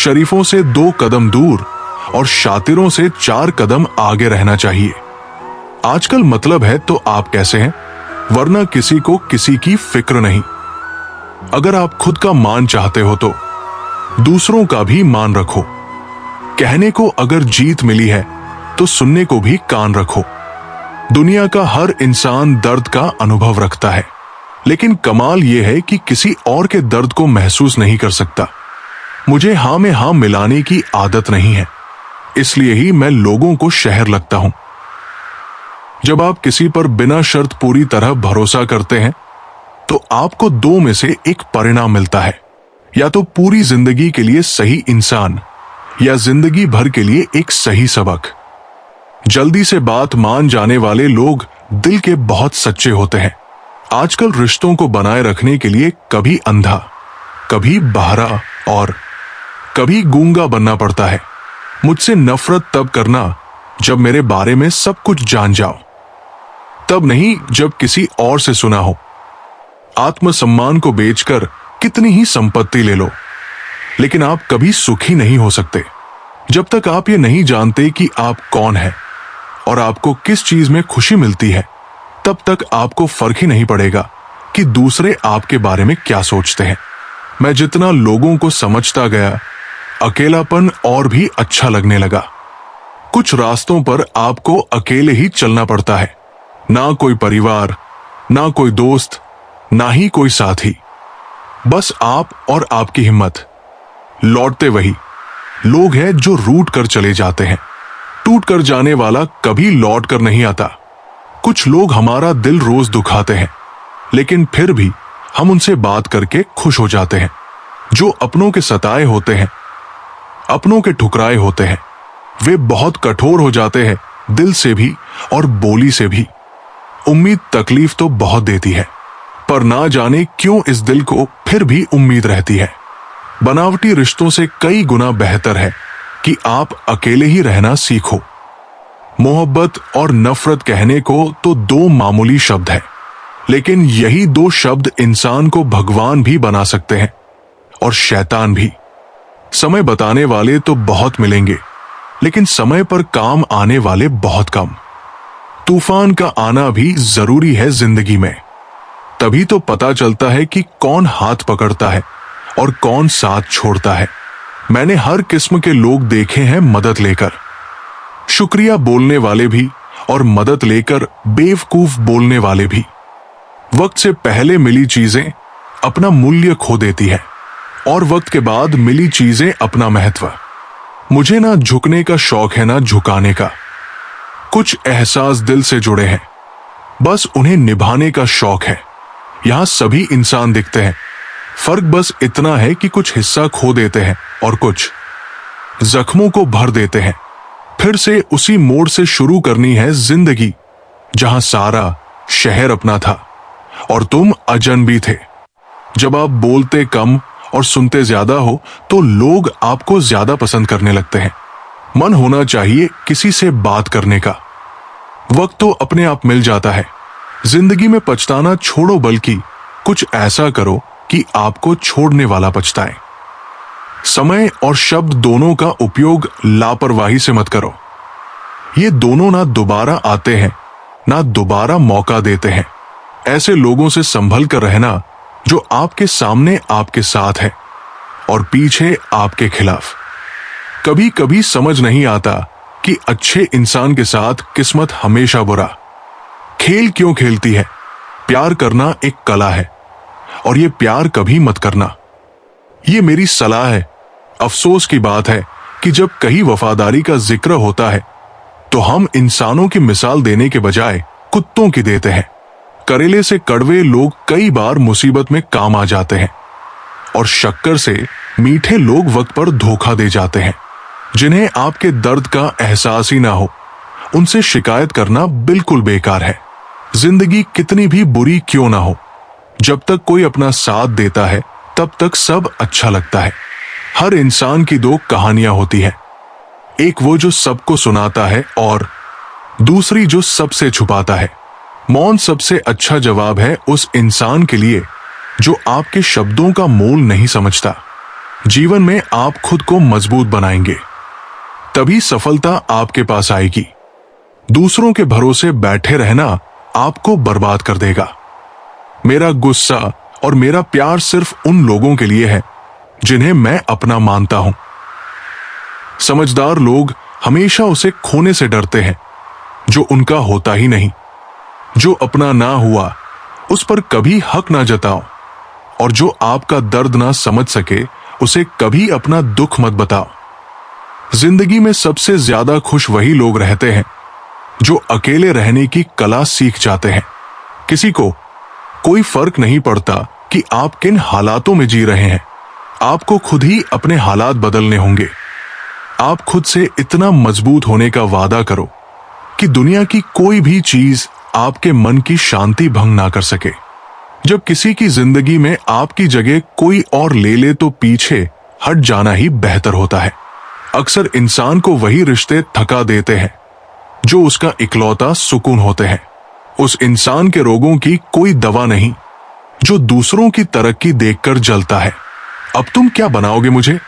शरीफों से 2 कदम दूर और शातिरों से 4 कदम आगे रहना चाहिए। आजकल मतलब है तो आप कैसे हैं, वरना किसी को किसी की फिक्र नहीं। अगर आप खुद का मान चाहते हो तो दूसरों का भी मान रखो। कहने को अगर जीत मिली है तो सुनने को भी कान रखो। दुनिया का हर इंसान दर्द का अनुभव रखता है, लेकिन कमाल यह है कि किसी और के दर्द को महसूस नहीं कर सकता। मुझे हां में हां मिलाने की आदत नहीं है, इसलिए ही मैं लोगों को शहर लगता हूं। जब आप किसी पर बिना शर्त पूरी तरह भरोसा करते हैं तो आपको 2 में से एक परिणाम मिलता है, या तो पूरी जिंदगी के लिए सही इंसान या जिंदगी भर के लिए एक सही सबक। जल्दी से बात मान जाने वाले लोग दिल के बहुत सच्चे होते हैं। आजकल रिश्तों को बनाए रखने के लिए कभी अंधा, कभी बहरा और कभी गूंगा बनना पड़ता है। मुझसे नफरत तब करना जब मेरे बारे में सब कुछ जान जाओ, तब नहीं जब किसी और से सुना हो। आत्मसम्मान को बेचकर कितनी ही संपत्ति ले लो, लेकिन आप कभी सुखी नहीं हो सकते जब तक आप ये नहीं जानते कि आप कौन है और आपको किस चीज में खुशी मिलती है। तब तक आपको फर्क ही नहीं पड़ेगा कि दूसरे आपके बारे में क्या सोचते हैं। मैं जितना लोगों को समझता गया, अकेलापन और भी अच्छा लगने लगा। कुछ रास्तों पर आपको अकेले ही चलना पड़ता है, ना कोई परिवार, ना कोई दोस्त, ना ही कोई साथी, बस आप और आपकी हिम्मत। लौटते वही लोग हैं जो रूठ कर चले जाते हैं। टूट कर जाने वाला कभी लौट कर नहीं आता। कुछ लोग हमारा दिल रोज दुखाते हैं, लेकिन फिर भी हम उनसे बात करके खुश हो जाते हैं। जो अपनों के सताए होते हैं, अपनों के ठुकराए होते हैं, वे बहुत कठोर हो जाते हैं, दिल से भी और बोली से भी। उम्मीद तकलीफ तो बहुत देती है, पर ना जाने क्यों इस दिल को फिर भी उम्मीद रहती है। बनावटी रिश्तों से कई गुना बेहतर है कि आप अकेले ही रहना सीखो। मोहब्बत और नफरत कहने को तो 2 मामूली शब्द है, लेकिन यही 2 शब्द इंसान को भगवान भी बना सकते हैं और शैतान भी। समय बताने वाले तो बहुत मिलेंगे, लेकिन समय पर काम आने वाले बहुत कम। तूफान का आना भी जरूरी है जिंदगी में, तभी तो पता चलता है कि कौन हाथ पकड़ता है और कौन साथ छोड़ता है। मैंने हर किस्म के लोग देखे हैं मदद लेकर, शुक्रिया बोलने वाले भी और मदद लेकर बेवकूफ बोलने वाले भी। वक्त से पहले मिली चीजें अपना मूल्य खो देती है और वक्त के बाद मिली चीजें अपना महत्व। मुझे ना झुकने का शौक है ना झुकाने का। कुछ एहसास दिल से जुड़े हैं, बस उन्हें निभाने का शौक है। यहां सभी इंसान दिखते हैं, फर्क बस इतना है कि कुछ हिस्सा खो देते हैं और कुछ जख्मों को भर देते हैं। फिर से उसी मोड़ से शुरू करनी है जिंदगी, जहां सारा शहर अपना था और तुम अजनबी थे। जब आप बोलते कम और सुनते ज्यादा हो तो लोग आपको ज्यादा पसंद करने लगते हैं। मन होना चाहिए किसी से बात करने का। वक्त तो अपने आप मिल जाता है। जिंदगी में पछताना छोड़ो, बल्कि कुछ ऐसा करो कि आपको छोड़ने वाला पछताए। समय और शब्द दोनों का उपयोग लापरवाही से मत करो। ये दोनों ना दोबारा आते हैं, ना दोबारा मौका देते हैं। ऐसे लोगों से संभल कर रहना जो आपके सामने आपके साथ है और पीछे आपके खिलाफ। कभी कभी समझ नहीं आता कि अच्छे इंसान के साथ किस्मत हमेशा बुरा। खेल क्यों खेलती है? प्यार करना एक कला है और ये प्यार कभी मत करना। ये मेरी सलाह है। अफसोस की बात है कि जब कहीं वफादारी का जिक्र होता है तो हम इंसानों की मिसाल देने के बजाय कुत्तों की देते हैं। करेले से कड़वे लोग कई बार मुसीबत में काम आ जाते हैं और शक्कर से मीठे लोग वक्त पर धोखा दे जाते हैं। जिन्हें आपके दर्द का एहसास ही ना हो, उनसे शिकायत करना बिल्कुल बेकार है। जिंदगी कितनी भी बुरी क्यों ना हो, जब तक कोई अपना साथ देता है तब तक सब अच्छा लगता है। हर इंसान की 2 कहानियां होती हैं, एक वो जो सबको सुनाता है और दूसरी जो सबसे छुपाता है। मौन सबसे अच्छा जवाब है उस इंसान के लिए जो आपके शब्दों का मोल नहीं समझता। जीवन में आप खुद को मजबूत बनाएंगे, तभी सफलता आपके पास आएगी। दूसरों के भरोसे बैठे रहना आपको बर्बाद कर देगा। मेरा गुस्सा और मेरा प्यार सिर्फ उन लोगों के लिए है जिन्हें मैं अपना मानता हूं। समझदार लोग हमेशा उसे खोने से डरते हैं जो उनका होता ही नहीं। जो अपना ना हुआ उस पर कभी हक ना जताओ, और जो आपका दर्द ना समझ सके उसे कभी अपना दुख मत बताओ। जिंदगी में सबसे ज्यादा खुश वही लोग रहते हैं जो अकेले रहने की कला सीख जाते हैं। किसी को कोई फर्क नहीं पड़ता कि आप किन हालातों में जी रहे हैं, आपको खुद ही अपने हालात बदलने होंगे। आप खुद से इतना मजबूत होने का वादा करो कि दुनिया की कोई भी चीज आपके मन की शांति भंग ना कर सके। जब किसी की जिंदगी में आपकी जगह कोई और ले ले तो पीछे हट जाना ही बेहतर होता है। अक्सर इंसान को वही रिश्ते थका देते हैं जो उसका इकलौता सुकून होते हैं। उस इंसान के रोगों की कोई दवा नहीं जो दूसरों की तरक्की देखकर जलता है। अब तुम क्या बनाओगे मुझे?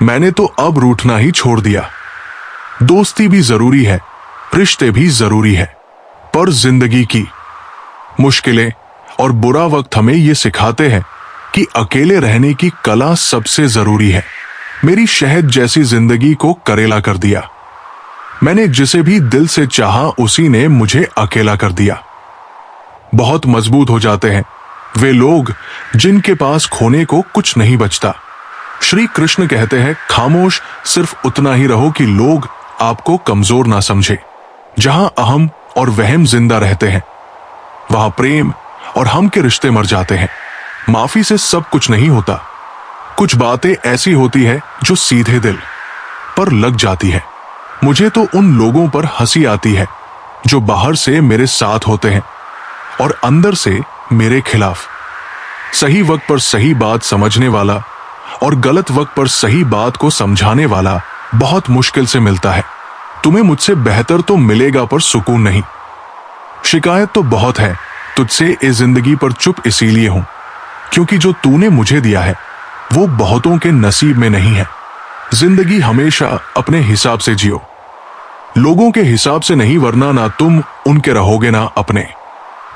मैंने तो अब रूठना ही छोड़ दिया। दोस्ती भी जरूरी है, रिश्ते भी जरूरी है, पर जिंदगी की मुश्किलें और बुरा वक्त हमें ये सिखाते हैं कि अकेले रहने की कला सबसे जरूरी है। मेरी शहद जैसी जिंदगी को करेला कर दिया। मैंने जिसे भी दिल से चाहा उसी ने मुझे अकेला कर दिया। बहुत मजबूत हो जाते हैं वे लोग जिनके पास खोने को कुछ नहीं बचता। श्री कृष्ण कहते हैं, खामोश सिर्फ उतना ही रहो कि लोग आपको कमजोर ना समझे। जहां अहम और वहम जिंदा रहते हैं वहां प्रेम और हम के रिश्ते मर जाते हैं। माफी से सब कुछ नहीं होता। कुछ बातें ऐसी होती है जो सीधे दिल पर लग जाती है। मुझे तो उन लोगों पर हंसी आती है जो बाहर से मेरे साथ होते हैं और अंदर से मेरे खिलाफ। सही वक्त पर सही बात समझने वाला और गलत वक्त पर सही बात को समझाने वाला बहुत मुश्किल से मिलता है। तुम्हें मुझसे बेहतर तो मिलेगा पर सुकून नहीं। शिकायत तो बहुत है तुझसे इस जिंदगी पर, चुप इसीलिए हूं क्योंकि जो तूने मुझे दिया है वो बहुतों के नसीब में नहीं है। जिंदगी हमेशा अपने हिसाब से जियो, लोगों के हिसाब से नहीं, वरना ना तुम उनके रहोगे ना अपने।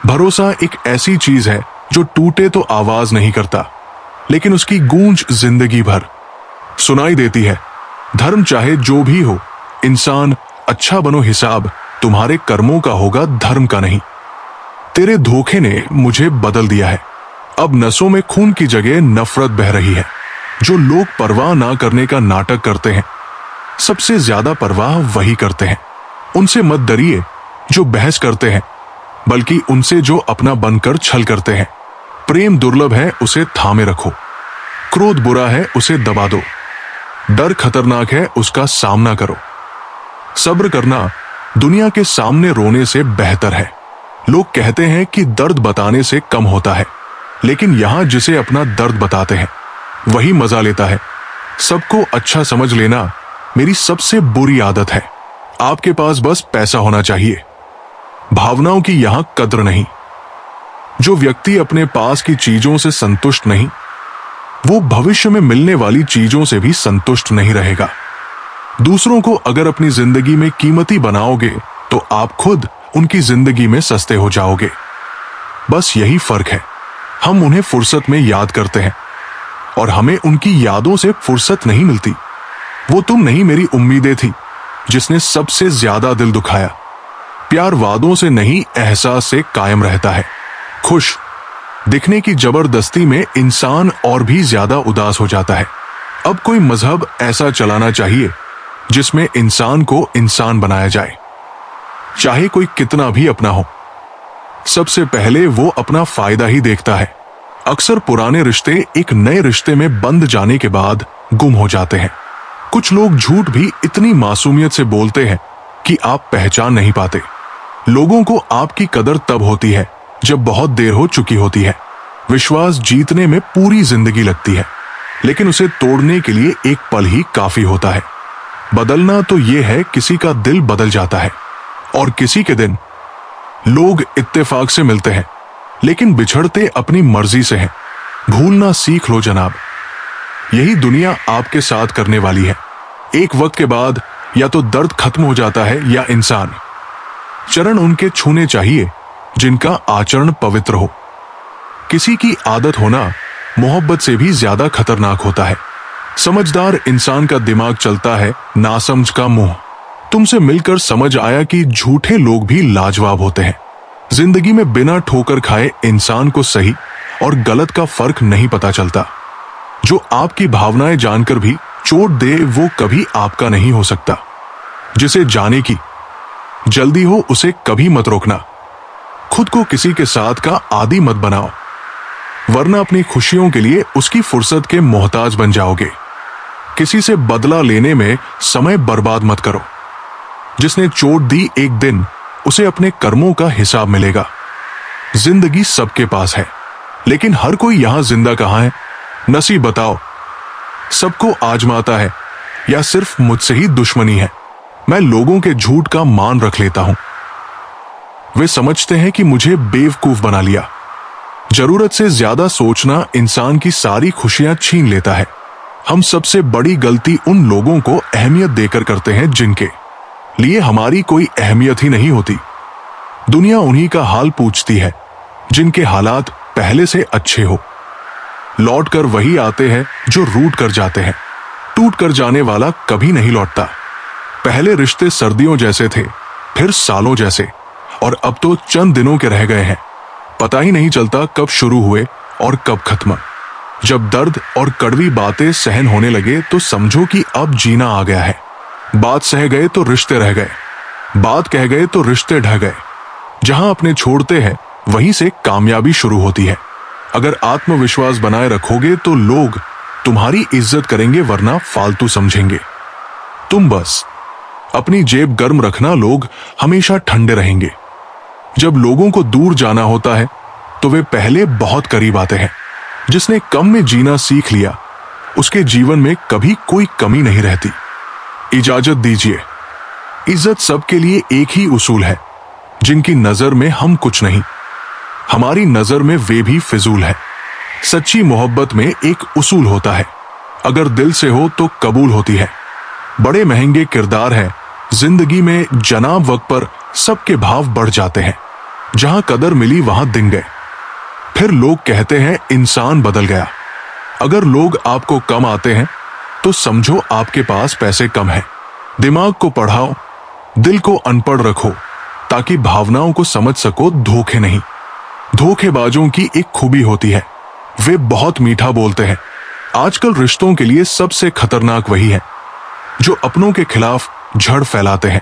भरोसा एक ऐसी चीज है जो टूटे तो आवाज नहीं करता, लेकिन उसकी गूंज जिंदगी भर सुनाई देती है। धर्म चाहे जो भी हो, इंसान अच्छा बनो, हिसाब तुम्हारे कर्मों का होगा, धर्म का नहीं। तेरे धोखे ने मुझे बदल दिया है। अब नसों में खून की जगह नफरत बह रही है। जो लोग परवाह ना करने का नाटक करते हैं, सबसे ज्यादा परवाह वही करते हैं। उनसे मत डरिए जो बहस करते हैं, बल्कि उनसे जो अपना बनकर छल करते हैं। प्रेम दुर्लभ है, उसे थामे रखो। क्रोध बुरा है, उसे दबा दो। डर खतरनाक है, उसका सामना करो। सब्र करना दुनिया के सामने रोने से बेहतर है। लोग कहते हैं कि दर्द बताने से कम होता है, लेकिन यहां जिसे अपना दर्द बताते हैं वही मजा लेता है। सबको अच्छा समझ लेना मेरी सबसे बुरी आदत है। आपके पास बस पैसा होना चाहिए, भावनाओं की यहां कद्र नहीं। जो व्यक्ति अपने पास की चीजों से संतुष्ट नहीं, वो भविष्य में मिलने वाली चीजों से भी संतुष्ट नहीं रहेगा। दूसरों को अगर अपनी जिंदगी में कीमती बनाओगे तो आप खुद उनकी जिंदगी में सस्ते हो जाओगे। बस यही फर्क है। हम उन्हें फुर्सत में याद करते हैं और हमें उनकी यादों से फुर्सत नहीं मिलती। वो तुम नहीं, मेरी उम्मीदें थी जिसने सबसे ज्यादा दिल दुखाया। प्यार वादों से नहीं, एहसास से कायम रहता है। खुश दिखने की जबरदस्ती में इंसान और भी ज्यादा उदास हो जाता है। अब कोई मजहब ऐसा चलाना चाहिए जिसमें इंसान को इंसान बनाया जाए, चाहे कोई कितना भी अपना हो। सबसे पहले वो अपना फायदा ही देखता है। अक्सर पुराने रिश्ते एक नए रिश्ते में बंध जाने के बाद गुम हो जाते हैं। कुछ लोग झूठ भी इतनी मासूमियत से बोलते हैं कि आप पहचान नहीं पाते। लोगों को आपकी कदर तब होती है जब बहुत देर हो चुकी होती है। विश्वास जीतने में पूरी जिंदगी लगती है, लेकिन उसे तोड़ने के लिए एक पल ही काफी होता है। बदलना तो यह है किसी का दिल बदल जाता है और किसी के दिन। लोग इत्तेफाक से मिलते हैं लेकिन बिछड़ते अपनी मर्जी से हैं। भूलना सीख लो जनाब। यही दुनिया आपके साथ करने वाली है। एक वक्त के बाद या तो दर्द खत्म हो जाता है या इंसान। चरण उनके छूने चाहिए जिनका आचरण पवित्र हो। किसी की आदत होना मोहब्बत से भी ज्यादा खतरनाक होता है। समझदार इंसान का दिमाग चलता है नासमझ का मुंह। तुमसे मिलकर समझ आया कि झूठे लोग भी लाजवाब होते हैं। जिंदगी में बिना ठोकर खाए इंसान को सही और गलत का फर्क नहीं पता चलता। जो आपकी भावनाएं जानकर भी चोट दे वो कभी आपका नहीं हो सकता। जिसे जाने की जल्दी हो उसे कभी मत रोकना। खुद को किसी के साथ का आदी मत बनाओ, वरना अपनी खुशियों के लिए उसकी फुर्सत के मोहताज बन जाओगे। किसी से बदला लेने में समय बर्बाद मत करो। जिसने चोट दी एक दिन उसे अपने कर्मों का हिसाब मिलेगा। जिंदगी सबके पास है, लेकिन हर कोई यहां जिंदा कहां है? नसीब बताओ, सबको आजमाता है या सिर्फ मुझसे ही दुश्मनी है? मैं लोगों के झूठ का मान रख लेता हूं। वे समझते हैं कि मुझे बेवकूफ बना लिया। जरूरत से ज्यादा सोचना इंसान की सारी खुशियां छीन लेता है। हम सबसे बड़ी गलती उन लोगों को अहमियत देकर करते हैं जिनके लिए हमारी कोई अहमियत ही नहीं होती। दुनिया उन्हीं का हाल पूछती है जिनके हालात पहले से अच्छे हो। लौट कर वही आते हैं जो रूठ कर जाते हैं। टूट कर जाने वाला कभी नहीं लौटता। पहले रिश्ते सर्दियों जैसे थे, फिर सालों जैसे, और अब तो चंद दिनों के रह गए हैं। पता ही नहीं चलता कब शुरू हुए और कब खत्म। जब दर्द और कड़वी बातें सहन होने लगे तो समझो कि अब जीना आ गया है। बात सह गए तो रिश्ते रह गए, बात कह गए तो रिश्ते ढह गए। जहां अपने छोड़ते हैं वहीं से कामयाबी शुरू होती है। अगर आत्मविश्वास बनाए रखोगे तो लोग तुम्हारी इज्जत करेंगे, वरना फालतू समझेंगे। तुम बस अपनी जेब गर्म रखना, लोग हमेशा ठंडे रहेंगे। जब लोगों को दूर जाना होता है तो वे पहले बहुत करीब आते हैं। जिसने कम में जीना सीख लिया उसके जीवन में कभी कोई कमी नहीं रहती। इजाजत दीजिए। इज्जत सबके लिए एक ही उसूल है। जिनकी नजर में हम कुछ नहीं, हमारी नजर में वे भी फिजूल है। सच्ची मोहब्बत में एक उसूल होता है, अगर दिल से हो तो कबूल होती है। बड़े महंगे किरदार है जिंदगी में, जनाब वक्त पर सबके भाव बढ़ जाते हैं। जहां कदर मिली वहां दिन गए। फिर लोग कहते हैं इंसान बदल गया। अगर लोग आपको कम आते हैं तो समझो आपके पास पैसे कम हैं। दिमाग को पढ़ाओ, दिल को अनपढ़ रखो, ताकि भावनाओं को समझ सको, धोखे नहीं। धोखेबाजों की एक खूबी होती है, वे बहुत मीठा बोलते हैं। आजकल रिश्तों के लिए सबसे खतरनाक वही है जो अपनों के खिलाफ झड़ फैलाते हैं।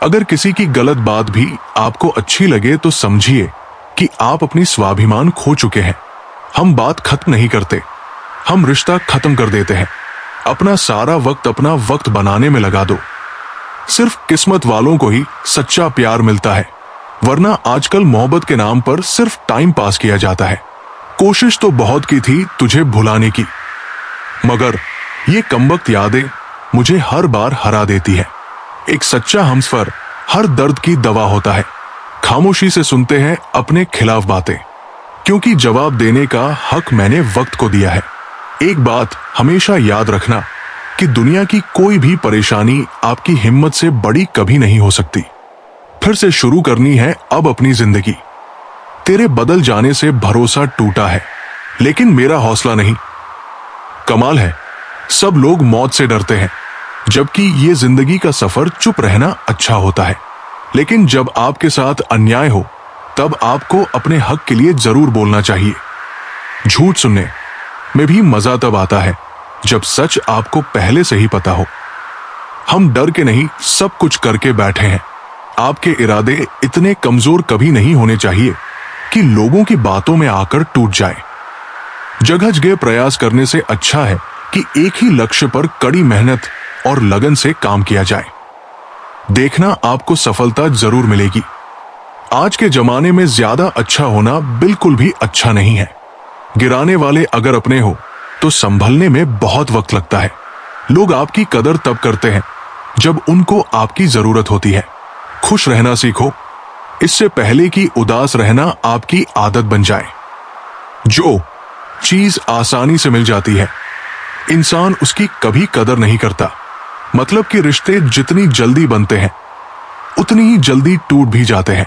अगर किसी की गलत बात भी आपको अच्छी लगे तो समझिए कि आप अपनी स्वाभिमान खो चुके हैं। हम बात खत्म नहीं करते, हम रिश्ता खत्म कर देते हैं। अपना सारा वक्त अपना वक्त बनाने में लगा दो। सिर्फ किस्मत वालों को ही सच्चा प्यार मिलता है, वरना आजकल मोहब्बत के नाम पर सिर्फ टाइम पास किया जाता है। कोशिश तो बहुत की थी तुझे भुलाने की, मगर ये कमबख्त यादें मुझे हर बार हरा देती है। एक सच्चा हमसफर हर दर्द की दवा होता है। खामोशी से सुनते हैं अपने खिलाफ बातें, क्योंकि जवाब देने का हक मैंने वक्त को दिया है। एक बात हमेशा याद रखना कि दुनिया की कोई भी परेशानी आपकी हिम्मत से बड़ी कभी नहीं हो सकती। फिर से शुरू करनी है अब अपनी जिंदगी। तेरे बदल जाने से भरोसा टूटा है, लेकिन मेरा हौसला नहीं। कमाल है, सब लोग मौत से डरते हैं, जबकि ये जिंदगी का सफर चुप रहना अच्छा होता है। लेकिन जब आपके साथ अन्याय हो तब आपको अपने हक के लिए जरूर बोलना चाहिए। झूठ सुनने में भी मजा तब आता है जब सच आपको पहले से ही पता हो। हम डर के नहीं, सब कुछ करके बैठे हैं। आपके इरादे इतने कमजोर कभी नहीं होने चाहिए कि लोगों की बातों में आकर टूट जाए। जगह जगह प्रयास करने से अच्छा है कि एक ही लक्ष्य पर कड़ी मेहनत और लगन से काम किया जाए। देखना, आपको सफलता जरूर मिलेगी। आज के जमाने में ज्यादा अच्छा होना बिल्कुल भी अच्छा नहीं है। गिराने वाले अगर अपने हो तो संभलने में बहुत वक्त लगता है। लोग आपकी कदर तब करते हैं जब उनको आपकी जरूरत होती है। खुश रहना सीखो, इससे पहले कि उदास रहना आपकी आदत बन जाए। जो चीज आसानी से मिल जाती है इंसान उसकी कभी कदर नहीं करता। मतलब कि रिश्ते जितनी जल्दी बनते हैं उतनी ही जल्दी टूट भी जाते हैं।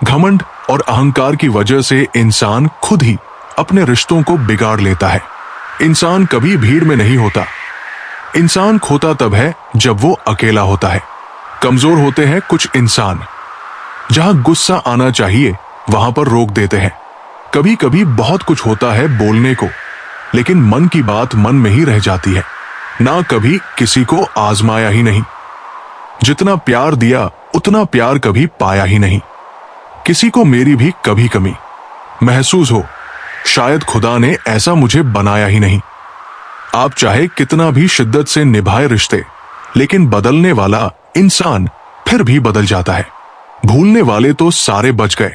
घमंड और अहंकार की वजह से इंसान खुद ही अपने रिश्तों को बिगाड़ लेता है। इंसान कभी भीड़ में नहीं होता। इंसान खोता तब है जब वो अकेला होता है। कमजोर होते हैं कुछ इंसान, जहां गुस्सा आना चाहिए वहां पर रोक देते हैं। कभी कभी बहुत कुछ होता है बोलने को, लेकिन मन की बात मन में ही रह जाती है। ना कभी किसी को आजमाया ही नहीं। जितना प्यार दिया उतना प्यार कभी पाया ही नहीं। किसी को मेरी भी कभी कमी महसूस हो, शायद खुदा ने ऐसा मुझे बनाया ही नहीं। आप चाहे कितना भी शिद्दत से निभाए रिश्ते, लेकिन बदलने वाला इंसान फिर भी बदल जाता है। भूलने वाले तो सारे बच गए,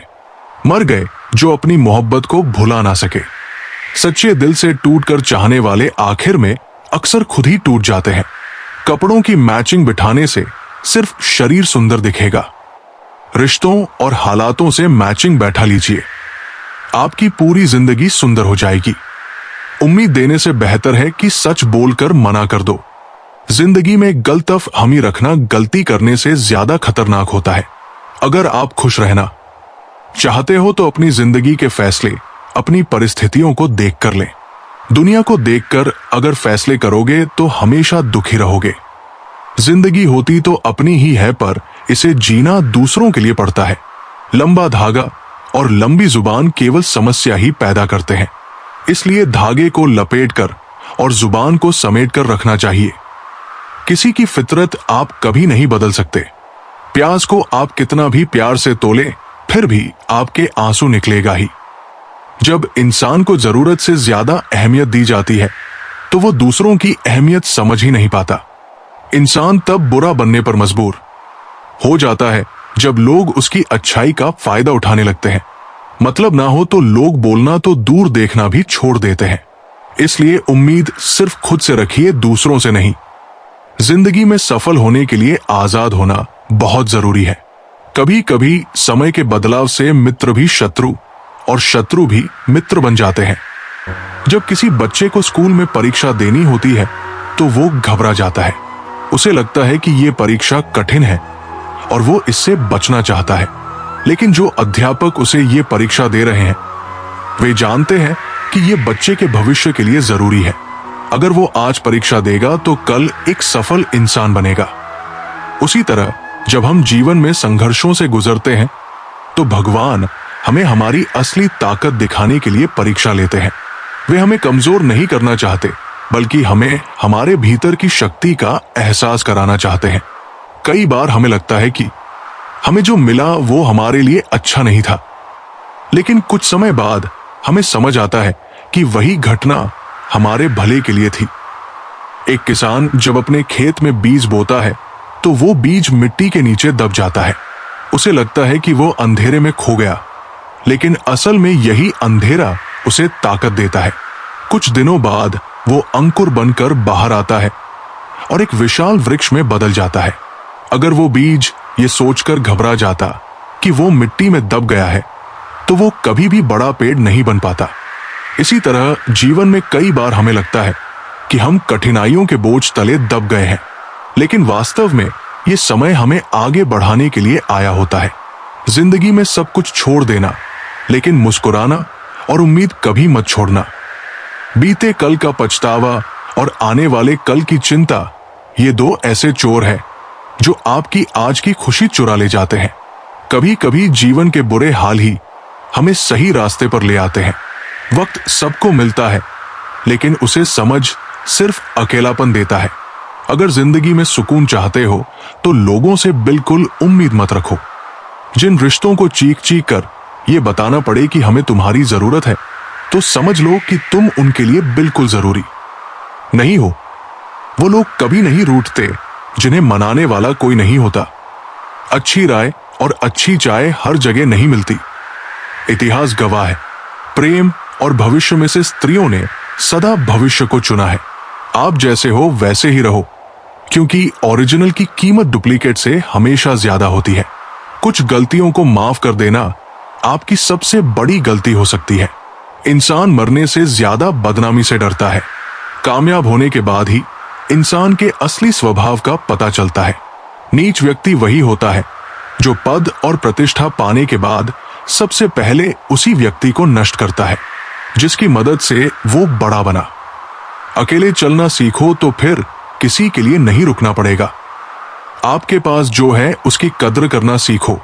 मर गए जो अपनी मोहब्बत को भुला ना सके। सच्चे दिल से टूटकर चाहने वाले आखिर में अक्सर खुद ही टूट जाते हैं। कपड़ों की मैचिंग बिठाने से सिर्फ शरीर सुंदर दिखेगा। रिश्तों और हालातों से मैचिंग बैठा लीजिए, आपकी पूरी जिंदगी सुंदर हो जाएगी। उम्मीद देने से बेहतर है कि सच बोलकर मना कर दो। जिंदगी में गलतफ हमी रखना गलती करने से ज्यादा खतरनाक होता है। अगर आप खुश रहना चाहते हो तो अपनी जिंदगी के फैसले अपनी परिस्थितियों को देखकर लें। दुनिया को देखकर अगर फैसले करोगे तो हमेशा दुखी रहोगे। जिंदगी होती तो अपनी ही है, पर इसे जीना दूसरों के लिए पड़ता है। लंबा धागा और लंबी जुबान केवल समस्या ही पैदा करते हैं। इसलिए धागे को लपेटकर और जुबान को समेटकर रखना चाहिए। किसी की फितरत आप कभी नहीं बदल सकते। प्याज को आप कितना भी प्यार से तोले, फिर भी आपके आंसू निकलेगा ही। जब इंसान को जरूरत से ज्यादा अहमियत दी जाती है तो वो दूसरों की अहमियत समझ ही नहीं पाता। इंसान तब बुरा बनने पर मजबूर हो जाता है जब लोग उसकी अच्छाई का फायदा उठाने लगते हैं। मतलब ना हो तो लोग बोलना तो दूर देखना भी छोड़ देते हैं। इसलिए उम्मीद सिर्फ खुद से रखिए, दूसरों से नहीं। जिंदगी में सफल होने के लिए आजाद होना बहुत जरूरी है। कभी कभी समय के बदलाव से मित्र भी शत्रु और शत्रु भी मित्र बन जाते हैं। जब किसी बच्चे को स्कूल में परीक्षा देनी होती है तो वो घबरा जाता है। उसे लगता है कि ये परीक्षा कठिन है और वो इससे बचना चाहता है। लेकिन जो अध्यापक उसे ये परीक्षा दे रहे हैं वे जानते हैं कि ये बच्चे के भविष्य के लिए जरूरी है। अगर वो आज परीक्षा देगा तो कल एक सफल इंसान बनेगा। उसी तरह जब हम जीवन में संघर्षों से गुजरते हैं तो भगवान हमें हमारी असली ताकत दिखाने के लिए परीक्षा लेते हैं। वे हमें कमजोर नहीं करना चाहते, बल्कि हमें हमारे भीतर की शक्ति का एहसास कराना चाहते हैं। कई बार हमें लगता है कि हमें जो मिला वो हमारे लिए अच्छा नहीं था, लेकिन कुछ समय बाद हमें समझ आता है कि वही घटना हमारे भले के लिए थी। एक किसान जब अपने खेत में बीज बोता है तो वो बीज मिट्टी के नीचे दब जाता है। उसे लगता है कि वो अंधेरे में खो गया, लेकिन असल में यही अंधेरा उसे ताकत देता है। कुछ दिनों बाद वो अंकुर बनकर बाहर आता है और एक विशाल वृक्ष में बदल जाता है। अगर वो बीज ये सोचकर घबरा जाता कि वो मिट्टी में दब गया है तो वो कभी भी बड़ा पेड़ नहीं बन पाता। इसी तरह जीवन में कई बार हमें लगता है कि हम कठिनाइयों के बोझ तले दब गए हैं, लेकिन वास्तव में ये समय हमें आगे बढ़ाने के लिए आया होता है। जिंदगी में सब कुछ छोड़ देना, लेकिन मुस्कुराना और उम्मीद कभी मत छोड़ना। बीते कल का पछतावा और आने वाले कल की चिंता, ये दो ऐसे चोर हैं जो आपकी आज की खुशी चुरा ले जाते हैं। कभी कभी जीवन के बुरे हाल ही हमें सही रास्ते पर ले आते हैं। वक्त सबको मिलता है, लेकिन उसे समझ सिर्फ अकेलापन देता है। अगर जिंदगी में सुकून चाहते हो तो लोगों से बिल्कुल उम्मीद मत रखो। जिन रिश्तों को चीख चीख कर ये बताना पड़े कि हमें तुम्हारी जरूरत है, तो समझ लो कि तुम उनके लिए बिल्कुल जरूरी नहीं हो। वो लोग कभी नहीं रूठते जिन्हें मनाने वाला कोई नहीं होता। अच्छी राय और अच्छी चाय हर जगह नहीं मिलती। इतिहास गवाह है, प्रेम और भविष्य में से स्त्रियों ने सदा भविष्य को चुना है। आप जैसे हो वैसे ही रहो, क्योंकि ओरिजिनल की कीमत डुप्लीकेट से हमेशा ज्यादा होती है। कुछ गलतियों को माफ कर देना आपकी सबसे बड़ी गलती हो सकती है। इंसान मरने से ज्यादा बदनामी से डरता है। कामयाब होने के बाद ही इंसान के असली स्वभाव का पता चलता है। नीच व्यक्ति वही होता है जो पद और प्रतिष्ठा पाने के बाद सबसे पहले उसी व्यक्ति को नष्ट करता है जिसकी मदद से वो बड़ा बना। अकेले चलना सीखो तो फिर किसी के लिए नहीं रुकना पड़ेगा। आपके पास जो है उसकी कद्र करना सीखो,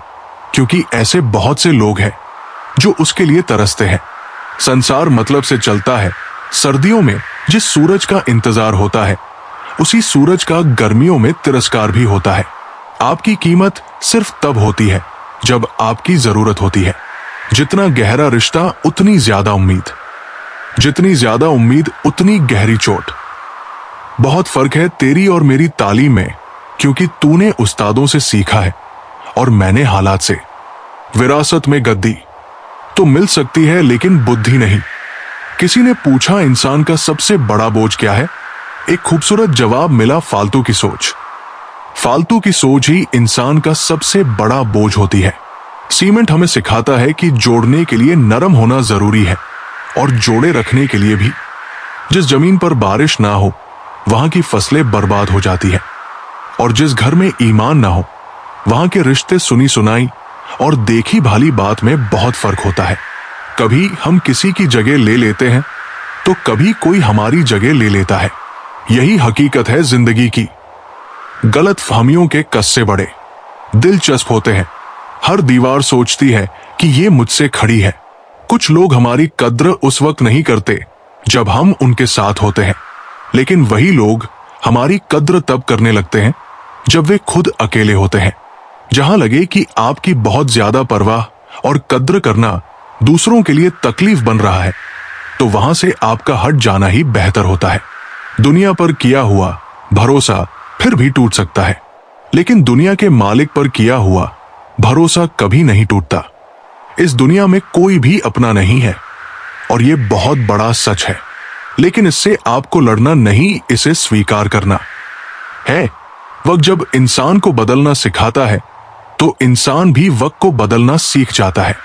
क्योंकि ऐसे बहुत से लोग हैं जो उसके लिए तरसते हैं। संसार मतलब से चलता है। सर्दियों में जिस सूरज का इंतजार होता है उसी सूरज का गर्मियों में तिरस्कार भी होता है। आपकी कीमत सिर्फ तब होती है जब आपकी जरूरत होती है। जितना गहरा रिश्ता उतनी ज्यादा उम्मीद, जितनी ज्यादा उम्मीद उतनी गहरी चोट। बहुत फर्क है तेरी और मेरी तालीम में, क्योंकि तूने उस्तादों से सीखा है और मैंने हालात से। विरासत में गद्दी तो मिल सकती है लेकिन बुद्धि नहीं। किसी ने पूछा इंसान का सबसे बड़ा बोझ क्या है? एक खूबसूरत जवाब मिला, फालतू की सोच। फालतू की सोच ही इंसान का सबसे बड़ा बोझ होती है। सीमेंट हमें सिखाता है कि जोड़ने के लिए नरम होना जरूरी है और जोड़े रखने के लिए भी। जिस जमीन पर बारिश ना हो वहां की फसलें बर्बाद हो जाती है, और जिस घर में ईमान ना हो वहां के रिश्ते सुनी सुनाई और देखी भाली बात में बहुत फर्क होता है। कभी हम किसी की जगह ले लेते हैं तो कभी कोई हमारी जगह ले लेता है। यही हकीकत है जिंदगी की। गलत फहमियों के कस्से बड़े दिलचस्प होते हैं। हर दीवार सोचती है कि ये मुझसे खड़ी है। कुछ लोग हमारी कद्र उस वक्त नहीं करते जब हम उनके साथ होते हैं, लेकिन वही लोग हमारी कद्र तब करने लगते हैं जब वे खुद अकेले होते हैं। जहां लगे कि आपकी बहुत ज्यादा परवाह और कद्र करना दूसरों के लिए तकलीफ बन रहा है, तो वहां से आपका हट जाना ही बेहतर होता है। दुनिया पर किया हुआ भरोसा फिर भी टूट सकता है, लेकिन दुनिया के मालिक पर किया हुआ भरोसा कभी नहीं टूटता। इस दुनिया में कोई भी अपना नहीं है, और यह बहुत बड़ा सच है। लेकिन इससे आपको लड़ना नहीं, इसे स्वीकार करना है। वक्त जब इंसान को बदलना सिखाता है तो इंसान भी वक्त को बदलना सीख जाता है।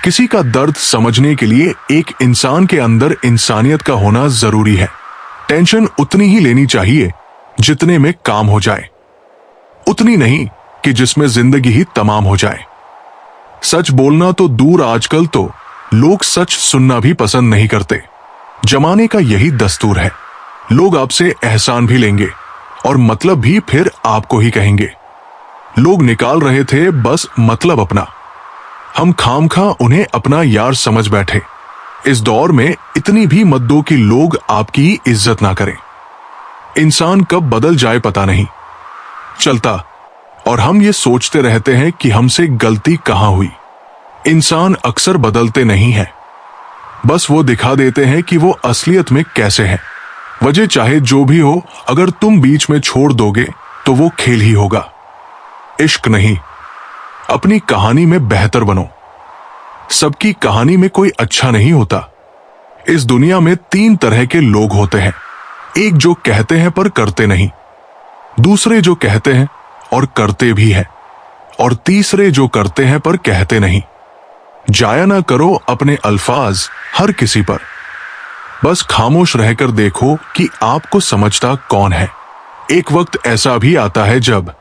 किसी का दर्द समझने के लिए एक इंसान के अंदर इंसानियत का होना जरूरी है। टेंशन उतनी ही लेनी चाहिए जितने में काम हो जाए, उतनी नहीं कि जिसमें जिंदगी ही तमाम हो जाए। सच बोलना तो दूर, आजकल तो लोग सच सुनना भी पसंद नहीं करते। जमाने का यही दस्तूर है। लोग आपसे एहसान भी लेंगे और मतलब भी फिर आपको ही कहेंगे। लोग निकाल रहे थे बस मतलब अपना। हम खामखा उन्हें अपना यार समझ बैठे। इस दौर में इतनी भी मत दो कि लोग आपकी इज्जत ना करें। इंसान कब बदल जाए पता नहीं चलता, और हम ये सोचते रहते हैं कि हमसे गलती कहां हुई। इंसान अक्सर बदलते नहीं हैं, बस वो दिखा देते हैं कि वो असलियत में कैसे हैं। वजह चाहे जो भी हो, अगर तुम बीच में छोड़ दोगे तो वो खेल ही होगा। इश्क नहीं, अपनी कहानी में बेहतर बनो। सबकी कहानी में कोई अच्छा नहीं होता। इस दुनिया में 3 तरह के लोग होते हैं। एक जो कहते हैं पर करते नहीं, दूसरे जो कहते हैं और करते भी हैं, और तीसरे जो करते हैं पर कहते नहीं। जाया ना करो अपने अल्फाज हर किसी पर। बस खामोश रहकर देखो कि आपको समझता कौन है। एक वक्त ऐसा भी आता है जब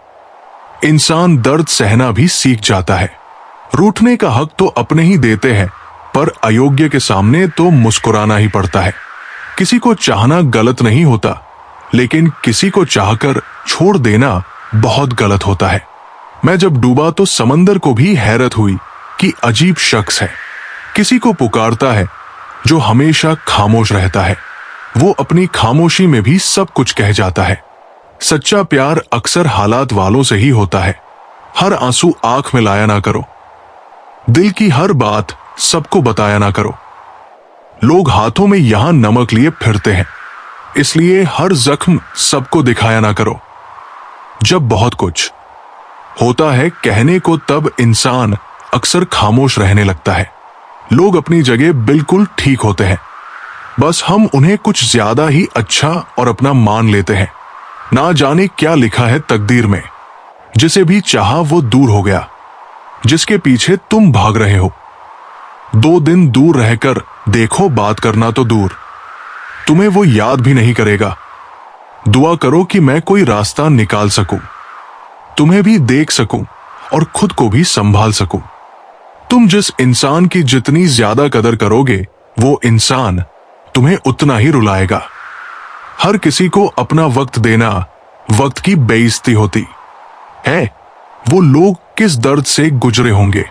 इंसान दर्द सहना भी सीख जाता है। रूठने का हक तो अपने ही देते हैं, पर अयोग्य के सामने तो मुस्कुराना ही पड़ता है। किसी को चाहना गलत नहीं होता, लेकिन किसी को चाहकर छोड़ देना बहुत गलत होता है। मैं जब डूबा तो समंदर को भी हैरत हुई कि अजीब शख्स है। किसी को पुकारता है जो हमेशा खामोश रहता है। वो अपनी खामोशी में भी सब कुछ कह जाता है। सच्चा प्यार अक्सर हालात वालों से ही होता है। हर आंसू आंख में लाया ना करो। दिल की हर बात सबको बताया ना करो। लोग हाथों में यहां नमक लिए फिरते हैं, इसलिए हर जख्म सबको दिखाया ना करो। जब बहुत कुछ होता है कहने को, तब इंसान अक्सर खामोश रहने लगता है। लोग अपनी जगह बिल्कुल ठीक होते हैं, बस हम उन्हें कुछ ज्यादा ही अच्छा और अपना मान लेते हैं। ना जाने क्या लिखा है तकदीर में। जिसे भी चाहा वो दूर हो गया, जिसके पीछे तुम भाग रहे हो। 2 दिन दूर रहकर देखो, बात करना तो दूर, तुम्हें वो याद भी नहीं करेगा। दुआ करो कि मैं कोई रास्ता निकाल सकूं, तुम्हें भी देख सकूं और खुद को भी संभाल सकूं। तुम जिस इंसान की जितनी ज्यादा कदर करोगे, वो इंसान तुम्हें उतना ही रुलाएगा। हर किसी को अपना वक्त देना वक्त की बेइज्जती होती है। वो लोग किस दर्द से गुजरे होंगे,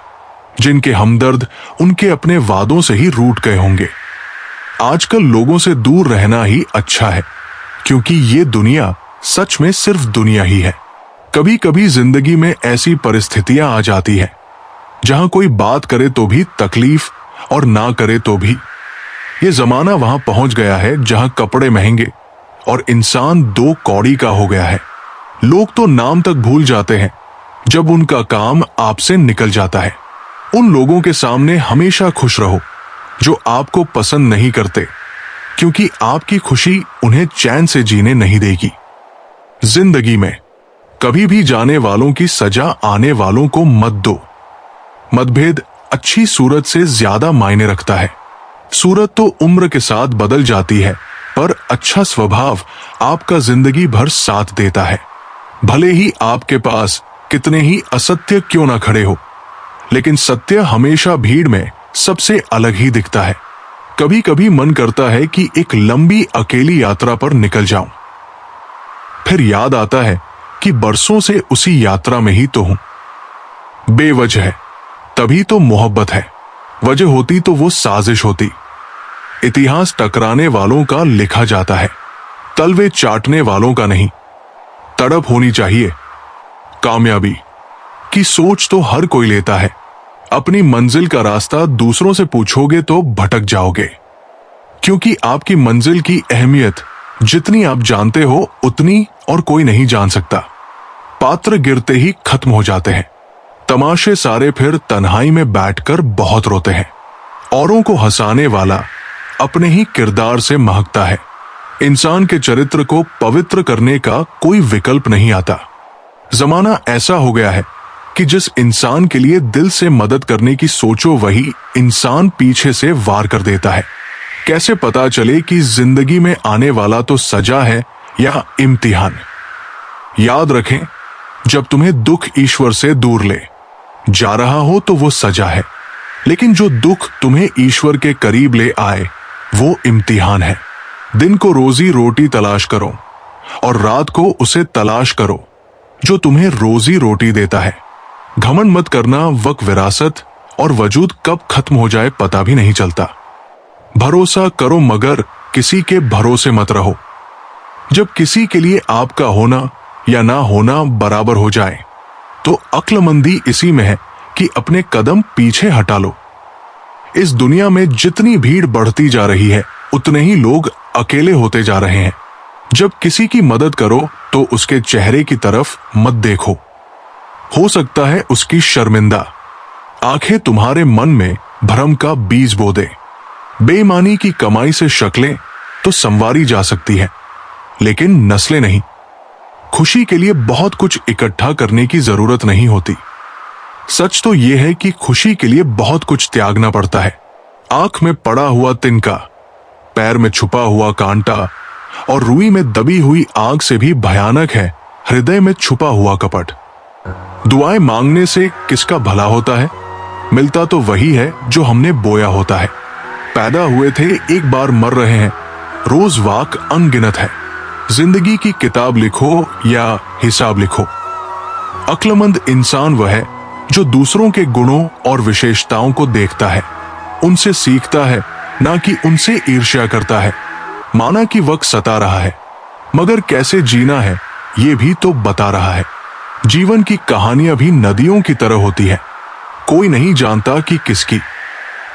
जिनके हमदर्द उनके अपने वादों से ही रूठ गए होंगे। आजकल लोगों से दूर रहना ही अच्छा है, क्योंकि ये दुनिया सच में सिर्फ दुनिया ही है। कभी कभी जिंदगी में ऐसी परिस्थितियां आ जाती हैं जहां कोई बात करे तो भी तकलीफ और ना करे तो भी। ये जमाना वहां पहुंच गया है जहां कपड़े महंगे और इंसान दो कौड़ी का हो गया है। लोग तो नाम तक भूल जाते हैं जब उनका काम आपसे निकल जाता है। उन लोगों के सामने हमेशा खुश रहो जो आपको पसंद नहीं करते, क्योंकि आपकी खुशी उन्हें चैन से जीने नहीं देगी। जिंदगी में कभी भी जाने वालों की सजा आने वालों को मत दो। मतभेद अच्छी सूरत से ज्यादा मायने रखता है। सूरत तो उम्र के साथ बदल जाती है, पर अच्छा स्वभाव आपका जिंदगी भर साथ देता है। भले ही आपके पास कितने ही असत्य क्यों ना खड़े हो, लेकिन सत्य हमेशा भीड़ में सबसे अलग ही दिखता है। कभी कभी मन करता है कि एक लंबी अकेली यात्रा पर निकल जाऊं, फिर याद आता है कि बरसों से उसी यात्रा में ही तो हूं। बेवजह है तभी तो मोहब्बत है, वजह होती तो वो साजिश होती। इतिहास टकराने वालों का लिखा जाता है, तलवे चाटने वालों का नहीं। तड़प होनी चाहिए। कामयाबी की सोच तो हर कोई लेता है। अपनी मंजिल का रास्ता दूसरों से पूछोगे तो भटक जाओगे, क्योंकि आपकी मंजिल की अहमियत जितनी आप जानते हो उतनी और कोई नहीं जान सकता। पात्र गिरते ही खत्म हो जाते हैं। तमाशे सारे फिर तन्हाई में बैठकर बहुत रोते हैं। औरों को हंसाने वाला अपने ही किरदार से महकता है। इंसान के चरित्र को पवित्र करने का कोई विकल्प नहीं आता। जमाना ऐसा हो गया है कि जिस इंसान के लिए दिल से मदद करने की सोचो, वही इंसान पीछे से वार कर देता है। कैसे पता चले कि जिंदगी में आने वाला तो सजा है या इम्तिहान? याद रखें, जब तुम्हें दुख ईश्वर से दूर ले जा रहा हो तो वो सजा है, लेकिन जो दुख तुम्हें ईश्वर के करीब ले आए वो इम्तिहान है। दिन को रोजी रोटी तलाश करो और रात को उसे तलाश करो जो तुम्हें रोजी रोटी देता है। घमंड मत करना, वक्त विरासत और वजूद कब खत्म हो जाए पता भी नहीं चलता। भरोसा करो मगर किसी के भरोसे मत रहो। जब किसी के लिए आपका होना या ना होना बराबर हो जाए तो अक्लमंदी इसी में है कि अपने कदम पीछे हटा लो। इस दुनिया में जितनी भीड़ बढ़ती जा रही है, उतने ही लोग अकेले होते जा रहे हैं। जब किसी की मदद करो तो उसके चेहरे की तरफ मत देखो, हो सकता है उसकी शर्मिंदा आंखें तुम्हारे मन में भ्रम का बीज बो दे। बेईमानी की कमाई से शक्लें तो संवारी जा सकती है, लेकिन नस्लें नहीं। खुशी के लिए बहुत कुछ इकट्ठा करने की जरूरत नहीं होती। सच तो यह है कि खुशी के लिए बहुत कुछ त्यागना पड़ता है। आंख में पड़ा हुआ तिनका, पैर में छुपा हुआ कांटा और रुई में दबी हुई आग से भी भयानक है हृदय में छुपा हुआ कपट। दुआएं मांगने से किसका भला होता है? मिलता तो वही है जो हमने बोया होता है। पैदा हुए थे एक बार मर रहे हैं, रोज वाक अनगिनत है। जिंदगी की किताब लिखो या हिसाब लिखो। अक्लमंद इंसान वह है जो दूसरों के गुणों और विशेषताओं को देखता है, उनसे सीखता है, ना कि उनसे ईर्ष्या करता है। माना कि वक्त सता रहा है, मगर कैसे जीना है ये भी तो बता रहा है। जीवन की कहानियां भी नदियों की तरह होती है, कोई नहीं जानता कि किसकी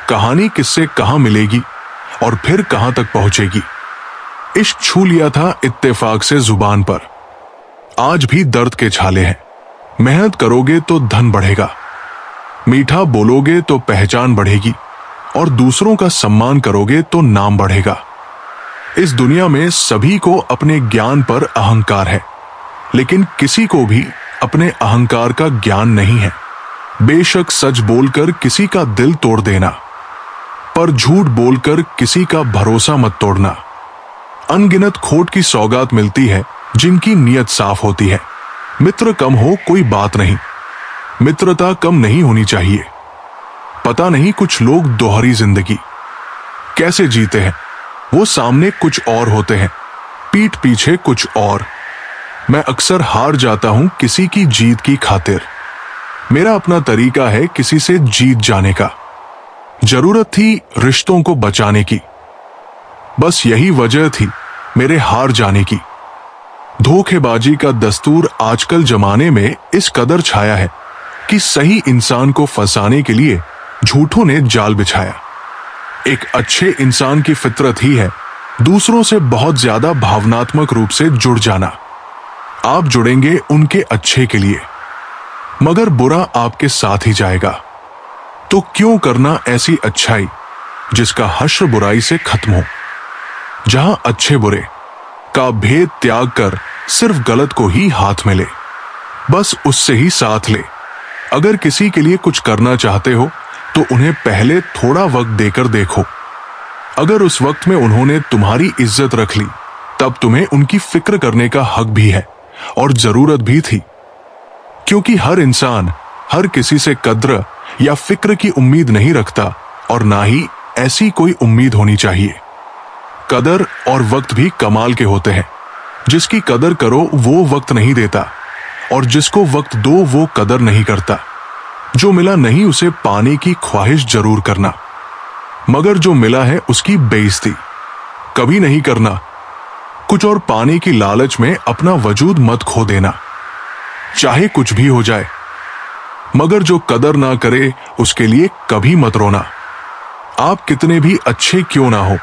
कहानी किससे कहां मिलेगी और फिर कहां तक पहुंचेगी। इश्क छू लिया था इत्तेफाक से जुबान पर, आज भी दर्द के छाले हैं। मेहनत करोगे तो धन बढ़ेगा, मीठा बोलोगे तो पहचान बढ़ेगी और दूसरों का सम्मान करोगे तो नाम बढ़ेगा। इस दुनिया में सभी को अपने ज्ञान पर अहंकार है, लेकिन किसी को भी अपने अहंकार का ज्ञान नहीं है। बेशक सच बोलकर किसी का दिल तोड़ देना, पर झूठ बोलकर किसी का भरोसा मत तोड़ना। अनगिनत खोट की सौगात मिलती है जिनकी नीयत साफ होती है। मित्र कम हो कोई बात नहीं, मित्रता कम नहीं होनी चाहिए। पता नहीं कुछ लोग दोहरी जिंदगी कैसे जीते हैं। वो सामने कुछ और होते हैं, पीठ पीछे कुछ और। मैं अक्सर हार जाता हूं किसी की जीत की खातिर। मेरा अपना तरीका है किसी से जीत जाने का। जरूरत थी रिश्तों को बचाने की, बस यही वजह थी मेरे हार जाने की। धोखेबाजी का दस्तूर आजकल जमाने में इस कदर छाया है कि सही इंसान को फंसाने के लिए झूठों ने जाल बिछाया। एक अच्छे इंसान की फितरत ही है दूसरों से बहुत ज्यादा भावनात्मक रूप से जुड़ जाना। आप जुड़ेंगे उनके अच्छे के लिए, मगर बुरा आपके साथ ही जाएगा। तो क्यों करना ऐसी अच्छाई जिसका हश्र बुराई से खत्म हो, जहां अच्छे बुरे का भेद त्याग कर सिर्फ गलत को ही हाथ में ले, बस उससे ही साथ ले। अगर किसी के लिए कुछ करना चाहते हो तो उन्हें पहले थोड़ा वक्त देकर देखो। अगर उस वक्त में उन्होंने तुम्हारी इज्जत रख ली, तब तुम्हें उनकी फिक्र करने का हक भी है और जरूरत भी थी। क्योंकि हर इंसान हर किसी से कद्र या फिक्र की उम्मीद नहीं रखता, और ना ही ऐसी कोई उम्मीद होनी चाहिए। कदर और वक्त भी कमाल के होते हैं। जिसकी कदर करो वो वक्त नहीं देता, और जिसको वक्त दो वो कदर नहीं करता। जो मिला नहीं उसे पाने की ख्वाहिश जरूर करना, मगर जो मिला है उसकी बेइज्जती कभी नहीं करना। कुछ और पाने की लालच में अपना वजूद मत खो देना, चाहे कुछ भी हो जाए। मगर जो कदर ना करे उसके लिए कभी मत रोना। आप कितने भी अच्छे क्यों ना हो,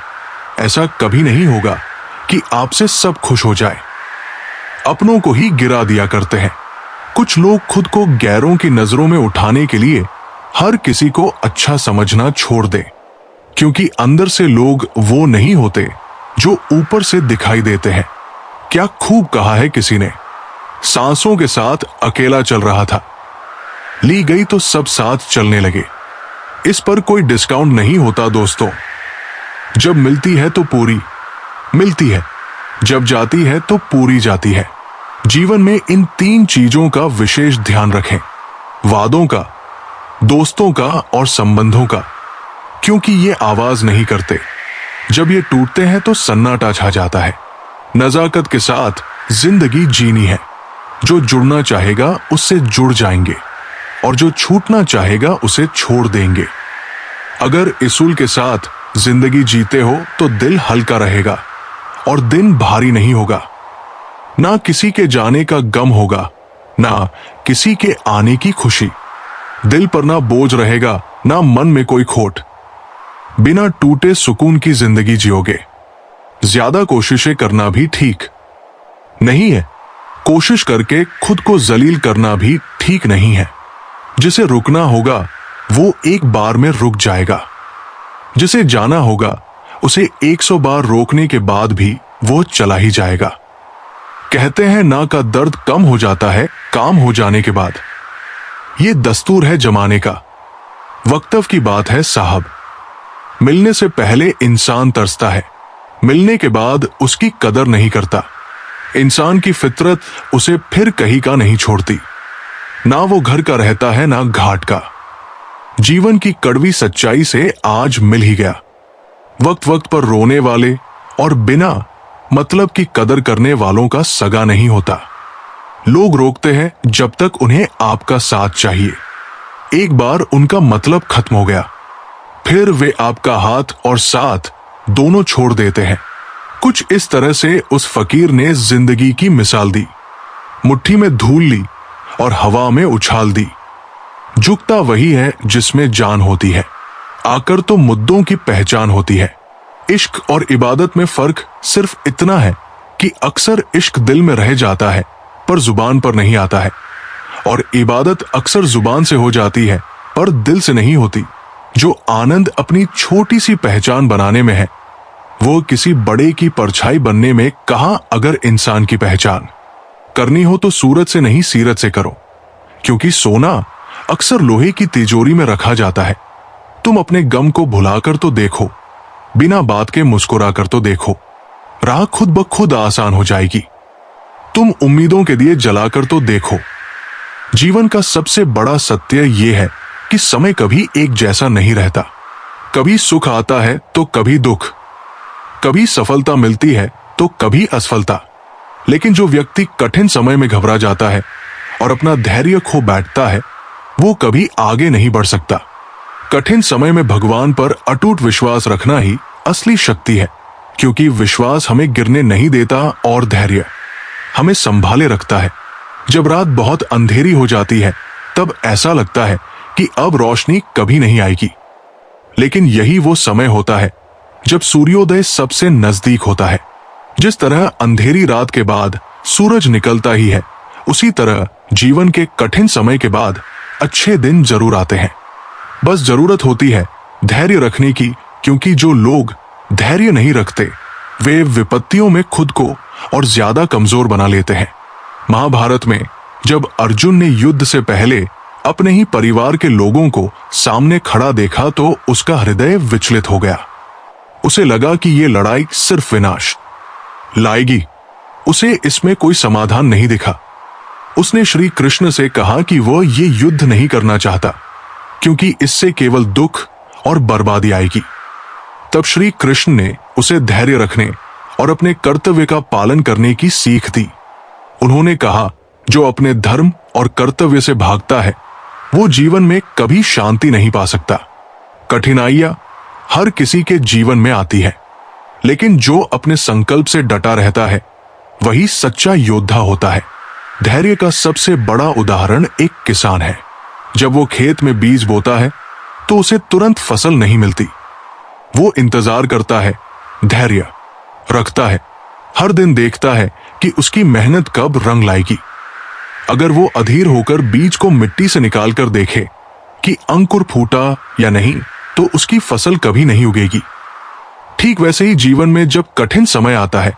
ऐसा कभी नहीं होगा कि आपसे सब खुश हो जाए। अपनों को ही गिरा दिया करते हैं। कुछ लोग खुद को गैरों की नजरों में उठाने के लिए हर किसी को अच्छा समझना छोड़ दें, क्योंकि अंदर से लोग वो नहीं होते जो ऊपर से दिखाई देते हैं। क्या खूब कहा है किसी ने, सांसों के साथ अकेला चल रहा था, ली गई तो सब साथ चलने लगे। इस पर कोई डिस्काउंट नहीं होता दोस्तों। जब मिलती है तो पूरी मिलती है, जब जाती है तो पूरी जाती है। जीवन में इन 3 चीजों का विशेष ध्यान रखें, वादों का, दोस्तों का और संबंधों का, क्योंकि ये आवाज नहीं करते। जब ये टूटते हैं तो सन्नाटा छा जाता है। नजाकत के साथ जिंदगी जीनी है। जो जुड़ना चाहेगा उससे जुड़ जाएंगे, और जो छूटना चाहेगा उसे छोड़ देंगे। अगर इसूल के साथ जिंदगी जीते हो तो दिल हल्का रहेगा और दिन भारी नहीं होगा। ना किसी के जाने का गम होगा, ना किसी के आने की खुशी। दिल पर ना बोझ रहेगा, ना मन में कोई खोट। बिना टूटे सुकून की जिंदगी जियोगे। ज्यादा कोशिशें करना भी ठीक नहीं है। कोशिश करके खुद को जलील करना भी ठीक नहीं है। जिसे रुकना होगा वो एक बार में रुक जाएगा। जिसे जाना होगा उसे 100 बार रोकने के बाद भी वो चला ही जाएगा। कहते हैं ना का दर्द कम हो जाता है काम हो जाने के बाद। ये दस्तूर है जमाने का। वक्तव्य की बात है साहब। मिलने से पहले इंसान तरसता है, मिलने के बाद उसकी कदर नहीं करता। इंसान की फितरत उसे फिर कहीं का नहीं छोड़ती। ना वो घर का रहता है ना घाट का। जीवन की कड़वी सच्चाई से आज मिल ही गया। वक्त वक्त पर रोने वाले और बिना मतलब की कदर करने वालों का सगा नहीं होता। लोग रोकते हैं जब तक उन्हें आपका साथ चाहिए। एक बार उनका मतलब खत्म हो गया, फिर वे आपका हाथ और साथ दोनों छोड़ देते हैं। कुछ इस तरह से उस फकीर ने जिंदगी की मिसाल दी। मुट्ठी में धूल ली और हवा में उछाल दी। झुकता वही है जिसमें जान होती है। आकर तो मुद्दों की पहचान होती है। इश्क और इबादत में फर्क सिर्फ इतना है कि अक्सर इश्क दिल में रह जाता है पर जुबान पर नहीं आता है, और इबादत अक्सर जुबान से हो जाती है पर दिल से नहीं होती। जो आनंद अपनी छोटी सी पहचान बनाने में है, वो किसी बड़े की परछाई बनने में कहां। अगर इंसान की पहचान करनी हो तो सूरत से नहीं सीरत से करो, क्योंकि सोना अक्सर लोहे की तिजोरी में रखा जाता है। तुम अपने गम को भुलाकर तो देखो, बिना बात के मुस्कुरा कर तो देखो। राह खुद ब खुद आसान हो जाएगी। तुम उम्मीदों के दिए जलाकर तो देखो। जीवन का सबसे बड़ा सत्य यह है कि समय कभी एक जैसा नहीं रहता। कभी सुख आता है तो कभी दुख, कभी सफलता मिलती है तो कभी असफलता। लेकिन जो व्यक्ति कठिन समय में घबरा जाता है और अपना धैर्य खो बैठता है, वो कभी आगे नहीं बढ़ सकता। कठिन समय में भगवान पर अटूट विश्वास रखना ही असली शक्ति है, क्योंकि विश्वास हमें गिरने नहीं देता और धैर्य हमें संभाले रखता है। जब रात बहुत अंधेरी हो जाती है, तब ऐसा लगता है कि अब रोशनी कभी नहीं आएगी। लेकिन यही वो समय होता है जब सूर्योदय सबसे नजदीक होता है। जिस तरह अंधेरी रात के बाद सूरज निकलता ही है, उसी तरह जीवन के कठिन समय के बाद अच्छे दिन जरूर आते हैं। बस जरूरत होती है धैर्य रखने की, क्योंकि जो लोग धैर्य नहीं रखते वे विपत्तियों में खुद को और ज्यादा कमजोर बना लेते हैं। महाभारत में जब अर्जुन ने युद्ध से पहले अपने ही परिवार के लोगों को सामने खड़ा देखा तो उसका हृदय विचलित हो गया। उसे लगा कि ये लड़ाई सिर्फ विनाश लाएगी। उसे इसमें कोई समाधान नहीं दिखा। उसने श्री कृष्ण से कहा कि वह ये युद्ध नहीं करना चाहता, क्योंकि इससे केवल दुख और बर्बादी आएगी। तब श्री कृष्ण ने उसे धैर्य रखने और अपने कर्तव्य का पालन करने की सीख दी। उन्होंने कहा, जो अपने धर्म और कर्तव्य से भागता है वो जीवन में कभी शांति नहीं पा सकता। कठिनाइयां हर किसी के जीवन में आती है, लेकिन जो अपने संकल्प से डटा रहता है वही सच्चा योद्धा होता है। धैर्य का सबसे बड़ा उदाहरण एक किसान है। जब वो खेत में बीज बोता है तो उसे तुरंत फसल नहीं मिलती। वो इंतजार करता है, धैर्य रखता है, हर दिन देखता है कि उसकी मेहनत कब रंग लाएगी। अगर वो अधीर होकर बीज को मिट्टी से निकालकर देखे कि अंकुर फूटा या नहीं, तो उसकी फसल कभी नहीं उगेगी। ठीक वैसे ही जीवन में जब कठिन समय आता है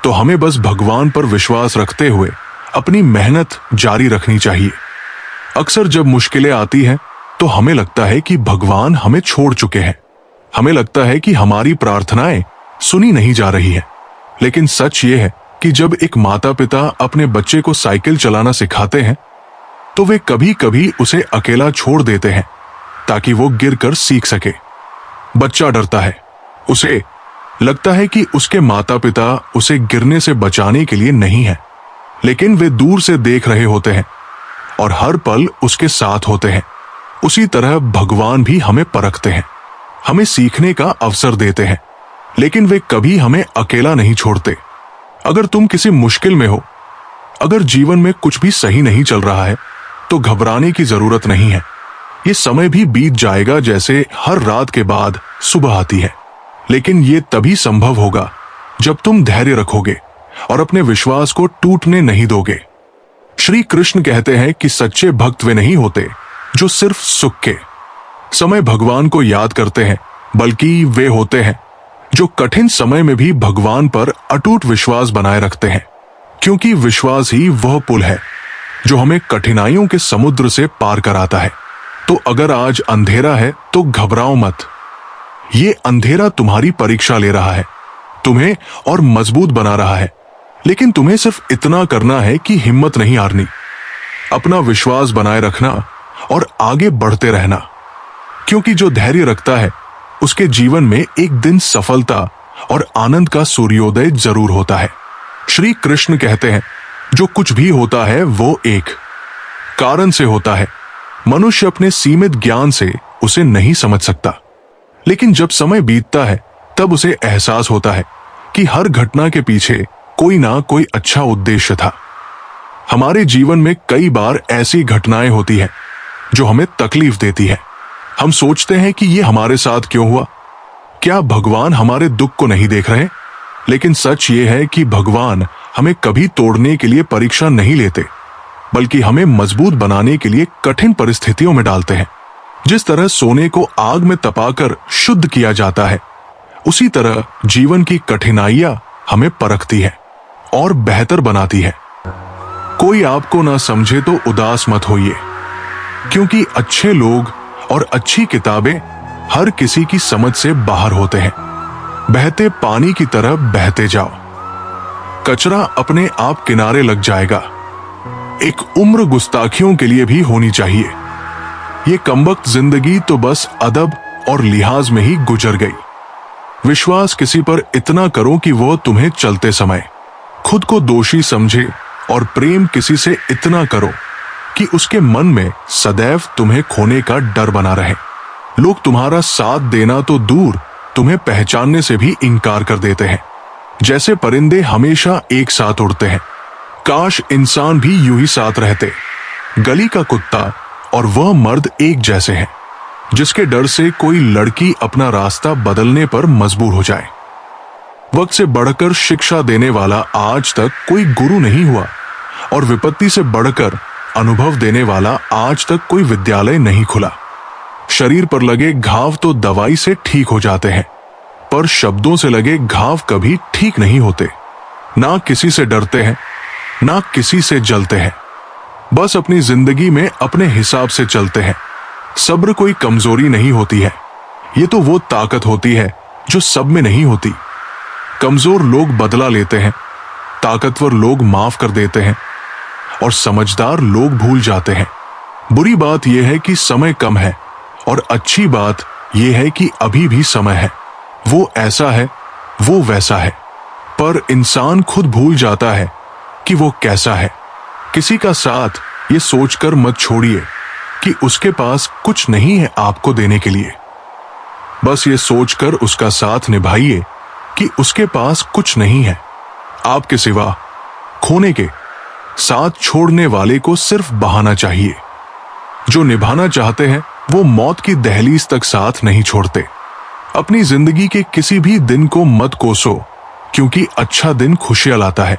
तो हमें बस भगवान पर विश्वास रखते हुए अपनी मेहनत जारी रखनी चाहिए। अक्सर जब मुश्किलें आती हैं तो हमें लगता है कि भगवान हमें छोड़ चुके हैं। हमें लगता है कि हमारी प्रार्थनाएं सुनी नहीं जा रही है। लेकिन सच ये है कि जब एक माता पिता अपने बच्चे को साइकिल चलाना सिखाते हैं तो वे कभी कभी उसे अकेला छोड़ देते हैं ताकि वो गिरकर सीख सके। बच्चा डरता है, उसे लगता है कि उसके माता पिता उसे गिरने से बचाने के लिए नहीं है, लेकिन वे दूर से देख रहे होते हैं और हर पल उसके साथ होते हैं। उसी तरह भगवान भी हमें परखते हैं, हमें सीखने का अवसर देते हैं, लेकिन वे कभी हमें अकेला नहीं छोड़ते। अगर तुम किसी मुश्किल में हो, अगर जीवन में कुछ भी सही नहीं चल रहा है, तो घबराने की जरूरत नहीं है। ये समय भी बीत जाएगा, जैसे हर रात के बाद सुबह आती है। लेकिन ये तभी संभव होगा जब तुम धैर्य रखोगे और अपने विश्वास को टूटने नहीं दोगे। श्री कृष्ण कहते हैं कि सच्चे भक्त वे नहीं होते जो सिर्फ सुख के समय भगवान को याद करते हैं, बल्कि वे होते हैं जो कठिन समय में भी भगवान पर अटूट विश्वास बनाए रखते हैं, क्योंकि विश्वास ही वह पुल है जो हमें कठिनाइयों के समुद्र से पार कराता है। तो अगर आज अंधेरा है तो घबराओ मत। ये अंधेरा तुम्हारी परीक्षा ले रहा है, तुम्हें और मजबूत बना रहा है। लेकिन तुम्हें सिर्फ इतना करना है कि हिम्मत नहीं हारनी, अपना विश्वास बनाए रखना और आगे बढ़ते रहना, क्योंकि जो धैर्य रखता है उसके जीवन में एक दिन सफलता और आनंद का सूर्योदय जरूर होता है। श्री कृष्ण कहते हैं, जो कुछ भी होता है वो एक कारण से होता है। मनुष्य अपने सीमित ज्ञान से उसे नहीं समझ सकता, लेकिन जब समय बीतता है तब उसे एहसास होता है कि हर घटना के पीछे कोई ना कोई अच्छा उद्देश्य था। हमारे जीवन में कई बार ऐसी घटनाएं होती हैं जो हमें तकलीफ देती है। हम सोचते हैं कि ये हमारे साथ क्यों हुआ, क्या भगवान हमारे दुख को नहीं देख रहे? लेकिन सच ये है कि भगवान हमें कभी तोड़ने के लिए परीक्षा नहीं लेते, बल्कि हमें मजबूत बनाने के लिए कठिन परिस्थितियों में डालते हैं। जिस तरह सोने को आग में तपाकर शुद्ध किया जाता है, उसी तरह जीवन की कठिनाइयां हमें परखती है और बेहतर बनाती है। कोई आपको ना समझे तो उदास मत होइए, क्योंकि अच्छे लोग और अच्छी किताबें हर किसी की समझ से बाहर होते हैं। बहते पानी की तरह बहते जाओ। कचरा अपने आप किनारे लग जाएगा। एक उम्र गुस्ताखियों के लिए भी होनी चाहिए। ये कमबख्त जिंदगी तो बस अदब और लिहाज में ही गुजर गई। विश्वास किसी पर इतना करो कि वह तुम्हें चलते समय खुद को दोषी समझे, और प्रेम किसी से इतना करो कि उसके मन में सदैव तुम्हें खोने का डर बना रहे। लोग तुम्हारा साथ देना तो दूर, तुम्हें पहचानने से भी इनकार कर देते हैं। जैसे परिंदे हमेशा एक साथ उड़ते हैं, काश इंसान भी यूं ही साथ रहते। गली का कुत्ता और वह मर्द एक जैसे हैं, जिसके डर से कोई लड़की अपना रास्ता बदलने पर मजबूर हो जाए। वक्त से बढ़कर शिक्षा देने वाला आज तक कोई गुरु नहीं हुआ, और विपत्ति से बढ़कर अनुभव देने वाला आज तक कोई विद्यालय नहीं खुला। शरीर पर लगे घाव तो दवाई से ठीक हो जाते हैं, पर शब्दों से लगे घाव कभी ठीक नहीं होते। ना किसी से डरते हैं, ना किसी से जलते हैं, बस अपनी जिंदगी में अपने हिसाब से चलते हैं। सब्र कोई कमजोरी नहीं होती है, ये तो वो ताकत होती है जो सब में नहीं होती। कमजोर लोग बदला लेते हैं, ताकतवर लोग माफ कर देते हैं, और समझदार लोग भूल जाते हैं। बुरी बात यह है कि समय कम है, और अच्छी बात यह है कि अभी भी समय है। वो ऐसा है, वो वैसा है, पर इंसान खुद भूल जाता है कि वो कैसा है। किसी का साथ ये सोचकर मत छोड़िए कि उसके पास कुछ नहीं है आपको देने के लिए। बस ये सोचकर उसका साथ निभाइए कि उसके पास कुछ नहीं है आपके सिवा। खोने के साथ छोड़ने वाले को सिर्फ बहाना चाहिए। जो निभाना चाहते हैं वो मौत की दहलीज तक साथ नहीं छोड़ते। अपनी जिंदगी के किसी भी दिन को मत कोसो, क्योंकि अच्छा दिन खुशियां लाता है,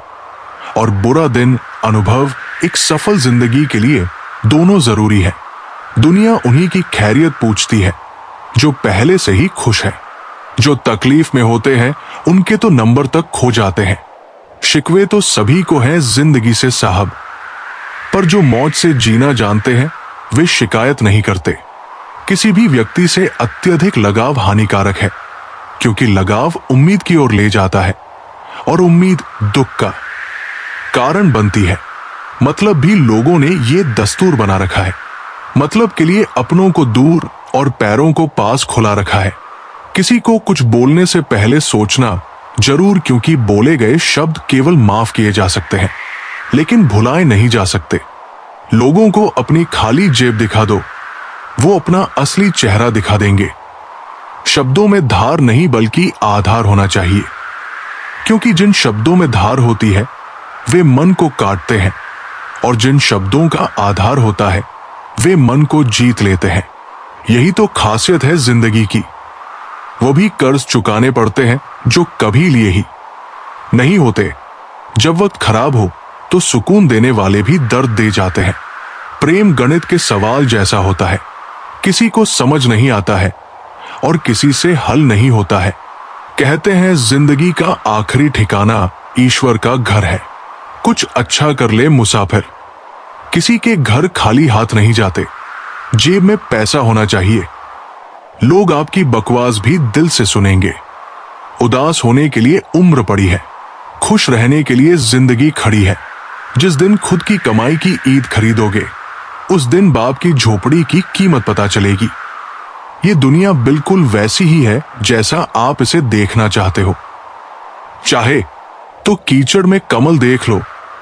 और बुरा दिन अनुभव एक सफल जिंदगी के लिए दोनों जरूरी है। दुनिया उन्हीं की खैरियत पूछती है जो पहले से ही खुश है। जो तकलीफ में होते हैं उनके तो नंबर तक खो जाते हैं। शिकवे तो सभी को हैं जिंदगी से साहब, पर जो मौज से जीना जानते हैं वे शिकायत नहीं करते। किसी भी व्यक्ति से अत्यधिक लगाव हानिकारक है, क्योंकि लगाव उम्मीद की ओर ले जाता है, और उम्मीद दुख का कारण बनती है। मतलब भी लोगों ने ये दस्तूर बना रखा है। मतलब के लिए अपनों को दूर और पैरों को पास खुला रखा है। किसी को कुछ बोलने से पहले सोचना जरूर, क्योंकि बोले गए शब्द केवल माफ किए जा सकते हैं, लेकिन भुलाए नहीं जा सकते। लोगों को अपनी खाली जेब दिखा दो, वो अपना असली चेहरा दिखा देंगे। शब्दों में धार नहीं बल्कि आधार होना चाहिए, क्योंकि जिन शब्दों में धार होती है वे मन को काटते हैं, और जिन शब्दों का आधार होता है वे मन को जीत लेते हैं। यही तो खासियत है जिंदगी की। वो भी कर्ज चुकाने पड़ते हैं जो कभी लिए ही नहीं होते। जब वक्त खराब हो तो सुकून देने वाले भी दर्द दे जाते हैं। प्रेम गणित के सवाल जैसा होता है, किसी को समझ नहीं आता है और किसी से हल नहीं होता है। कहते हैं जिंदगी का आखिरी ठिकाना ईश्वर का घर है। कुछ अच्छा कर ले मुसाफिर, किसी के घर खाली हाथ नहीं जाते। जेब में पैसा होना चाहिए। लोग आपकी बकवास भी दिल से सुनेंगे। उदास होने के लिए उम्र पड़ी है, खुश रहने के लिए जिंदगी खड़ी है। जिस दिन खुद की कमाई की ईद खरीदोगे उस दिन बाप की झोपड़ी की कीमत पता चलेगी। ये दुनिया बिल्कुल वैसी ही है जैसा आप इसे देखना चाहते हो। चाहे तो कीचड़ में कमल देख लो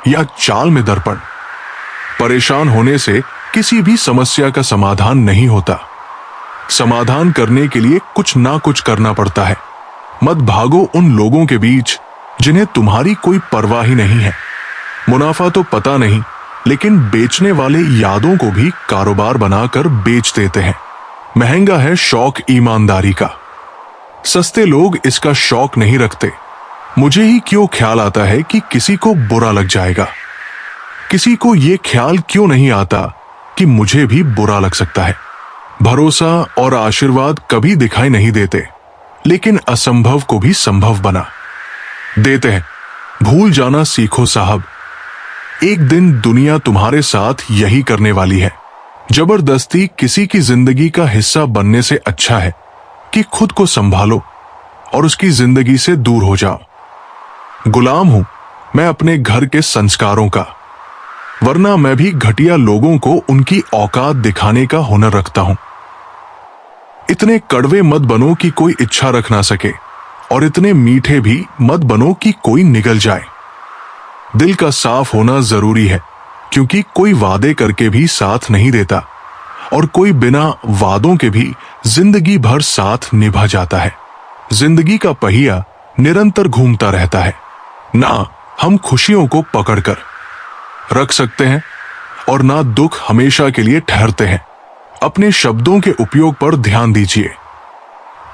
या चाल में दर्पण। परेशान होने से किसी भी समस्या का समाधान नहीं होता। समाधान करने के लिए कुछ ना कुछ करना पड़ता है। मत भागो उन लोगों के बीच जिन्हें तुम्हारी कोई परवाह ही नहीं है। मुनाफा तो पता नहीं, लेकिन बेचने वाले यादों को भी कारोबार बनाकर बेच देते हैं। महंगा है शौक ईमानदारी का। सस्ते लोग इसका शौक नहीं रखते। मुझे ही क्यों ख्याल आता है कि किसी को बुरा लग जाएगा। किसी को यह ख्याल क्यों नहीं आता कि मुझे भी बुरा लग सकता है। भरोसा और आशीर्वाद कभी दिखाई नहीं देते, लेकिन असंभव को भी संभव बना देते हैं। भूल जाना सीखो साहब, एक दिन दुनिया तुम्हारे साथ यही करने वाली है। जबरदस्ती किसी की जिंदगी का हिस्सा बनने से अच्छा है कि खुद को संभालो और उसकी जिंदगी से दूर हो जाऊं। गुलाम हूं मैं अपने घर के संस्कारों का, वरना मैं भी घटिया लोगों को उनकी औकात दिखाने का हुनर रखता हूं। इतने कड़वे मत बनो कि कोई इच्छा रख ना सके, और इतने मीठे भी मत बनो कि कोई निगल जाए। दिल का साफ होना जरूरी है, क्योंकि कोई वादे करके भी साथ नहीं देता, और कोई बिना वादों के भी जिंदगी भर साथ निभा जाता है। जिंदगी का पहिया निरंतर घूमता रहता है। ना हम खुशियों को पकड़कर रख सकते हैं, और ना दुख हमेशा के लिए ठहरते हैं। अपने शब्दों के उपयोग पर ध्यान दीजिए,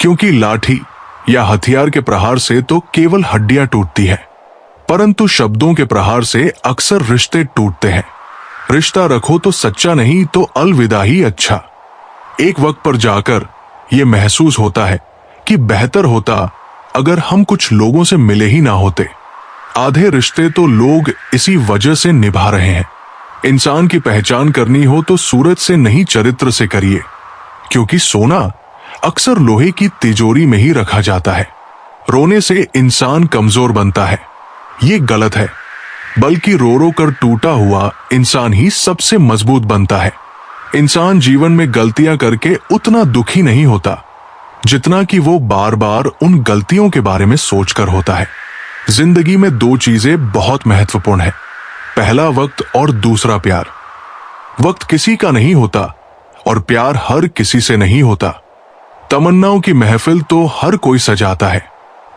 क्योंकि लाठी या हथियार के प्रहार से तो केवल हड्डियां टूटती हैं, परंतु शब्दों के प्रहार से अक्सर रिश्ते टूटते हैं। रिश्ता रखो तो सच्चा, नहीं तो अलविदा ही अच्छा। एक वक्त पर जाकर यह महसूस होता है कि बेहतर होता अगर हम कुछ लोगों से मिले ही ना होते। आधे रिश्ते तो लोग इसी वजह से निभा रहे हैं। इंसान की पहचान करनी हो तो सूरज से नहीं, चरित्र से करिए, क्योंकि सोना अक्सर लोहे की तिजोरी में ही रखा जाता है। रोने से इंसान कमजोर बनता है, ये गलत है, बल्कि रो रो कर टूटा हुआ इंसान ही सबसे मजबूत बनता है। इंसान जीवन में गलतियां करके उतना दुखी नहीं होता जितना कि वो बार बार उन गलतियों के बारे में सोचकर होता है। जिंदगी में दो चीजें बहुत महत्वपूर्ण है, पहला वक्त और दूसरा प्यार। वक्त किसी का नहीं होता और प्यार हर किसी से नहीं होता। तमन्नाओं की महफिल तो हर कोई सजाता है,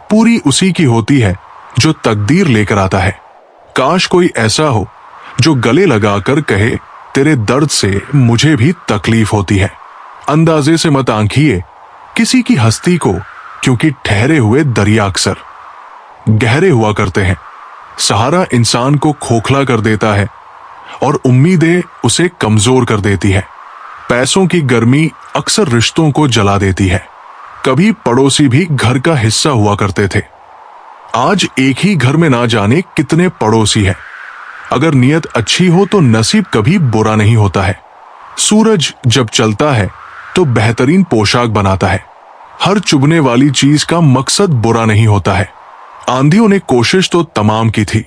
पूरी उसी की होती है जो तकदीर लेकर आता है। काश कोई ऐसा हो जो गले लगाकर कहे, तेरे दर्द से मुझे भी तकलीफ होती है। अंदाजे से मत आंखिए किसी की हस्ती को, क्योंकि ठहरे हुए दरिया अक्सर गहरे हुआ करते हैं। सहारा इंसान को खोखला कर देता है और उम्मीदें उसे कमजोर कर देती है। पैसों की गर्मी अक्सर रिश्तों को जला देती है। कभी पड़ोसी भी घर का हिस्सा हुआ करते थे, आज एक ही घर में ना जाने कितने पड़ोसी हैं। अगर नियत अच्छी हो तो नसीब कभी बुरा नहीं होता है। सूरज जब चलता है तो बेहतरीन पोशाक बनाता है। हर चुभने वाली चीज का मकसद बुरा नहीं होता है। आंधियों ने कोशिश तो तमाम की थी,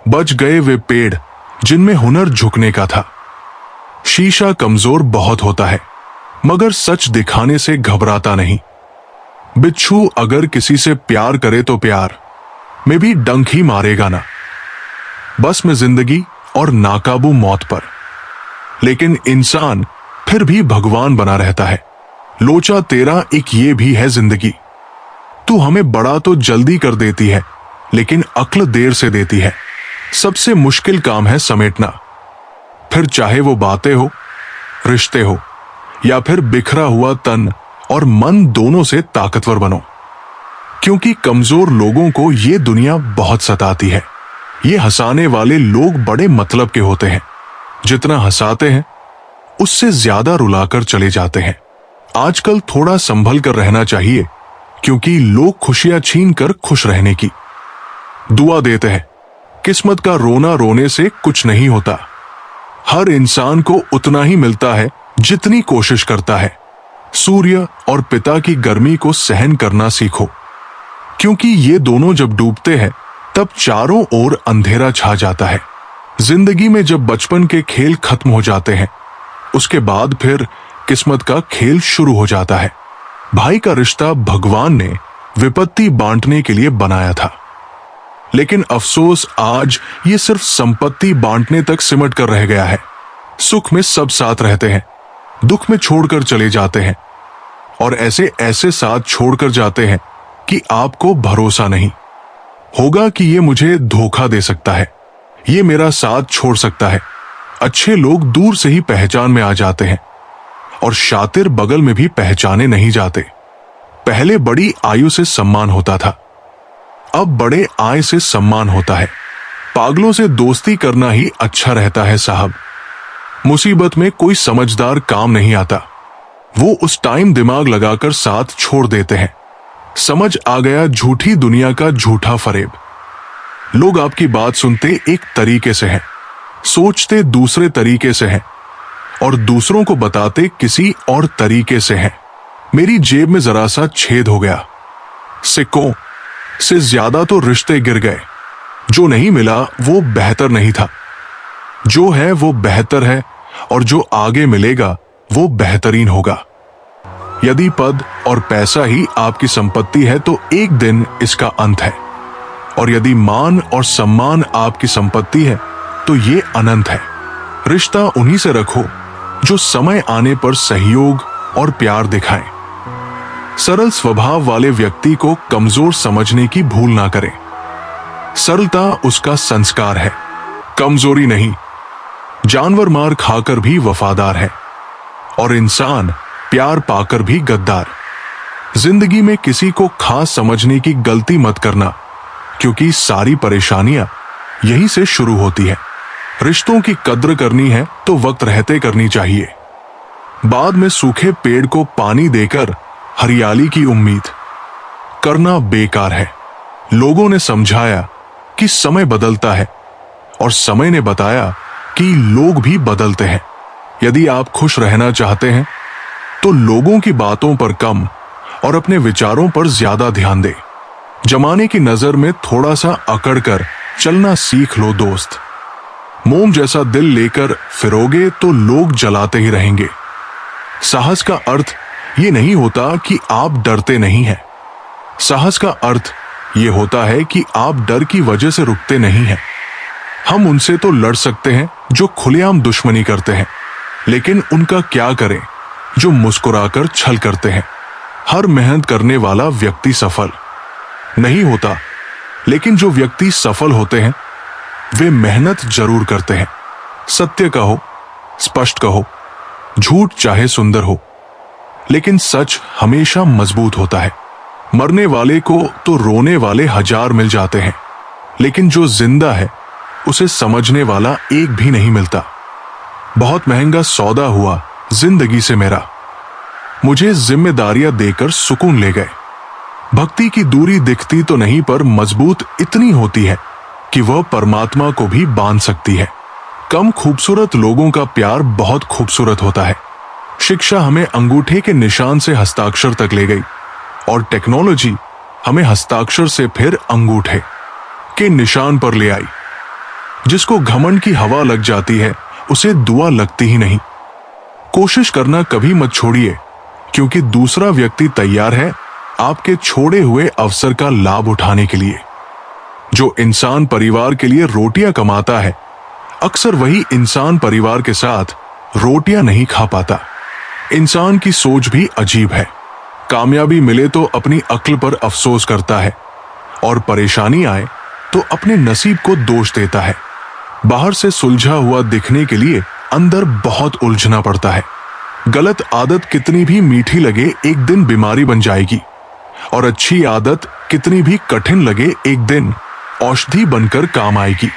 बच गए वे पेड़ जिनमें हुनर झुकने का था। शीशा कमजोर बहुत होता है, मगर सच दिखाने से घबराता नहीं। बिच्छू अगर किसी से प्यार करे तो प्यार में भी डंक ही मारेगा ना। बस में जिंदगी और नाकाबू मौत पर, लेकिन इंसान फिर भी भगवान बना रहता है। लोचा तेरा एक ये भी है जिंदगी, तू हमें बड़ा तो जल्दी कर देती है, लेकिन अक्ल देर से देती है। सबसे मुश्किल काम है समेटना, फिर चाहे वो बातें हो, रिश्ते हो, या फिर बिखरा हुआ तन और मन दोनों से ताकतवर बनो, क्योंकि कमजोर लोगों को ये दुनिया बहुत सताती है। ये हंसाने वाले लोग बड़े मतलब के होते हैं, जितना हंसाते हैं उससे ज्यादा रुलाकर चले जाते हैं। आजकल थोड़ा संभल कर रहना चाहिए, क्योंकि लोग खुशियां छीन कर खुश रहने की दुआ देते हैं। किस्मत का रोना रोने से कुछ नहीं होता। हर इंसान को उतना ही मिलता है जितनी कोशिश करता है। सूर्य और पिता की गर्मी को सहन करना सीखो, क्योंकि ये दोनों जब डूबते हैं तब चारों ओर अंधेरा छा जाता है। जिंदगी में जब बचपन के खेल खत्म हो जाते हैं, उसके बाद फिर किस्मत का खेल शुरू हो जाता है। भाई का रिश्ता भगवान ने विपत्ति बांटने के लिए बनाया था, लेकिन अफसोस आज ये सिर्फ संपत्ति बांटने तक सिमट कर रह गया है। सुख में सब साथ रहते हैं, दुख में छोड़कर चले जाते हैं, और ऐसे ऐसे साथ छोड़कर जाते हैं कि आपको भरोसा नहीं होगा कि ये मुझे धोखा दे सकता है, ये मेरा साथ छोड़ सकता है। अच्छे लोग दूर से ही पहचान में आ जाते हैं, और शातिर बगल में भी पहचाने नहीं जाते। पहले बड़ी आयु से सम्मान होता था, अब बड़े आय से सम्मान होता है। पागलों से दोस्ती करना ही अच्छा रहता है साहब। मुसीबत में कोई समझदार काम नहीं आता, वो उस टाइम दिमाग लगाकर साथ छोड़ देते हैं। समझ आ गया झूठी दुनिया का झूठा फरेब। लोग आपकी बात सुनते एक तरीके से हैं, सोचते दूसरे तरीके से हैं, और दूसरों को बताते किसी और तरीके से हैं। मेरी जेब में जरा सा छेद हो गया, सिक्कों से ज्यादा तो रिश्ते गिर गए। जो नहीं मिला वो बेहतर नहीं था, जो है वो बेहतर है, और जो आगे मिलेगा वो बेहतरीन होगा। यदि पद और पैसा ही आपकी संपत्ति है तो एक दिन इसका अंत है, और यदि मान और सम्मान आपकी संपत्ति है तो ये अनंत है। रिश्ता उन्हीं से रखो जो समय आने पर सहयोग और प्यार दिखाएं। सरल स्वभाव वाले व्यक्ति को कमजोर समझने की भूल ना करें। सरलता उसका संस्कार है, कमजोरी नहीं। जानवर मार खाकर भी वफादार है, और इंसान प्यार पाकर भी गद्दार। जिंदगी में किसी को खास समझने की गलती मत करना, क्योंकि सारी परेशानियां यहीं से शुरू होती है। रिश्तों की कद्र करनी है तो वक्त रहते करनी चाहिए। बाद में सूखे पेड़ को पानी देकर हरियाली की उम्मीद करना बेकार है। लोगों ने समझाया कि समय बदलता है, और समय ने बताया कि लोग भी बदलते हैं। यदि आप खुश रहना चाहते हैं तो लोगों की बातों पर कम और अपने विचारों पर ज्यादा ध्यान दें। जमाने की नजर में थोड़ा सा अकड़ कर चलना सीख लो दोस्त। मोम जैसा दिल लेकर फिरोगे तो लोग जलाते ही रहेंगे। साहस का अर्थ ये नहीं होता कि आप डरते नहीं हैं। साहस का अर्थ ये होता है कि आप डर की वजह से रुकते नहीं हैं। हम उनसे तो लड़ सकते हैं जो खुलेआम दुश्मनी करते हैं, लेकिन उनका क्या करें जो मुस्कुराकर छल करते हैं। हर मेहनत करने वाला व्यक्ति सफल नहीं होता, लेकिन जो व्यक्ति सफल होते हैं वे मेहनत जरूर करते हैं। सत्य कहो, स्पष्ट कहो, झूठ चाहे सुंदर हो, लेकिन सच हमेशा मजबूत होता है। मरने वाले को तो रोने वाले 1000 मिल जाते हैं, लेकिन जो जिंदा है उसे समझने वाला एक भी नहीं मिलता। बहुत महंगा सौदा हुआ जिंदगी से मेरा, मुझे जिम्मेदारियां देकर सुकून ले गए। भक्ति की दूरी दिखती तो नहीं, पर मजबूत इतनी होती है कि वह परमात्मा को भी बांध सकती है। कम खूबसूरत लोगों का प्यार बहुत खूबसूरत होता है। शिक्षा हमें अंगूठे के निशान से हस्ताक्षर तक ले गई, और टेक्नोलॉजी हमें हस्ताक्षर से फिर अंगूठे के निशान पर ले आई। जिसको घमंड की हवा लग जाती है उसे दुआ लगती ही नहीं। कोशिश करना कभी मत छोड़िए, क्योंकि दूसरा व्यक्ति तैयार है आपके छोड़े हुए अवसर का लाभ उठाने के लिए। जो इंसान परिवार के लिए रोटियां कमाता है, अक्सर वही इंसान परिवार के साथ रोटियां नहीं खा पाता। इंसान की सोच भी अजीब है। कामयाबी मिले तो अपनी अक्ल पर अफसोस करता है, और परेशानी आए तो अपने नसीब को दोष देता है। बाहर से सुलझा हुआ दिखने के लिए अंदर बहुत उलझना पड़ता है। गलत आदत कितनी भी मीठी लगे एक दिन बीमारी बन जाएगी, और अच्छी आदत कितनी भी कठिन लगे एक दिन औषधि बनकर काम आएगी।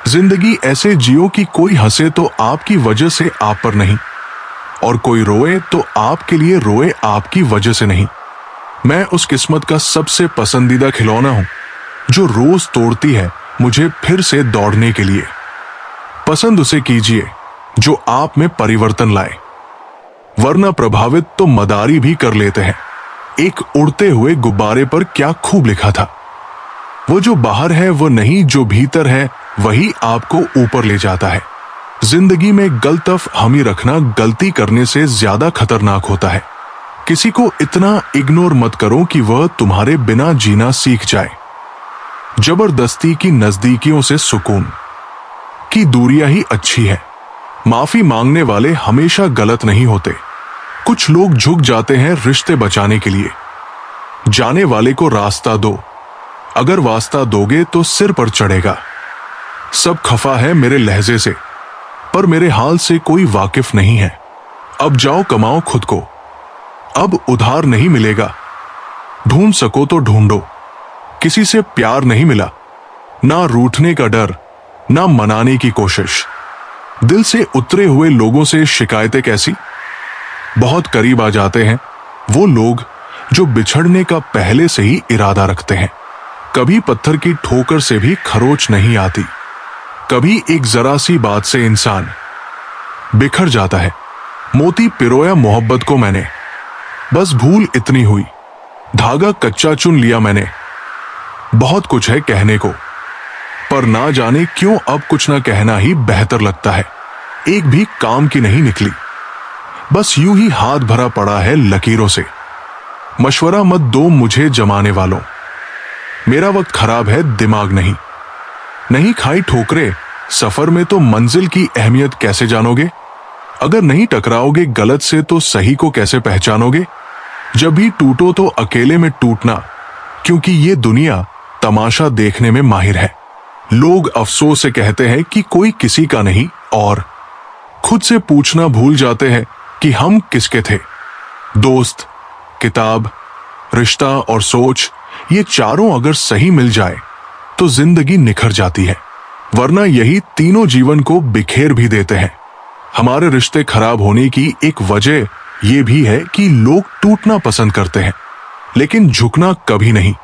जिंदगी ऐसे जियो कि कोई हंसे तो आपकी वजह से आप पर नहीं, और कोई रोए तो आपके लिए रोए आपकी वजह से नहीं। मैं उस किस्मत का सबसे पसंदीदा खिलौना हूं जो रोज तोड़ती है मुझे फिर से दौड़ने के लिए। पसंद उसे कीजिए जो आप में परिवर्तन लाए, वरना प्रभावित तो मदारी भी कर लेते हैं। एक उड़ते हुए गुब्बारे पर क्या खूब लिखा था, वो जो बाहर है वो नहीं, जो भीतर है वही आपको ऊपर ले जाता है। जिंदगी में गलतफ हामी रखना गलती करने से ज्यादा खतरनाक होता है। किसी को इतना इग्नोर मत करो कि वह तुम्हारे बिना जीना सीख जाए। जबरदस्ती की नजदीकियों से सुकून की दूरियां ही अच्छी है। माफी मांगने वाले हमेशा गलत नहीं होते। कुछ लोग झुक जाते हैं रिश्ते बचाने के लिए। जाने वाले को रास्ता दो, अगर वास्ता दोगे तो सिर पर चढ़ेगा। सब खफा है मेरे लहजे से, पर मेरे हाल से कोई वाकिफ नहीं है। अब जाओ कमाओ खुद को, अब उधार नहीं मिलेगा। ढूंढ सको तो ढूंढो। किसी से प्यार नहीं मिला, ना रूठने का डर, ना मनाने की कोशिश। दिल से उतरे हुए लोगों से शिकायतें कैसी? बहुत करीब आ जाते हैं वो लोग जो बिछड़ने का पहले से ही इरादा रखते हैं। कभी पत्थर की ठोकर से भी खरोच नहीं आती। कभी एक जरा सी बात से इंसान बिखर जाता है। मोती पिरोया मोहब्बत को मैंने, बस भूल इतनी हुई धागा कच्चा चुन लिया मैंने। बहुत कुछ है कहने को, पर ना जाने क्यों अब कुछ ना कहना ही बेहतर लगता है। एक भी काम की नहीं निकली, बस यूं ही हाथ भरा पड़ा है लकीरों से। मशवरा मत दो मुझे जमाने वालों, मेरा वक्त खराब है दिमाग नहीं। नहीं खाई ठोकरे सफर में तो मंजिल की अहमियत कैसे जानोगे? अगर नहीं टकराओगे गलत से तो सही को कैसे पहचानोगे? जब भी टूटो तो अकेले में टूटना, क्योंकि ये दुनिया तमाशा देखने में माहिर है। लोग अफसोस से कहते हैं कि कोई किसी का नहीं, और खुद से पूछना भूल जाते हैं कि हम किसके थे। दोस्त, किताब, रिश्ता और सोच, ये चारों अगर सही मिल जाए तो जिंदगी निखर जाती है, वरना यही तीनों जीवन को बिखेर भी देते हैं। हमारे रिश्ते खराब होने की एक वजह यह भी है कि लोग टूटना पसंद करते हैं, लेकिन झुकना कभी नहीं।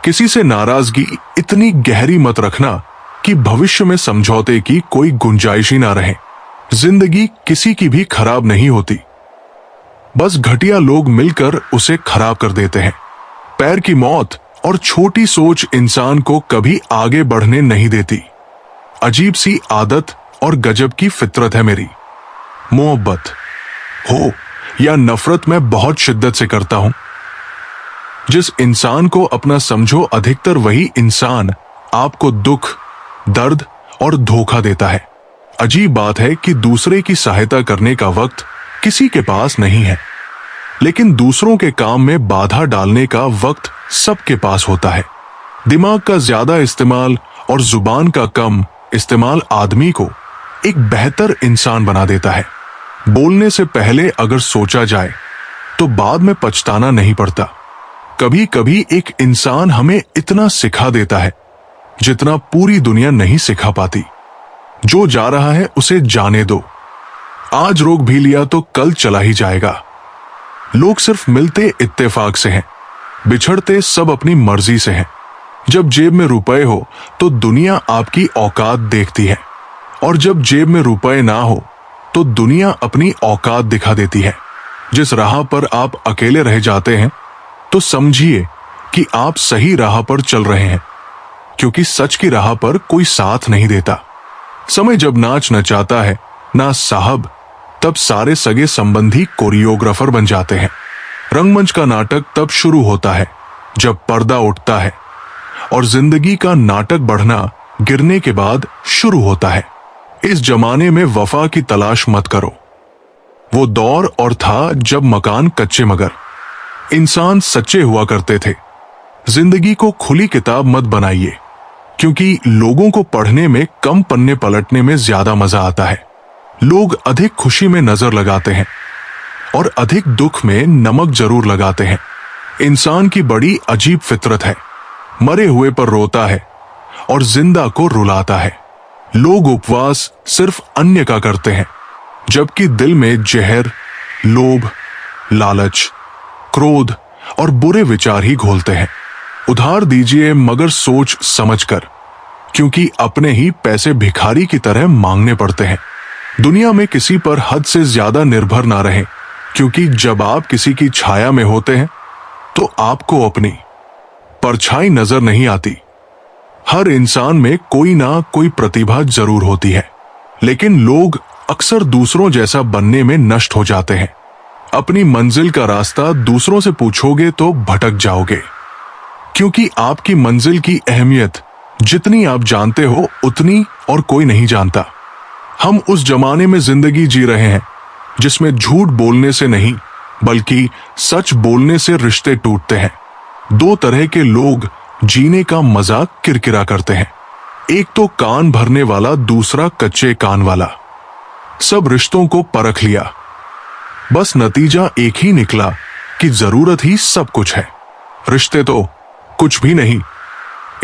किसी से नाराजगी इतनी गहरी मत रखना कि भविष्य में समझौते की कोई गुंजाइश ही ना रहे। जिंदगी किसी की भी खराब नहीं होती, बस घटिया लोग मिलकर उसे खराब कर देते हैं। पैर की मौत और छोटी सोच इंसान को कभी आगे बढ़ने नहीं देती। अजीब सी आदत और गजब की फितरत है मेरी। मोहब्बत हो या नफरत मैं बहुत शिद्दत से करता हूं। जिस इंसान को अपना समझो, अधिकतर वही इंसान आपको दुख, दर्द और धोखा देता है। अजीब बात है कि दूसरे की सहायता करने का वक्त किसी के पास नहीं है, लेकिन दूसरों के काम में बाधा डालने का वक्त सबके पास होता है। दिमाग का ज्यादा इस्तेमाल और जुबान का कम इस्तेमाल आदमी को एक बेहतर इंसान बना देता है। बोलने से पहले अगर सोचा जाए तो बाद में पछताना नहीं पड़ता। कभी कभी एक इंसान हमें इतना सिखा देता है जितना पूरी दुनिया नहीं सिखा पाती। जो जा रहा है उसे जाने दो, आज रोक भी लिया तो कल चला ही जाएगा। लोग सिर्फ मिलते इत्तेफाक से हैं, बिछड़ते सब अपनी मर्जी से हैं। जब जेब में रुपए हो तो दुनिया आपकी औकात देखती है, और जब जेब में रुपए ना हो तो दुनिया अपनी औकात दिखा देती है। जिस राह पर आप अकेले रह जाते हैं तो समझिए कि आप सही राह पर चल रहे हैं, क्योंकि सच की राह पर कोई साथ नहीं देता। समय जब नाच नचाता है ना साहब, तब सारे सगे संबंधी कोरियोग्राफर बन जाते हैं। रंगमंच का नाटक तब शुरू होता है जब पर्दा उठता है, और जिंदगी का नाटक बढ़ना गिरने के बाद शुरू होता है। इस जमाने में वफा की तलाश मत करो। वो दौर और था जब मकान कच्चे मगर इंसान सच्चे हुआ करते थे। जिंदगी को खुली किताब मत बनाइए, क्योंकि लोगों को पढ़ने में कम पन्ने पलटने में ज्यादा मजा आता है। लोग अधिक खुशी में नजर लगाते हैं और अधिक दुख में नमक जरूर लगाते हैं। इंसान की बड़ी अजीब फितरत है, मरे हुए पर रोता है और जिंदा को रुलाता है। लोग उपवास सिर्फ अन्य का करते हैं, जबकि दिल में जहर, लोभ, लालच, क्रोध और बुरे विचार ही घोलते हैं। उधार दीजिए मगर सोच समझकर, क्योंकि अपने ही पैसे भिखारी की तरह मांगने पड़ते हैं। दुनिया में किसी पर हद से ज्यादा निर्भर ना रहें, क्योंकि जब आप किसी की छाया में होते हैं तो आपको अपनी परछाई नजर नहीं आती। हर इंसान में कोई ना कोई प्रतिभा जरूर होती है, लेकिन लोग अक्सर दूसरों जैसा बनने में नष्ट हो जाते हैं। अपनी मंजिल का रास्ता दूसरों से पूछोगे तो भटक जाओगे, क्योंकि आपकी मंजिल की अहमियत जितनी आप जानते हो उतनी और कोई नहीं जानता। हम उस जमाने में जिंदगी जी रहे हैं जिसमें झूठ बोलने से नहीं बल्कि सच बोलने से रिश्ते टूटते हैं। दो तरह के लोग जीने का मजाक किरकिरा करते हैं, एक तो कान भरने वाला, दूसरा कच्चे कान वाला। सब रिश्तों को परख लिया, बस नतीजा एक ही निकला कि जरूरत ही सब कुछ है। रिश्ते तो कुछ भी नहीं।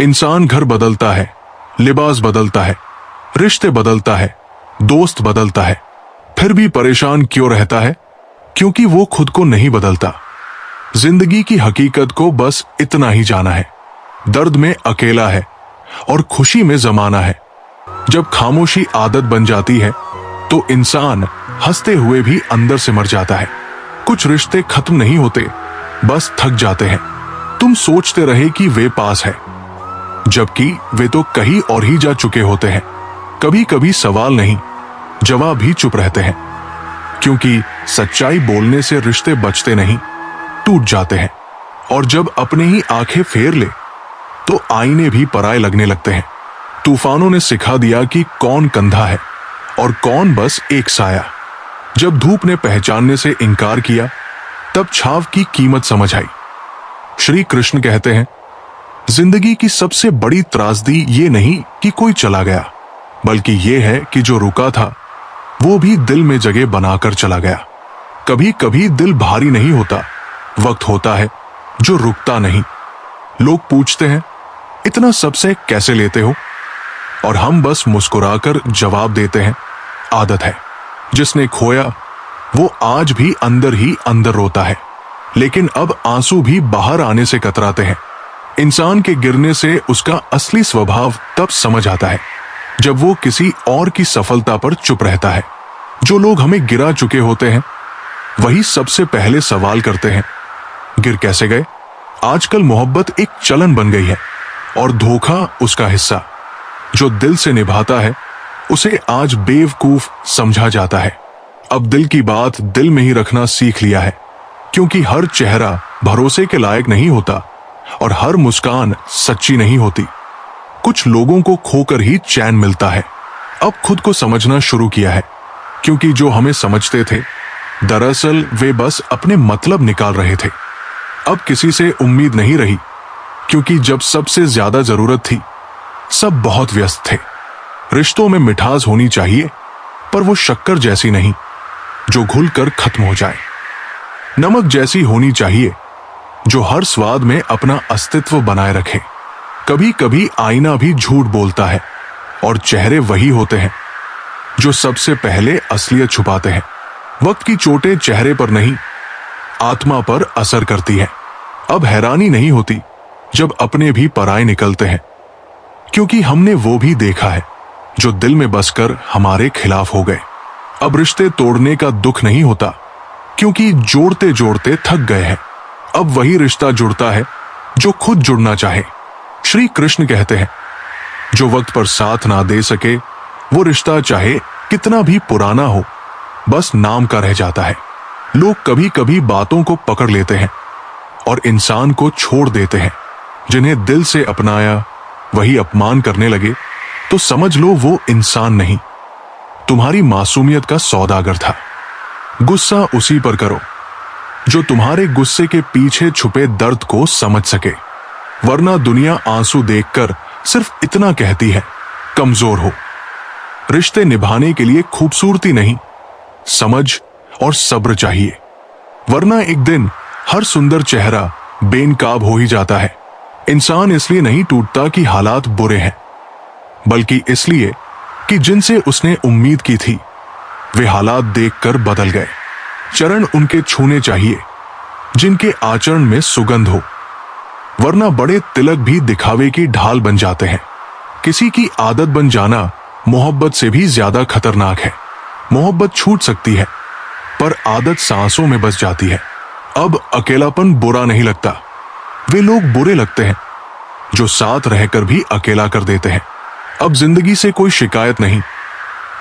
इंसान घर बदलता है, लिबास बदलता है, रिश्ते बदलता है, दोस्त बदलता है, फिर भी परेशान क्यों रहता है? क्योंकि वो खुद को नहीं बदलता। जिंदगी की हकीकत को बस इतना ही जाना है, दर्द में अकेला है और खुशी में जमाना है। जब खामोशी आदत बन जाती है तो इंसान हंसते हुए भी अंदर से मर जाता है। कुछ रिश्ते खत्म नहीं होते, बस थक जाते हैं। तुम सोचते रहे कि वे पास है, जबकि वे तो कहीं और ही जा चुके होते हैं। कभी कभी सवाल नहीं, जवाब ही चुप रहते हैं, क्योंकि सच्चाई बोलने से रिश्ते बचते नहीं, टूट जाते हैं। और जब अपने ही आंखें फेर ले तो आईने भी पराये लगने लगते हैं। तूफानों ने सिखा दिया कि कौन कंधा है और कौन बस एक साया। जब धूप ने पहचानने से इनकार किया, तब छाव की कीमत समझ आई। श्री कृष्ण कहते हैं, जिंदगी की सबसे बड़ी त्रासदी ये नहीं कि कोई चला गया, बल्कि ये है कि जो रुका था वो भी दिल में जगह बनाकर चला गया। कभी कभी दिल भारी नहीं होता, वक्त होता है जो रुकता नहीं। लोग पूछते हैं, इतना सबसे कैसे लेते हो? और हम बस मुस्कुराकर जवाब देते हैं, आदत है। जिसने खोया वो आज भी ही अंदर रोता है, लेकिन अब आंसू भी बाहर आने से कतराते हैं। इंसान के गिरने से उसका असली स्वभाव तब समझ आता है जब वो किसी और की सफलता पर चुप रहता है। जो लोग हमें गिरा चुके होते हैं वही सबसे पहले सवाल करते हैं, गिर कैसे गए? आजकल मोहब्बत एक चलन बन गई है और धोखा उसका हिस्सा। जो दिल से निभाता है उसे आज बेवकूफ समझा जाता है। अब दिल की बात दिल में ही रखना सीख लिया है, क्योंकि हर चेहरा भरोसे के लायक नहीं होता और हर मुस्कान सच्ची नहीं होती। कुछ लोगों को खोकर ही चैन मिलता है। अब खुद को समझना शुरू किया है, क्योंकि जो हमें समझते थे दरअसल वे बस अपने मतलब निकाल रहे थे। अब किसी से उम्मीद नहीं रही, क्योंकि जब सबसे ज्यादा जरूरत थी सब बहुत व्यस्त थे। रिश्तों में मिठास होनी चाहिए, पर वो शक्कर जैसी नहीं जो घुलकर खत्म हो जाए। नमक जैसी होनी चाहिए जो हर स्वाद में अपना अस्तित्व बनाए रखे। कभी कभी आईना भी झूठ बोलता है और चेहरे वही होते हैं जो सबसे पहले असलियत छुपाते हैं। वक्त की चोटें चेहरे पर नहीं, आत्मा पर असर करती है। अब हैरानी नहीं होती जब अपने भी पराये निकलते हैं, क्योंकि हमने वो भी देखा है जो दिल में बसकर हमारे खिलाफ हो गए। अब रिश्ते तोड़ने का दुख नहीं होता, क्योंकि जोड़ते जोड़ते थक गए हैं। अब वही रिश्ता जुड़ता है जो खुद जुड़ना चाहे। श्री कृष्ण कहते हैं, जो वक्त पर साथ ना दे सके वो रिश्ता चाहे कितना भी पुराना हो, बस नाम का रह जाता है। लोग कभी कभी बातों को पकड़ लेते हैं और इंसान को छोड़ देते हैं। जिन्हें दिल से अपनाया वही अपमान करने लगे तो समझ लो वो इंसान नहीं, तुम्हारी मासूमियत का सौदागर था। गुस्सा उसी पर करो जो तुम्हारे गुस्से के पीछे छुपे दर्द को समझ सके, वरना दुनिया आंसू देखकर सिर्फ इतना कहती है, कमजोर हो। रिश्ते निभाने के लिए खूबसूरती नहीं, समझ और सब्र चाहिए, वरना एक दिन हर सुंदर चेहरा बेनकाब हो ही जाता है। इंसान इसलिए नहीं टूटता कि हालात बुरे हैं, बल्कि इसलिए कि जिनसे उसने उम्मीद की थी वे हालात देखकर बदल गए। चरण उनके छूने चाहिए जिनके आचरण में सुगंध हो, वरना बड़े तिलक भी दिखावे की ढाल बन जाते हैं। किसी की आदत बन जाना मोहब्बत से भी ज्यादा खतरनाक है। मोहब्बत छूट सकती है, पर आदत सांसों में बस जाती है। अब अकेलापन बुरा नहीं लगता, वे लोग बुरे लगते हैं जो साथ रहकर भी अकेला कर देते हैं। अब जिंदगी से कोई शिकायत नहीं,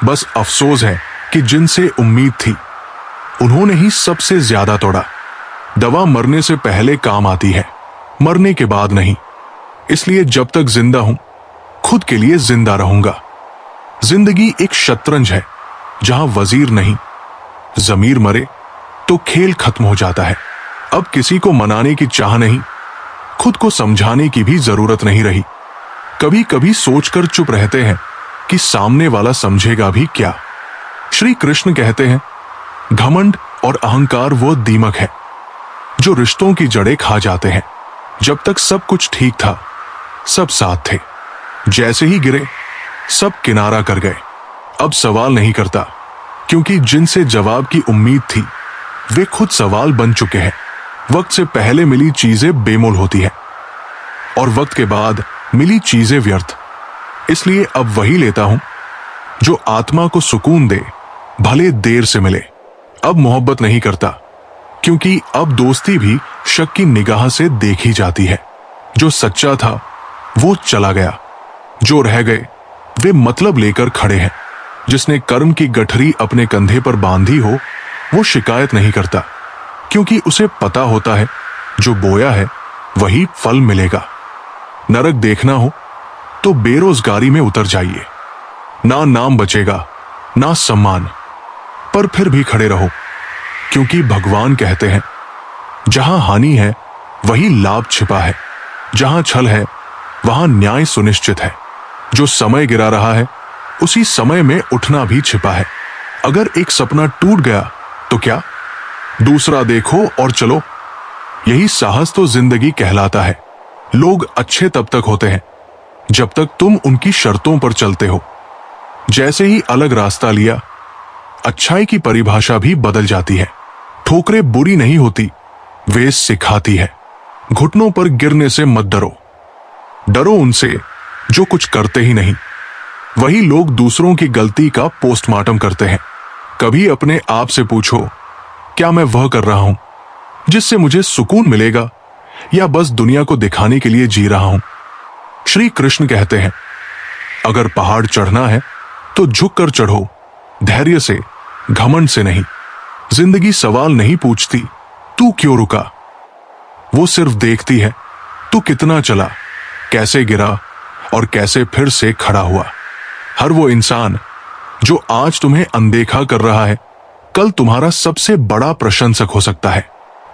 बस अफसोस है कि जिनसे उम्मीद थी उन्होंने ही सबसे ज्यादा तोड़ा। दवा मरने से पहले काम आती है, मरने के बाद नहीं। इसलिए जब तक जिंदा हूं खुद के लिए जिंदा रहूंगा। जिंदगी एक शतरंज है जहां वजीर नहीं, जमीर मरे तो खेल खत्म हो जाता है। अब किसी को मनाने की चाह नहीं, खुद को समझाने की भी जरूरत नहीं रही। कभी कभी सोचकर चुप रहते हैं कि सामने वाला समझेगा भी क्या। श्री कृष्ण कहते हैं, घमंड और अहंकार वो दीमक है जो रिश्तों की जड़ें खा जाते हैं। जब तक सब कुछ ठीक था सब साथ थे, जैसे ही गिरे सब किनारा कर गए। अब सवाल नहीं करता, क्योंकि जिनसे जवाब की उम्मीद थी वे खुद सवाल बन चुके हैं। वक्त से पहले मिली चीजें बेमोल होती है और वक्त के बाद मिली चीजें व्यर्थ। इसलिए अब वही लेता हूं जो आत्मा को सुकून दे, भले देर से मिले। अब मोहब्बत नहीं करता, क्योंकि अब दोस्ती भी शक की निगाह से देखी जाती है। जो सच्चा था वो चला गया, जो रह गए वे मतलब लेकर खड़े हैं। जिसने कर्म की गठरी अपने कंधे पर बांधी हो वो शिकायत नहीं करता, क्योंकि उसे पता होता है जो बोया है वही फल मिलेगा। नरक देखना हो तो बेरोजगारी में उतर जाइए। ना नाम बचेगा ना सम्मान, पर फिर भी खड़े रहो, क्योंकि भगवान कहते हैं जहां हानि है वही लाभ छिपा है, जहां छल है वहां न्याय सुनिश्चित है। जो समय गिरा रहा है उसी समय में उठना भी छिपा है। अगर एक सपना टूट गया तो क्या, दूसरा देखो और चलो। यही साहस तो जिंदगी कहलाता है। लोग अच्छे तब तक होते हैं जब तक तुम उनकी शर्तों पर चलते हो। जैसे ही अलग रास्ता लिया, अच्छाई की परिभाषा भी बदल जाती है। ठोकरें बुरी नहीं होती, वे सिखाती है। घुटनों पर गिरने से मत डरो, डरो उनसे जो कुछ करते ही नहीं। वही लोग दूसरों की गलती का पोस्टमार्टम करते हैं। कभी अपने आप से पूछो, क्या मैं वह कर रहा हूं जिससे मुझे सुकून मिलेगा, या बस दुनिया को दिखाने के लिए जी रहा हूं। श्री कृष्ण कहते हैं, अगर पहाड़ चढ़ना है तो झुककर चढ़ो, धैर्य से, घमंड से नहीं। जिंदगी सवाल नहीं पूछती तू क्यों रुका, वो सिर्फ देखती है तू कितना चला, कैसे गिरा और कैसे फिर से खड़ा हुआ। हर वो इंसान जो आज तुम्हें अनदेखा कर रहा है कल तुम्हारा सबसे बड़ा प्रशंसक हो सकता है।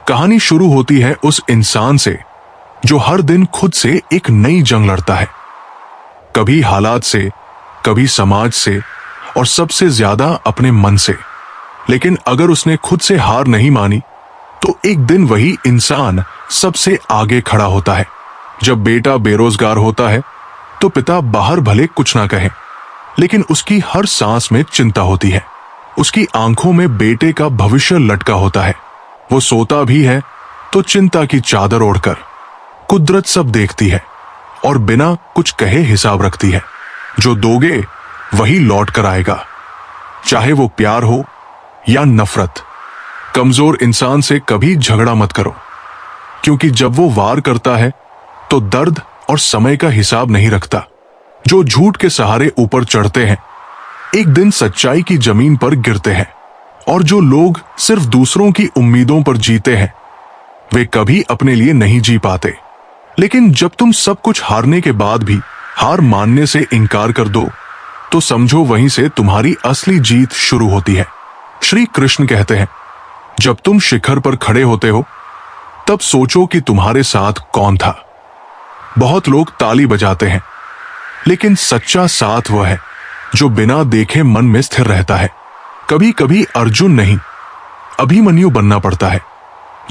कहानी शुरू होती है उस इंसान से जो हर दिन खुद से एक नई जंग लड़ता है, कभी हालात से, कभी समाज से और सबसे ज्यादा अपने मन से। लेकिन अगर उसने खुद से हार नहीं मानी तो एक दिन वही इंसान सबसे आगे खड़ा होता है। जब बेटा बेरोजगार होता है तो पिता बाहर भले कुछ ना कहे, लेकिन उसकी हर सांस में चिंता होती है। उसकी आंखों में बेटे का भविष्य लटका होता है। वो सोता भी है तो चिंता की चादर ओढ़कर। कुदरत सब देखती है और बिना कुछ कहे हिसाब रखती है। जो दोगे वही लौट कर आएगा, चाहे वो प्यार हो या नफरत। कमजोर इंसान से कभी झगड़ा मत करो, क्योंकि जब वो वार करता है तो दर्द और समय का हिसाब नहीं रखता। जो झूठ के सहारे ऊपर चढ़ते हैं एक दिन सच्चाई की जमीन पर गिरते हैं, और जो लोग सिर्फ दूसरों की उम्मीदों पर जीते हैं वे कभी अपने लिए नहीं जी पाते। लेकिन जब तुम सब कुछ हारने के बाद भी हार मानने से इनकार कर दो तो समझो वहीं से तुम्हारी असली जीत शुरू होती है। श्री कृष्ण कहते हैं, जब तुम शिखर पर खड़े होते हो तब सोचो कि तुम्हारे साथ कौन था। बहुत लोग ताली बजाते हैं, लेकिन सच्चा साथ वह है जो बिना देखे मन में स्थिर रहता है। कभी कभी अर्जुन नहीं, अभिमन्यु बनना पड़ता है,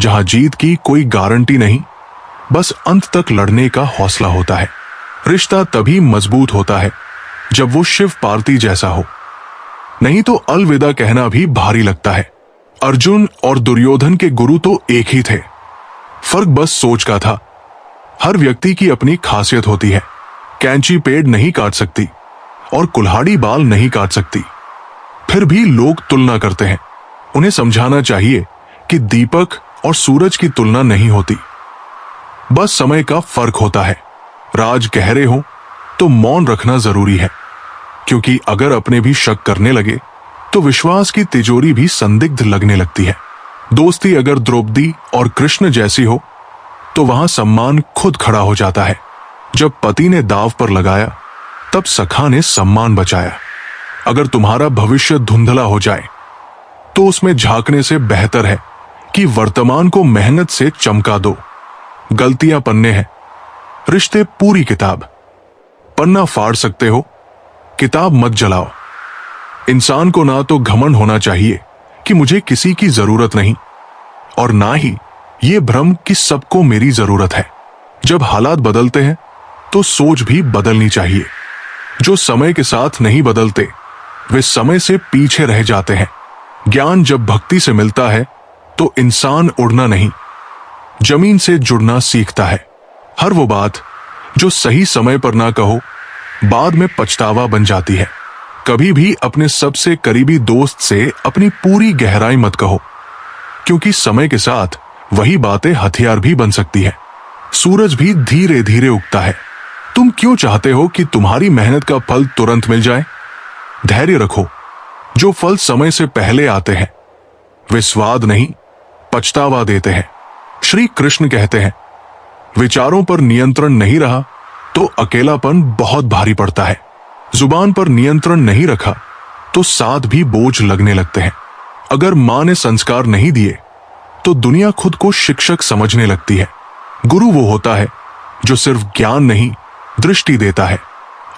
जहां जीत की कोई गारंटी नहीं, बस अंत तक लड़ने का हौसला होता है। रिश्ता तभी मजबूत होता है जब वो शिव पार्वती जैसा हो, नहीं तो अलविदा कहना भी भारी लगता है। अर्जुन और दुर्योधन के गुरु तो एक ही थे, फर्क बस सोच का था। हर व्यक्ति की अपनी खासियत होती है। कैंची पेड़ नहीं काट सकती और कुल्हाड़ी बाल नहीं काट सकती, फिर भी लोग तुलना करते हैं। उन्हें समझाना चाहिए कि दीपक और सूरज की तुलना नहीं होती, बस समय का फर्क होता है। राज गहरे हो तो मौन रखना जरूरी है, क्योंकि अगर अपने भी शक करने लगे तो विश्वास की तिजोरी भी संदिग्ध लगने लगती है। दोस्ती अगर द्रौपदी और कृष्ण जैसी हो तो वहां सम्मान खुद खड़ा हो जाता है। जब पति ने दांव पर लगाया तब सखा ने सम्मान बचाया। अगर तुम्हारा भविष्य धुंधला हो जाए तो उसमें झांकने से बेहतर है कि वर्तमान को मेहनत से चमका दो। गलतियां पन्ने हैं, रिश्ते पूरी किताब। पन्ना फाड़ सकते हो, किताब मत जलाओ। इंसान को ना तो घमंड होना चाहिए कि मुझे किसी की जरूरत नहीं, और ना ही ये भ्रम कि सबको मेरी जरूरत है। जब हालात बदलते हैं तो सोच भी बदलनी चाहिए। जो समय के साथ नहीं बदलते वे समय से पीछे रह जाते हैं। ज्ञान जब भक्ति से मिलता है तो इंसान उड़ना नहीं, जमीन से जुड़ना सीखता है। हर वो बात जो सही समय पर ना कहो बाद में पछतावा बन जाती है। कभी भी अपने सबसे करीबी दोस्त से अपनी पूरी गहराई मत कहो, क्योंकि समय के साथ वही बातें हथियार भी बन सकती है। सूरज भी धीरे धीरे उगता है। तुम क्यों चाहते हो कि तुम्हारी मेहनत का फल तुरंत मिल जाए? धैर्य रखो। जो फल समय से पहले आते हैं वे स्वाद नहीं, पछतावा देते हैं। श्री कृष्ण कहते हैं, विचारों पर नियंत्रण नहीं रहा तो अकेलापन बहुत भारी पड़ता है। जुबान पर नियंत्रण नहीं रखा तो साथ भी बोझ लगने लगते हैं। अगर मां ने संस्कार नहीं दिए तो दुनिया खुद को शिक्षक समझने लगती है। गुरु वो होता है जो सिर्फ ज्ञान नहीं, दृष्टि देता है।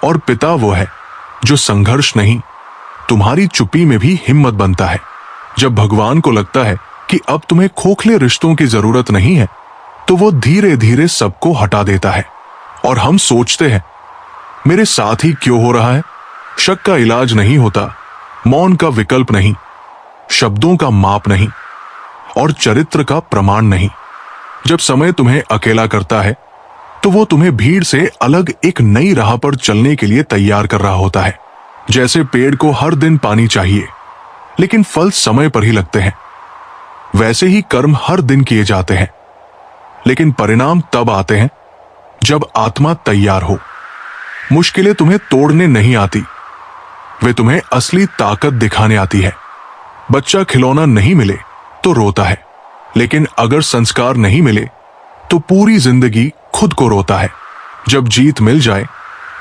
और पिता वो है जो संघर्ष नहीं, तुम्हारी चुप्पी में भी हिम्मत बनता है। जब भगवान को लगता है कि अब तुम्हें खोखले रिश्तों की जरूरत नहीं है तो वो धीरे धीरे सबको हटा देता है। और हम सोचते हैं, मेरे साथ ही क्यों हो रहा है? शक का इलाज नहीं होता, मौन का विकल्प नहीं, शब्दों का माप नहीं और चरित्र का प्रमाण नहीं। जब समय तुम्हें अकेला करता है तो वो तुम्हें भीड़ से अलग एक नई राह पर चलने के लिए तैयार कर रहा होता है। जैसे पेड़ को हर दिन पानी चाहिए लेकिन फल समय पर ही लगते हैं, वैसे ही कर्म हर दिन किए जाते हैं लेकिन परिणाम तब आते हैं जब आत्मा तैयार हो। मुश्किलें तुम्हें तोड़ने नहीं आती, वे तुम्हें असली ताकत दिखाने आती है। बच्चा खिलौना नहीं मिले तो रोता है, लेकिन अगर संस्कार नहीं मिले तो पूरी जिंदगी खुद को रोता है। जब जीत मिल जाए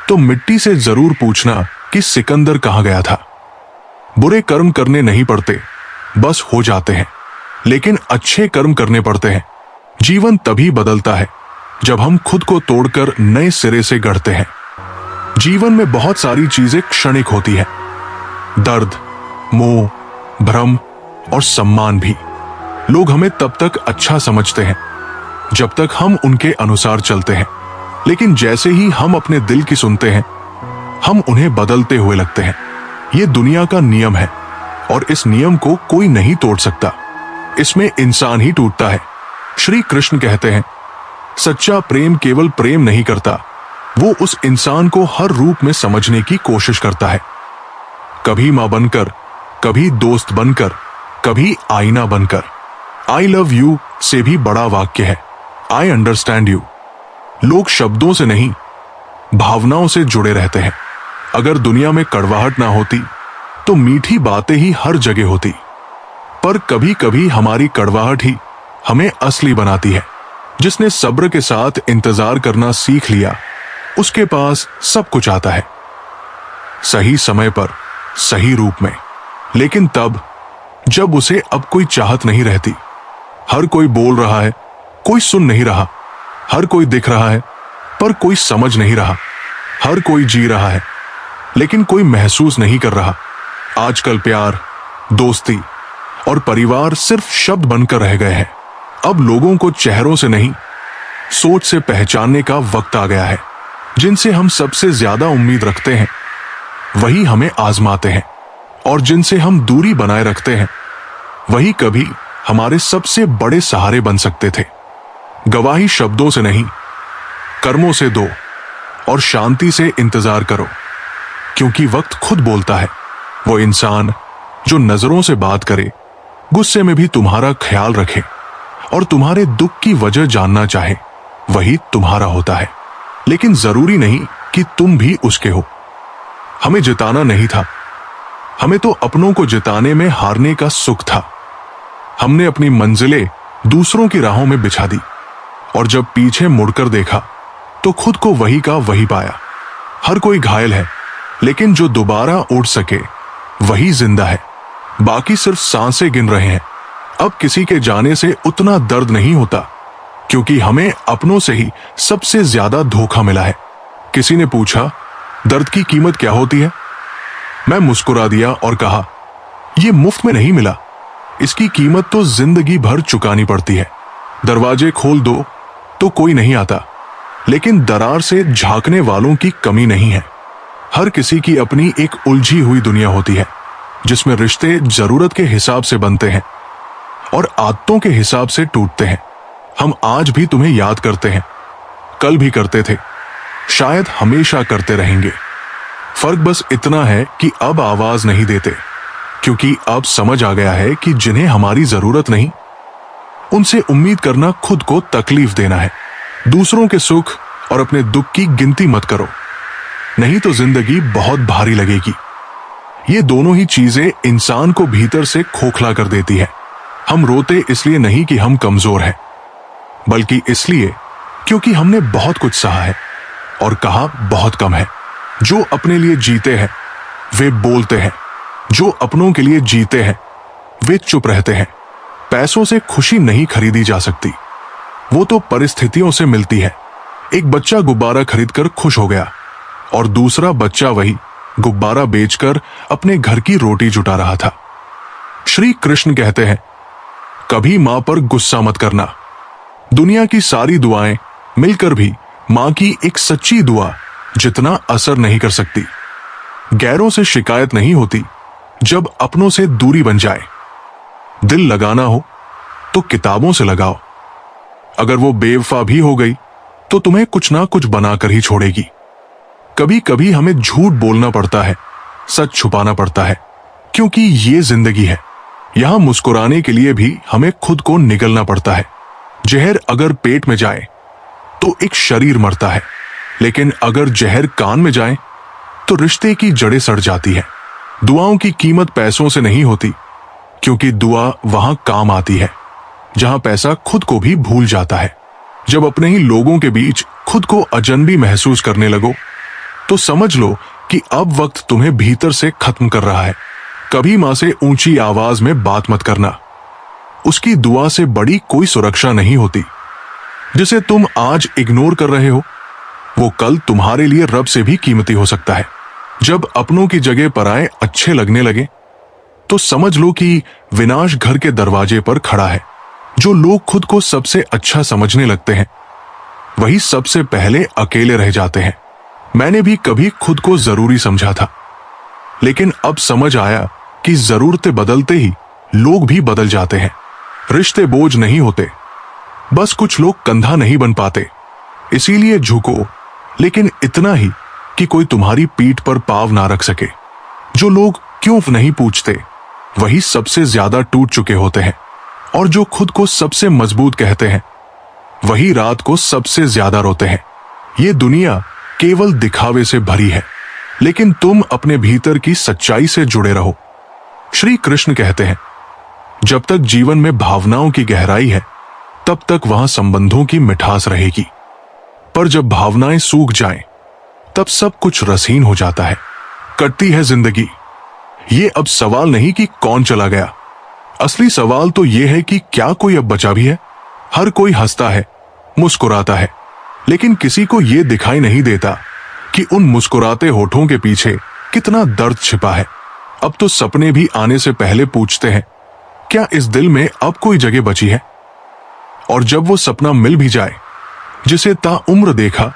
तो मिट्टी से जरूर पूछना कि सिकंदर कहां गया था। बुरे कर्म करने नहीं पड़ते, बस हो जाते हैं, लेकिन अच्छे कर्म करने पड़ते हैं। जीवन तभी बदलता है जब हम खुद को तोड़कर नए सिरे से गढ़ते हैं। जीवन में बहुत सारी चीजें क्षणिक होती हैं, दर्द, मोह, भ्रम और सम्मान भी। लोग हमें तब तक अच्छा समझते हैं जब तक हम उनके अनुसार चलते हैं, लेकिन जैसे ही हम अपने दिल की सुनते हैं हम उन्हें बदलते हुए लगते हैं। ये दुनिया का नियम है और इस नियम को कोई नहीं तोड़ सकता, इसमें इंसान ही टूटता है। श्री कृष्ण कहते हैं, सच्चा प्रेम केवल प्रेम नहीं करता, वो उस इंसान को हर रूप में समझने की कोशिश करता है। कभी मां बनकर, कभी दोस्त बनकर, कभी आईना बनकर। आई लव यू से भी बड़ा वाक्य है आई अंडरस्टैंड यू। लोग शब्दों से नहीं, भावनाओं से जुड़े रहते हैं। अगर दुनिया में कड़वाहट ना होती तो मीठी बातें ही हर जगह होती, पर कभी कभी हमारी कड़वाहट ही हमें असली बनाती है। जिसने सब्र के साथ इंतजार करना सीख लिया उसके पास सब कुछ आता है, सही समय पर, सही रूप में। लेकिन तब जब उसे अब कोई चाहत नहीं रहती। हर कोई बोल रहा है, कोई सुन नहीं रहा। हर कोई दिख रहा है पर कोई समझ नहीं रहा। हर कोई जी रहा है लेकिन कोई महसूस नहीं कर रहा। आजकल प्यार, दोस्ती और परिवार सिर्फ शब्द बनकर रह गए हैं। अब लोगों को चेहरों से नहीं, सोच से पहचानने का वक्त आ गया है। जिनसे हम सबसे ज्यादा उम्मीद रखते हैं वही हमें आजमाते हैं, और जिनसे हम दूरी बनाए रखते हैं वही कभी हमारे सबसे बड़े सहारे बन सकते थे। गवाही शब्दों से नहीं, कर्मों से दो और शांति से इंतजार करो, क्योंकि वक्त खुद बोलता है। वो इंसान जो नजरों से बात करे, गुस्से में भी तुम्हारा ख्याल रखे और तुम्हारे दुख की वजह जानना चाहे, वही तुम्हारा होता है। लेकिन जरूरी नहीं कि तुम भी उसके हो। हमें जिताना नहीं था, हमें तो अपनों को जिताने में हारने का सुख था। हमने अपनी मंजिलें दूसरों की राहों में बिछा दी, और जब पीछे मुड़कर देखा तो खुद को वही का वही पाया। हर कोई घायल है, लेकिन जो दोबारा उड़ सके वही जिंदा है। बाकी सिर्फ सांसें गिन रहे हैं। अब किसी के जाने से उतना दर्द नहीं होता, क्योंकि हमें अपनों से ही सबसे ज्यादा धोखा मिला है। किसी ने पूछा, दर्द की कीमत क्या होती है? मैं मुस्कुरा दिया और कहा, यह मुफ्त में नहीं मिला, इसकी कीमत तो जिंदगी भर चुकानी पड़ती है। दरवाजे खोल दो तो कोई नहीं आता, लेकिन दरार से झांकने वालों की कमी नहीं है। हर किसी की अपनी एक उलझी हुई दुनिया होती है, जिसमें रिश्ते जरूरत के हिसाब से बनते हैं और आदतों के हिसाब से टूटते हैं। हम आज भी तुम्हें याद करते हैं, कल भी करते थे, शायद हमेशा करते रहेंगे। फर्क बस इतना है कि अब आवाज नहीं देते, क्योंकि अब समझ आ गया है कि जिन्हें हमारी जरूरत नहीं उनसे उम्मीद करना खुद को तकलीफ देना है। दूसरों के सुख और अपने दुख की गिनती मत करो, नहीं तो जिंदगी बहुत भारी लगेगी। ये दोनों ही चीजें इंसान को भीतर से खोखला कर देती है। हम रोते इसलिए नहीं कि हम कमजोर हैं, बल्कि इसलिए क्योंकि हमने बहुत कुछ सहा है और कहा बहुत कम है। जो अपने लिए जीते हैं वे बोलते हैं, जो अपनों के लिए जीते हैं वे चुप रहते हैं। पैसों से खुशी नहीं खरीदी जा सकती, वो तो परिस्थितियों से मिलती है। एक बच्चा गुब्बारा खरीदकर खुश हो गया और दूसरा बच्चा वही गुब्बारा बेचकर अपने घर की रोटी जुटा रहा था। श्री कृष्ण कहते हैं, कभी मां पर गुस्सा मत करना। दुनिया की सारी दुआएं मिलकर भी मां की एक सच्ची दुआ जितना असर नहीं कर सकती। गैरों से शिकायत नहीं होती जब अपनों से दूरी बन जाए। दिल लगाना हो तो किताबों से लगाओ। अगर वो बेवफा भी हो गई तो तुम्हें कुछ ना कुछ बनाकर ही छोड़ेगी। कभी कभी हमें झूठ बोलना पड़ता है, सच छुपाना पड़ता है, क्योंकि ये जिंदगी है। यहां मुस्कुराने के लिए भी हमें खुद को निगलना पड़ता है। जहर अगर पेट में जाए तो एक शरीर मरता है, लेकिन अगर जहर कान में जाए तो रिश्ते की जड़ें सड़ जाती है। दुआओं की कीमत पैसों से नहीं होती, क्योंकि दुआ वहां काम आती है जहां पैसा खुद को भी भूल जाता है। जब अपने ही लोगों के बीच खुद को अजनबी महसूस करने लगो तो समझ लो कि अब वक्त तुम्हें भीतर से खत्म कर रहा है। कभी मां से ऊंची आवाज में बात मत करना। उसकी दुआ से बड़ी कोई सुरक्षा नहीं होती। जिसे तुम आज इग्नोर कर रहे हो वो कल तुम्हारे लिए रब से भी कीमती हो सकता है। जब अपनों की जगह पराए अच्छे लगने लगे तो समझ लो कि विनाश घर के दरवाजे पर खड़ा है। जो लोग खुद को सबसे अच्छा समझने लगते हैं वही सबसे पहले अकेले रह जाते हैं। मैंने भी कभी खुद को जरूरी समझा था, लेकिन अब समझ आया कि जरूरतें बदलते ही लोग भी बदल जाते हैं। रिश्ते बोझ नहीं होते, बस कुछ लोग कंधा नहीं बन पाते। इसीलिए झुको, लेकिन इतना ही कि कोई तुम्हारी पीठ पर पाँव ना रख सके। जो लोग क्यों नहीं पूछते वही सबसे ज्यादा टूट चुके होते हैं, और जो खुद को सबसे मजबूत कहते हैं वही रात को सबसे ज्यादा रोते हैं। ये दुनिया केवल दिखावे से भरी है, लेकिन तुम अपने भीतर की सच्चाई से जुड़े रहो। श्री कृष्ण कहते हैं, जब तक जीवन में भावनाओं की गहराई है तब तक वहां संबंधों की मिठास रहेगी, पर जब भावनाएं सूख जाएं तब सब कुछ रसहीन हो जाता है। कटती है जिंदगी। ये अब सवाल नहीं कि कौन चला गया, असली सवाल तो ये है कि क्या कोई अब बचा भी है। हर कोई हंसता है, मुस्कुराता है, लेकिन किसी को यह दिखाई नहीं देता कि उन मुस्कुराते होठों के पीछे कितना दर्द छिपा है। अब तो सपने भी आने से पहले पूछते हैं, क्या इस दिल में अब कोई जगह बची है। और जब वो सपना मिल भी जाए जिसे ताउम्र देखा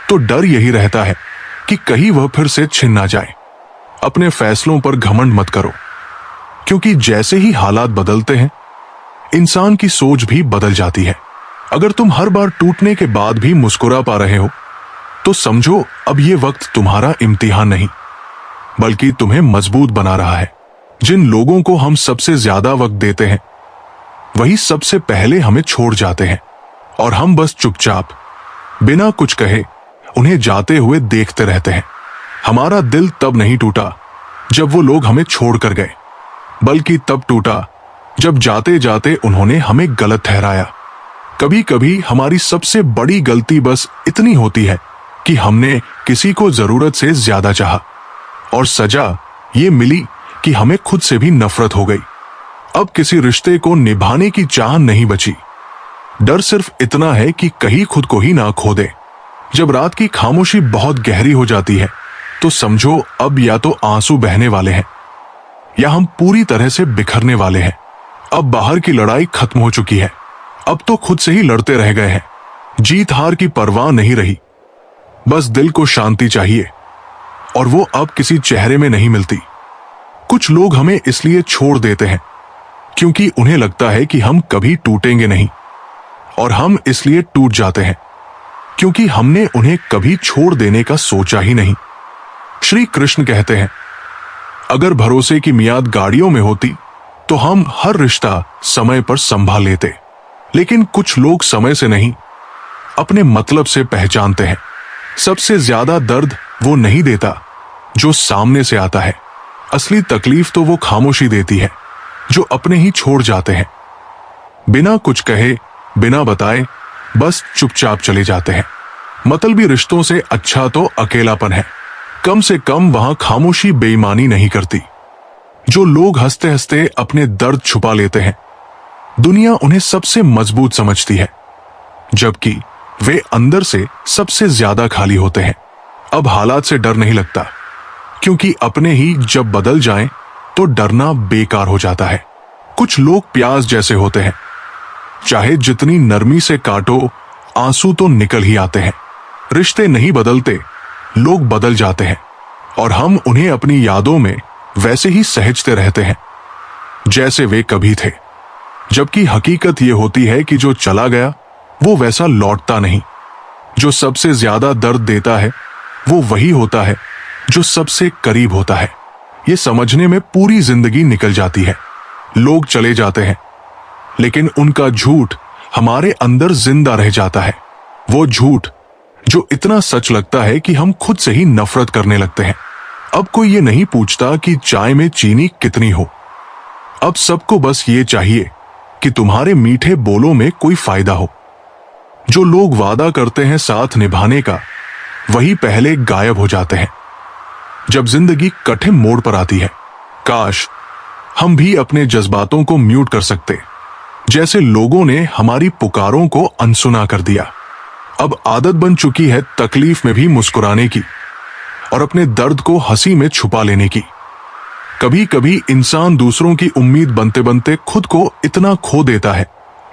तो डर यही रहता है कि कहीं वह फिर से छिन ना जाए। अपने फैसलों पर घमंड मत करो, क्योंकि जैसे ही हालात बदलते हैं इंसान की सोच भी बदल जाती है। अगर तुम हर बार टूटने के बाद भी मुस्कुरा पा रहे हो तो समझो अब यह वक्त तुम्हारा इम्तिहान नहीं बल्कि तुम्हें मजबूत बना रहा है। जिन लोगों को हम सबसे ज्यादा वक्त देते हैं वही सबसे पहले हमें छोड़ जाते हैं, और हम बस चुपचाप बिना कुछ कहे उन्हें जाते हुए देखते रहते हैं। हमारा दिल तब नहीं टूटा जब वो लोग हमें छोड़कर गए, बल्कि तब टूटा जब जाते जाते उन्होंने हमें गलत ठहराया। कभी कभी हमारी सबसे बड़ी गलती बस इतनी होती है कि हमने किसी को जरूरत से ज्यादा चाहा, और सजा ये मिली कि हमें खुद से भी नफरत हो गई। अब किसी रिश्ते को निभाने की चाह नहीं बची। डर सिर्फ इतना है कि कहीं खुद को ही ना खो दे। जब रात की खामोशी बहुत गहरी हो जाती है तो समझो अब या तो आंसू बहने वाले हैं या हम पूरी तरह से बिखरने वाले हैं। अब बाहर की लड़ाई खत्म हो चुकी है, अब तो खुद से ही लड़ते रह गए हैं। जीत हार की परवाह नहीं रही, बस दिल को शांति चाहिए, और वो अब किसी चेहरे में नहीं मिलती। कुछ लोग हमें इसलिए छोड़ देते हैं क्योंकि उन्हें लगता है कि हम कभी टूटेंगे नहीं, और हम इसलिए टूट जाते हैं क्योंकि हमने उन्हें कभी छोड़ देने का सोचा ही नहीं। श्री कृष्ण कहते हैं, अगर भरोसे की मियाद गाड़ियों में होती तो हम हर रिश्ता समय पर संभाल लेते, लेकिन कुछ लोग समय से नहीं, अपने मतलब से पहचानते हैं। सबसे ज्यादा दर्द वो नहीं देता जो सामने से आता है। असली तकलीफ तो वो खामोशी देती है जो अपने ही छोड़ जाते हैं। बिना कुछ कहे, बिना बताए, बस चुपचाप चले जाते हैं। मतलबी रिश्तों से अच्छा तो अकेलापन है। कम से कम वहां खामोशी बेईमानी नहीं करती। जो लोग हंसते हंसते अपने दर्द छुपा लेते हैं, दुनिया उन्हें सबसे मजबूत समझती है, जबकि वे अंदर से सबसे ज्यादा खाली होते हैं। अब हालात से डर नहीं लगता, क्योंकि अपने ही जब बदल जाएं तो डरना बेकार हो जाता है। कुछ लोग प्याज जैसे होते हैं, चाहे जितनी नरमी से काटो, आंसू तो निकल ही आते हैं। रिश्ते नहीं बदलते, लोग बदल जाते हैं, और हम उन्हें अपनी यादों में वैसे ही सहेजते रहते हैं जैसे वे कभी थे। जबकि हकीकत यह होती है कि जो चला गया वो वैसा लौटता नहीं। जो सबसे ज्यादा दर्द देता है वो वही होता है जो सबसे करीब होता है। ये समझने में पूरी जिंदगी निकल जाती है। लोग चले जाते हैं, लेकिन उनका झूठ हमारे अंदर जिंदा रह जाता है। वो झूठ जो इतना सच लगता है कि हम खुद से ही नफरत करने लगते हैं। अब कोई ये नहीं पूछता कि चाय में चीनी कितनी हो। अब सबको बस ये चाहिए कि तुम्हारे मीठे बोलों में कोई फायदा हो। जो लोग वादा करते हैं साथ निभाने का, वही पहले गायब हो जाते हैं जब जिंदगी कठिन मोड़ पर आती है। काश हम भी अपने जज्बातों को म्यूट कर सकते, जैसे लोगों ने हमारी पुकारों को अनसुना कर दिया। अब आदत बन चुकी है तकलीफ में भी मुस्कुराने की, और अपने दर्द को हंसी में छुपा लेने की। कभी कभी इंसान दूसरों की उम्मीद बनते बनते खुद को इतना खो देता है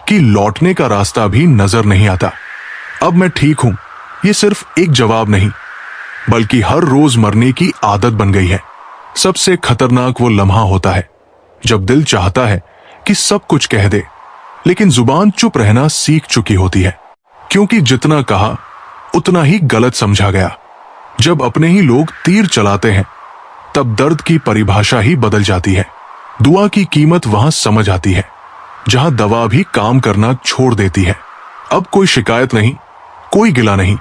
कि लौटने का रास्ता भी नजर नहीं आता। अब मैं ठीक हूं, ये सिर्फ एक जवाब नहीं, बल्कि हर रोज मरने की आदत बन गई है। सबसे खतरनाक वो लम्हा होता है जब दिल चाहता है कि सब कुछ कह दे, लेकिन जुबान चुप रहना सीख चुकी होती है, क्योंकि जितना कहा उतना ही गलत समझा गया। जब अपने ही लोग तीर चलाते हैं, तब दर्द की परिभाषा ही बदल जाती है। दुआ की कीमत वहां समझ आती है जहां दवा भी काम करना छोड़ देती है। अब कोई शिकायत नहीं, कोई गिला नहीं,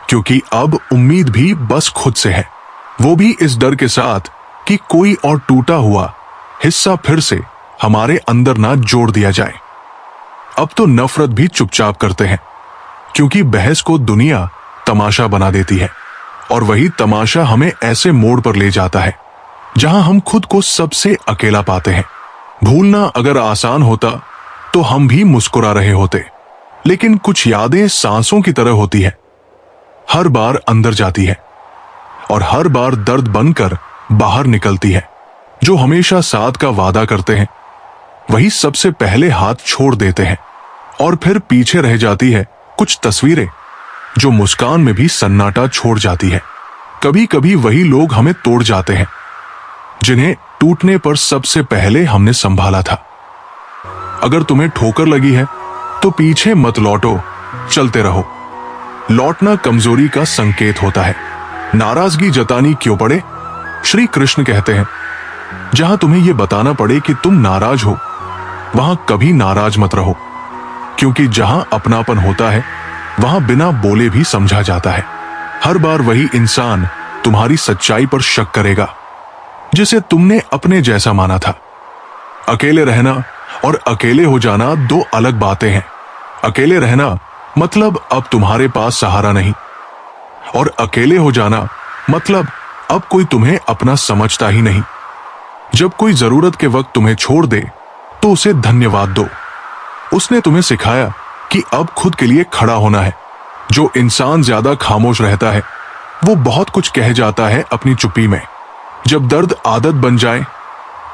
क्योंकि अब उम्मीद भी बस खुद से है, वो भी इस डर के साथ कि कोई और टूटा हुआ हिस्सा फिर से हमारे अंदर ना जोड़ दिया जाए। अब तो नफरत भी चुपचाप करते हैं, क्योंकि बहस को दुनिया तमाशा बना देती है, और वही तमाशा हमें ऐसे मोड़ पर ले जाता है जहां हम खुद को सबसे अकेला पाते हैं। भूलना अगर आसान होता तो हम भी मुस्कुरा रहे होते, लेकिन कुछ यादें सांसों की तरह होती है, हर बार अंदर जाती है और हर बार दर्द बनकर बाहर निकलती है। जो हमेशा साथ का वादा करते हैं, वही सबसे पहले हाथ छोड़ देते हैं, और फिर पीछे रह जाती है कुछ तस्वीरें जो मुस्कान में भी सन्नाटा छोड़ जाती है। कभी कभी वही लोग हमें तोड़ जाते हैं जिन्हें टूटने पर सबसे पहले हमने संभाला था। अगर तुम्हें ठोकर लगी है तो पीछे मत लौटो, चलते रहो। लौटना कमजोरी का संकेत होता है। नाराजगी जतानी क्यों पड़े? श्री कृष्ण कहते हैं, जहां तुम्हें यह बताना पड़े कि तुम नाराज हो, वहां कभी नाराज मत रहो, क्योंकि जहां अपनापन होता है वहां बिना बोले भी समझा जाता है। हर बार वही इंसान तुम्हारी सच्चाई पर शक करेगा जिसे तुमने अपने जैसा माना था। अकेले रहना और अकेले हो जाना दो अलग बातें हैं। अकेले रहना मतलब अब तुम्हारे पास सहारा नहीं, और अकेले हो जाना मतलब अब कोई तुम्हें अपना समझता ही नहीं। जब कोई जरूरत के वक्त तुम्हें छोड़ दे तो उसे धन्यवाद दो, उसने तुम्हें सिखाया कि अब खुद के लिए खड़ा होना है। जो इंसान ज्यादा खामोश रहता है वो बहुत कुछ कह जाता है अपनी चुप्पी में। जब दर्द आदत बन जाए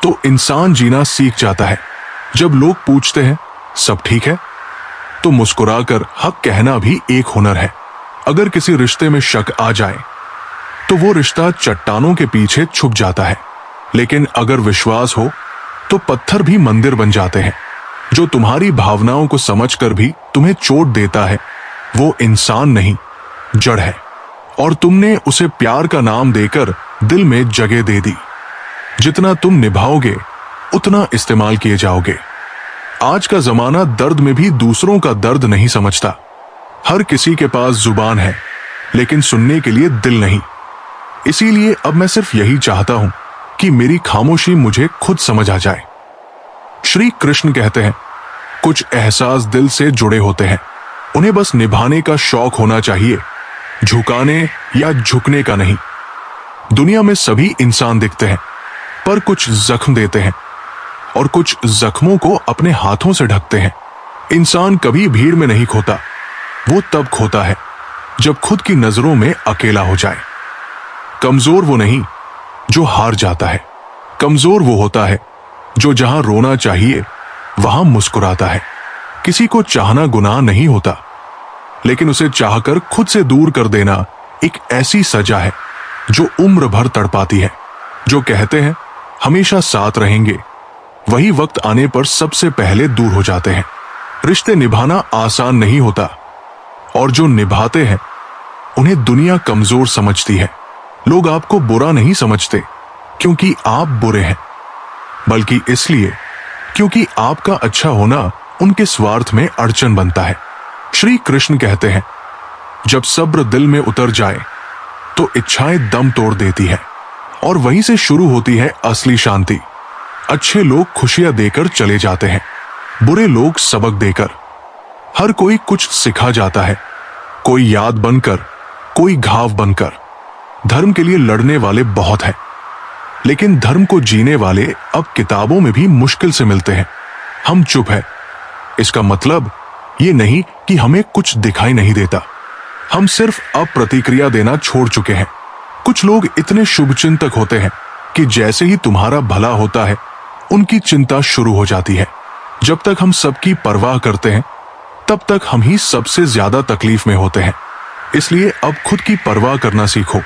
तो इंसान जीना सीख जाता है। जब लोग पूछते हैं सब ठीक है, तो मुस्कुराकर हक कहना भी एक हुनर है। अगर किसी रिश्ते में शक आ जाए तो वो रिश्ता चट्टानों के पीछे छुप जाता है, लेकिन अगर विश्वास हो तो पत्थर भी मंदिर बन जाते हैं। जो तुम्हारी भावनाओं को समझकर भी तुम्हें चोट देता है वो इंसान नहीं, जड़ है, और तुमने उसे प्यार का नाम देकर दिल में जगह दे दी। जितना तुम निभाओगे उतना इस्तेमाल किए जाओगे। आज का जमाना दर्द में भी दूसरों का दर्द नहीं समझता। हर किसी के पास जुबान है, लेकिन सुनने के लिए दिल नहीं। इसीलिए अब मैं सिर्फ यही चाहता हूं कि मेरी खामोशी मुझे खुद समझ आ जाए। श्री कृष्ण कहते हैं, कुछ एहसास दिल से जुड़े होते हैं, उन्हें बस निभाने का शौक होना चाहिए, झुकाने या झुकने का नहीं। दुनिया में सभी इंसान दिखते हैं, पर कुछ जख्म देते हैं और कुछ जख्मों को अपने हाथों से ढकते हैं। इंसान कभी भीड़ में नहीं खोता, वो तब खोता है जब खुद की नजरों में अकेला हो जाए। कमजोर वो नहीं जो हार जाता है, कमजोर वो होता है जो जहां रोना चाहिए वहां मुस्कुराता है। किसी को चाहना गुनाह नहीं होता, लेकिन उसे चाहकर खुद से दूर कर देना एक ऐसी सजा है जो उम्र भर तड़पाती है। जो कहते हैं हमेशा साथ रहेंगे, वही वक्त आने पर सबसे पहले दूर हो जाते हैं। रिश्ते निभाना आसान नहीं होता, और जो निभाते हैं उन्हें दुनिया कमजोर समझती है। लोग आपको बुरा नहीं समझते क्योंकि आप बुरे हैं, बल्कि इसलिए क्योंकि आपका अच्छा होना उनके स्वार्थ में अड़चन बनता है। श्री कृष्ण कहते हैं, जब सब्र दिल में उतर जाए तो इच्छाएं दम तोड़ देती है, और वहीं से शुरू होती है असली शांति। अच्छे लोग खुशियां देकर चले जाते हैं, बुरे लोग सबक देकर। हर कोई कुछ सिखा जाता है, कोई याद बनकर, कोई घाव बनकर। धर्म के लिए लड़ने वाले बहुत हैं, लेकिन धर्म को जीने वाले अब किताबों में भी मुश्किल से मिलते हैं। हम चुप है, इसका मतलब ये नहीं कि हमें कुछ दिखाई नहीं देता, हम सिर्फ अब प्रतिक्रिया देना छोड़ चुके हैं। कुछ लोग इतने शुभचिंतक होते हैं कि जैसे ही तुम्हारा भला होता है उनकी चिंता शुरू हो जाती है। जब तक हम सबकी परवाह करते हैं तब तक हम ही सबसे ज्यादा तकलीफ में होते हैं। इसलिए अब खुद की परवाह करना सीखो।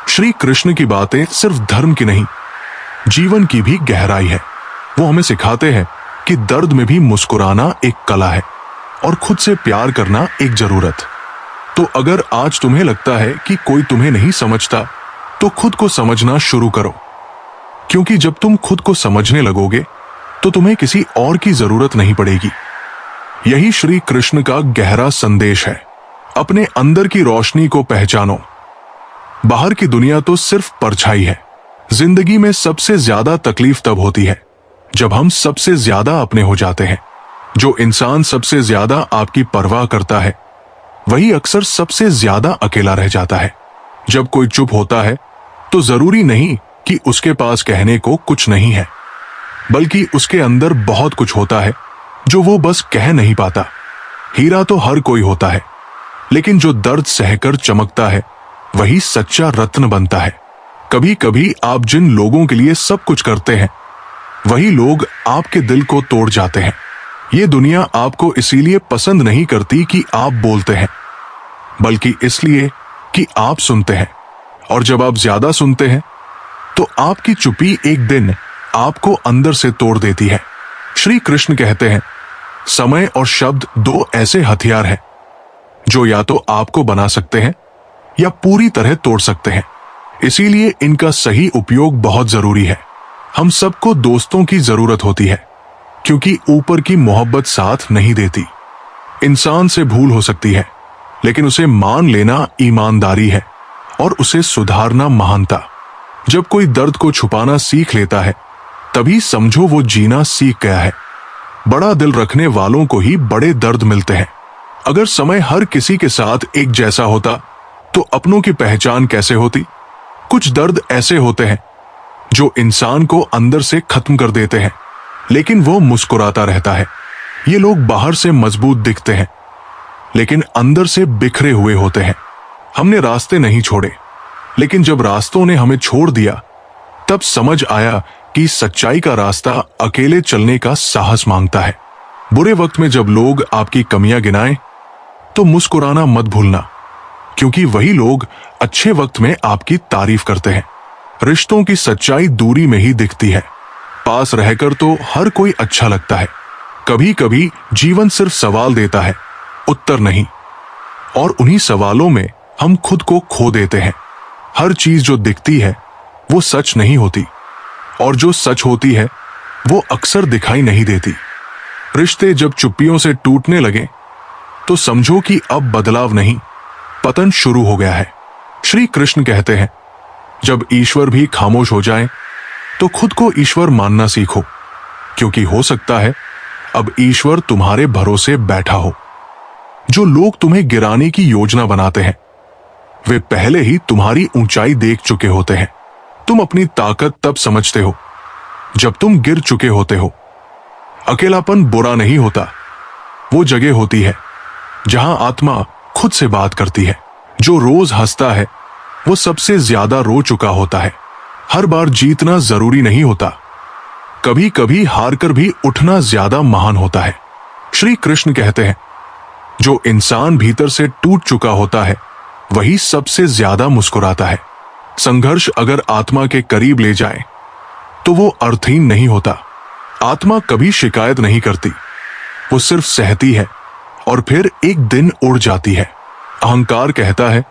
श्री कृष्ण की बातें सिर्फ धर्म की नहीं, जीवन की भी गहराई है। वो हमें सिखाते हैं कि दर्द में भी मुस्कुराना एक कला है और खुद से प्यार करना एक जरूरत। तो अगर आज तुम्हें लगता है कि कोई तुम्हें नहीं समझता, तो खुद को समझना शुरू करो, क्योंकि जब तुम खुद को समझने लगोगे तो तुम्हें किसी और की जरूरत नहीं पड़ेगी। यही श्री कृष्ण का गहरा संदेश है। अपने अंदर की रोशनी को पहचानो। बाहर की दुनिया तो सिर्फ परछाई है। जिंदगी में सबसे ज्यादा तकलीफ तब होती है जब हम सबसे ज्यादा अपने हो जाते हैं। जो इंसान सबसे ज्यादा आपकी परवाह करता है वही अक्सर सबसे ज्यादा अकेला रह जाता है। जब कोई चुप होता है तो जरूरी नहीं कि उसके पास कहने को कुछ नहीं है, बल्कि उसके अंदर बहुत कुछ होता है जो वो बस कह नहीं पाता। हीरा तो हर कोई होता है, लेकिन जो दर्द सहकर चमकता है वही सच्चा रत्न बनता है। कभी कभी आप जिन लोगों के लिए सब कुछ करते हैं वही लोग आपके दिल को तोड़ जाते हैं। ये दुनिया आपको इसीलिए पसंद नहीं करती कि आप बोलते हैं, बल्कि इसलिए कि आप सुनते हैं। और जब आप ज्यादा सुनते हैं तो आपकी चुप्पी एक दिन आपको अंदर से तोड़ देती है। श्री कृष्ण कहते हैं, समय और शब्द दो ऐसे हथियार हैं जो या तो आपको बना सकते हैं या पूरी तरह तोड़ सकते हैं। इसीलिए इनका सही उपयोग बहुत जरूरी है। हम सबको दोस्तों की जरूरत होती है, क्योंकि ऊपर की मोहब्बत साथ नहीं देती। इंसान से भूल हो सकती है, लेकिन उसे मान लेना ईमानदारी है और उसे सुधारना महानता। जब कोई दर्द को छुपाना सीख लेता है तभी समझो वो जीना सीख गया है। बड़ा दिल रखने वालों को ही बड़े दर्द मिलते हैं। अगर समय हर किसी के साथ एक जैसा होता तो अपनों की पहचान कैसे होती। कुछ दर्द ऐसे होते हैं जो इंसान को अंदर से खत्म कर देते हैं, लेकिन वो मुस्कुराता रहता है। ये लोग बाहर से मजबूत दिखते हैं, लेकिन अंदर से बिखरे हुए होते हैं। हमने रास्ते नहीं छोड़े, लेकिन जब रास्तों ने हमें छोड़ दिया तब समझ आया कि सच्चाई का रास्ता अकेले चलने का साहस मांगता है। बुरे वक्त में जब लोग आपकी कमियां गिनाएं तो मुस्कुराना मत भूलना, क्योंकि वही लोग अच्छे वक्त में आपकी तारीफ करते हैं। रिश्तों की सच्चाई दूरी में ही दिखती है। पास रहकर तो हर कोई अच्छा लगता है। कभी कभी जीवन सिर्फ सवाल देता है, उत्तर नहीं, और उन्हीं सवालों में हम खुद को खो देते हैं। हर चीज जो दिखती है वो सच नहीं होती, और जो सच होती है वो अक्सर दिखाई नहीं देती। रिश्ते जब चुप्पियों से टूटने लगे तो समझो कि अब बदलाव नहीं, पतन शुरू हो गया है। श्री कृष्ण कहते हैं, जब ईश्वर भी खामोश हो जाए तो खुद को ईश्वर मानना सीखो, क्योंकि हो सकता है अब ईश्वर तुम्हारे भरोसे बैठा हो। जो लोग तुम्हें गिराने की योजना बनाते हैं वे पहले ही तुम्हारी ऊंचाई देख चुके होते हैं। तुम अपनी ताकत तब समझते हो जब तुम गिर चुके होते हो। अकेलापन बुरा नहीं होता, वो जगह होती है जहां आत्मा खुद से बात करती है। जो रोज हंसता है वो सबसे ज्यादा रो चुका होता है। हर बार जीतना जरूरी नहीं होता, कभी कभी हारकर भी उठना ज्यादा महान होता है। श्री कृष्ण कहते हैं, जो इंसान भीतर से टूट चुका होता है वही सबसे ज्यादा मुस्कुराता है। संघर्ष अगर आत्मा के करीब ले जाए तो वो अर्थहीन नहीं होता। आत्मा कभी शिकायत नहीं करती, वो सिर्फ सहती है और फिर एक दिन उड़ जाती है। अहंकार कहता है,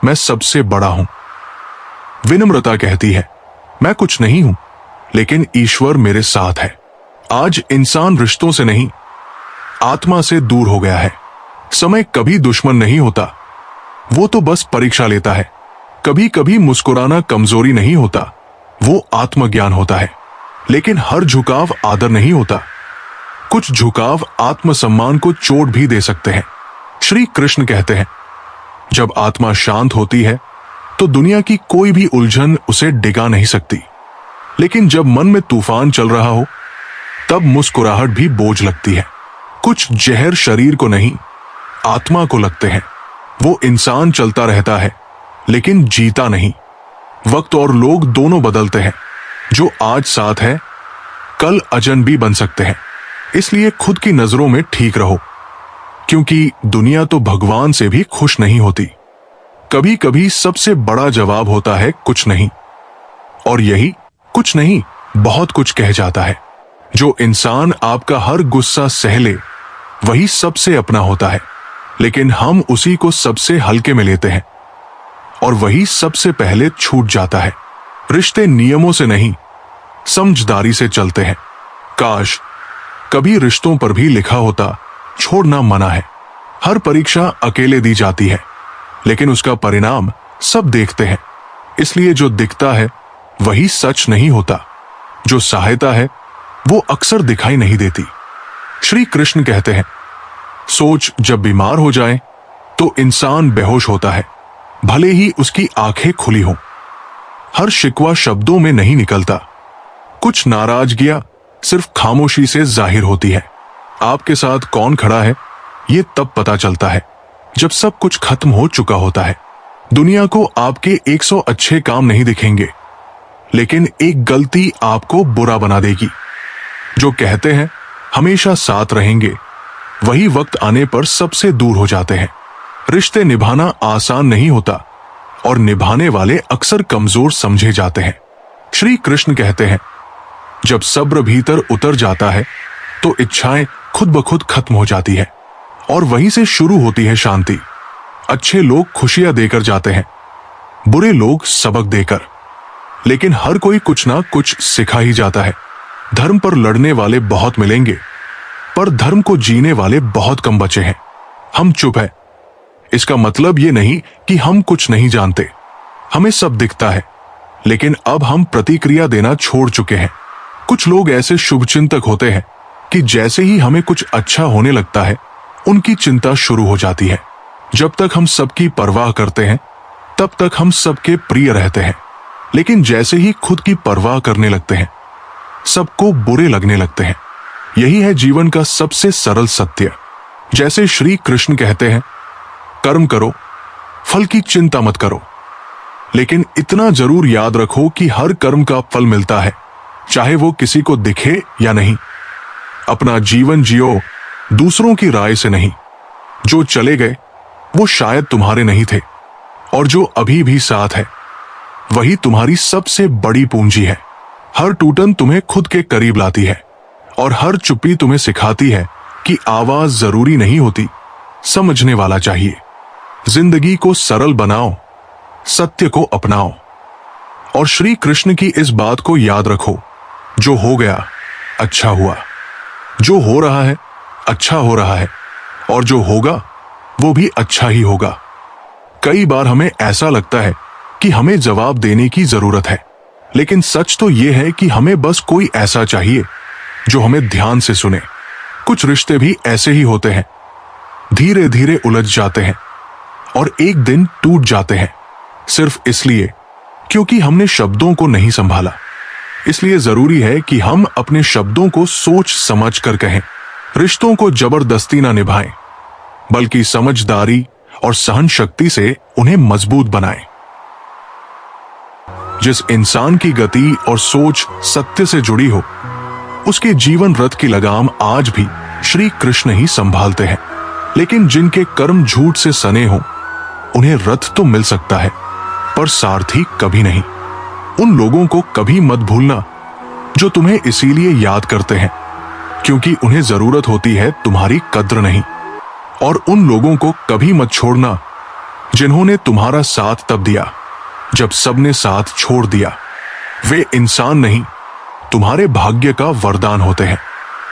मैं सबसे बड़ा हूं। विनम्रता कहती है, मैं कुछ नहीं हूं, लेकिन ईश्वर मेरे साथ है। आज इंसान रिश्तों से नहीं, आत्मा से दूर हो गया है। समय कभी दुश्मन नहीं होता, वो तो बस परीक्षा लेता है। कभी कभी मुस्कुराना कमजोरी नहीं होता, वो आत्मज्ञान होता है। लेकिन हर झुकाव आदर नहीं होता, कुछ झुकाव आत्मसम्मान को चोट भी दे सकते हैं। श्री कृष्ण कहते हैं, जब आत्मा शांत होती है तो दुनिया की कोई भी उलझन उसे डिगा नहीं सकती। लेकिन जब मन में तूफान चल रहा हो तब मुस्कुराहट भी बोझ लगती है। कुछ जहर शरीर को नहीं, आत्मा को लगते हैं। वो इंसान चलता रहता है लेकिन जीता नहीं। वक्त और लोग दोनों बदलते हैं, जो आज साथ है कल अजनबी बन सकते हैं। इसलिए खुद की नजरों में ठीक रहो, क्योंकि दुनिया तो भगवान से भी खुश नहीं होती। कभी कभी सबसे बड़ा जवाब होता है कुछ नहीं, और यही कुछ नहीं बहुत कुछ कह जाता है। जो इंसान आपका हर गुस्सा सह ले वही सबसे अपना होता है, लेकिन हम उसी को सबसे हल्के में लेते हैं और वही सबसे पहले छूट जाता है। रिश्ते नियमों से नहीं, समझदारी से चलते हैं। काश कभी रिश्तों पर भी लिखा होता, छोड़ना मना है। हर परीक्षा अकेले दी जाती है, लेकिन उसका परिणाम सब देखते हैं। इसलिए जो दिखता है वही सच नहीं होता, जो सहायता है वो अक्सर दिखाई नहीं देती। श्री कृष्ण कहते हैं, सोच जब बीमार हो जाए तो इंसान बेहोश होता है, भले ही उसकी आंखें खुली हों। हर शिकवा शब्दों में नहीं निकलता, कुछ नाराजगियां सिर्फ खामोशी से जाहिर होती है। आपके साथ कौन खड़ा है ये तब पता चलता है जब सब कुछ खत्म हो चुका होता है। दुनिया को आपके 100 अच्छे काम नहीं दिखेंगे, लेकिन एक गलती आपको बुरा बना देगी। जो कहते हैं हमेशा साथ रहेंगे, वही वक्त आने पर सबसे दूर हो जाते हैं। रिश्ते निभाना आसान नहीं होता और निभाने वाले अक्सर कमजोर समझे जाते हैं। श्री कृष्ण कहते हैं, जब सब्र भीतर उतर जाता है तो इच्छाएं खुद ब खुद खत्म हो जाती है और वहीं से शुरू होती है शांति। अच्छे लोग खुशियां देकर जाते हैं, बुरे लोग सबक देकर, लेकिन हर कोई कुछ ना कुछ सिखा ही जाता है। धर्म पर लड़ने वाले बहुत मिलेंगे, पर धर्म को जीने वाले बहुत कम बचे हैं। हम चुप है, इसका मतलब ये नहीं कि हम कुछ नहीं जानते। हमें सब दिखता है, लेकिन अब हम प्रतिक्रिया देना छोड़ चुके हैं। कुछ लोग ऐसे शुभचिंतक होते हैं कि जैसे ही हमें कुछ अच्छा होने लगता है उनकी चिंता शुरू हो जाती है। जब तक हम सबकी परवाह करते हैं तब तक हम सबके प्रिय रहते हैं, लेकिन जैसे ही खुद की परवाह करने लगते हैं सबको बुरे लगने लगते हैं। यही है जीवन का सबसे सरल सत्य। जैसे श्री कृष्ण कहते हैं, कर्म करो, फल की चिंता मत करो, लेकिन इतना जरूर याद रखो कि हर कर्म का फल मिलता है, चाहे वो किसी को दिखे या नहीं। अपना जीवन जियो दूसरों की राय से नहीं। जो चले गए वो शायद तुम्हारे नहीं थे, और जो अभी भी साथ है वही तुम्हारी सबसे बड़ी पूंजी है। हर टूटन तुम्हें खुद के करीब लाती है, और हर चुप्पी तुम्हें सिखाती है कि आवाज जरूरी नहीं होती, समझने वाला चाहिए। जिंदगी को सरल बनाओ, सत्य को अपनाओ, और श्री कृष्ण की इस बात को याद रखो, जो हो गया अच्छा हुआ, जो हो रहा है अच्छा हो रहा है, और जो होगा वो भी अच्छा ही होगा। कई बार हमें ऐसा लगता है कि हमें जवाब देने की जरूरत है, लेकिन सच तो यह है कि हमें बस कोई ऐसा चाहिए जो हमें ध्यान से सुने। कुछ रिश्ते भी ऐसे ही होते हैं, धीरे धीरे उलझ जाते हैं और एक दिन टूट जाते हैं, सिर्फ इसलिए क्योंकि हमने शब्दों को नहीं संभाला। इसलिए जरूरी है कि हम अपने शब्दों को सोच समझ कर कहें। रिश्तों को जबरदस्ती ना निभाएं, बल्कि समझदारी और सहन शक्ति से उन्हें मजबूत बनाएं। जिस इंसान की गति और सोच सत्य से जुड़ी हो, उसके जीवन रथ की लगाम आज भी श्री कृष्ण ही संभालते हैं। लेकिन जिनके कर्म झूठ से सने हो, उन्हें रथ तो मिल सकता है, पर सारथी कभी नहीं। उन लोगों को कभी मत भूलना जो तुम्हें इसीलिए याद करते हैं क्योंकि उन्हें जरूरत होती है तुम्हारी कद्र नहीं। और उन लोगों को कभी मत छोड़ना जिन्होंने तुम्हारा साथ तब दिया जब सबने साथ छोड़ दिया। वे इंसान नहीं, तुम्हारे भाग्य का वरदान होते हैं।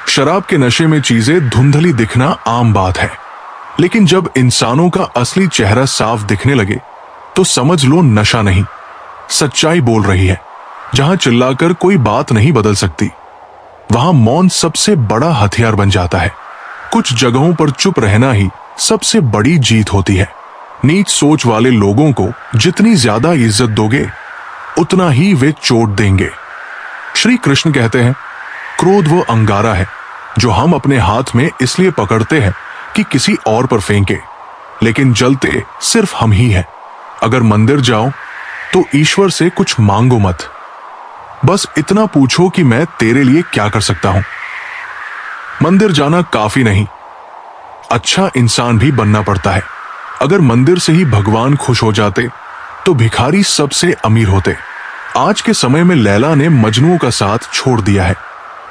शराब के नशे में चीजें धुंधली दिखना आम बात है, लेकिन जब इंसानों का असली चेहरा साफ दिखने लगे तो समझ लो नशा नहीं, सच्चाई बोल रही है। जहां चिल्लाकर कोई बात नहीं बदल सकती, वहां मौन सबसे बड़ा हथियार बन जाता है। कुछ जगहों पर चुप रहना ही सबसे बड़ी जीत होती है। नीच सोच वाले लोगों को जितनी ज्यादा इज्जत दोगे, उतना ही वे चोट देंगे। श्री कृष्ण कहते हैं, क्रोध वो अंगारा है जो हम अपने हाथ में इसलिए पकड़ते हैं कि किसी और पर फेंके, लेकिन जलते सिर्फ हम ही हैं। अगर मंदिर जाओ तो ईश्वर से कुछ मांगो मत, बस इतना पूछो कि मैं तेरे लिए क्या कर सकता हूं। मंदिर जाना काफी नहीं, अच्छा इंसान भी बनना पड़ता है। अगर मंदिर से ही भगवान खुश हो जाते तो भिखारी सबसे अमीर होते। आज के समय में लैला ने मजनू का साथ छोड़ दिया है,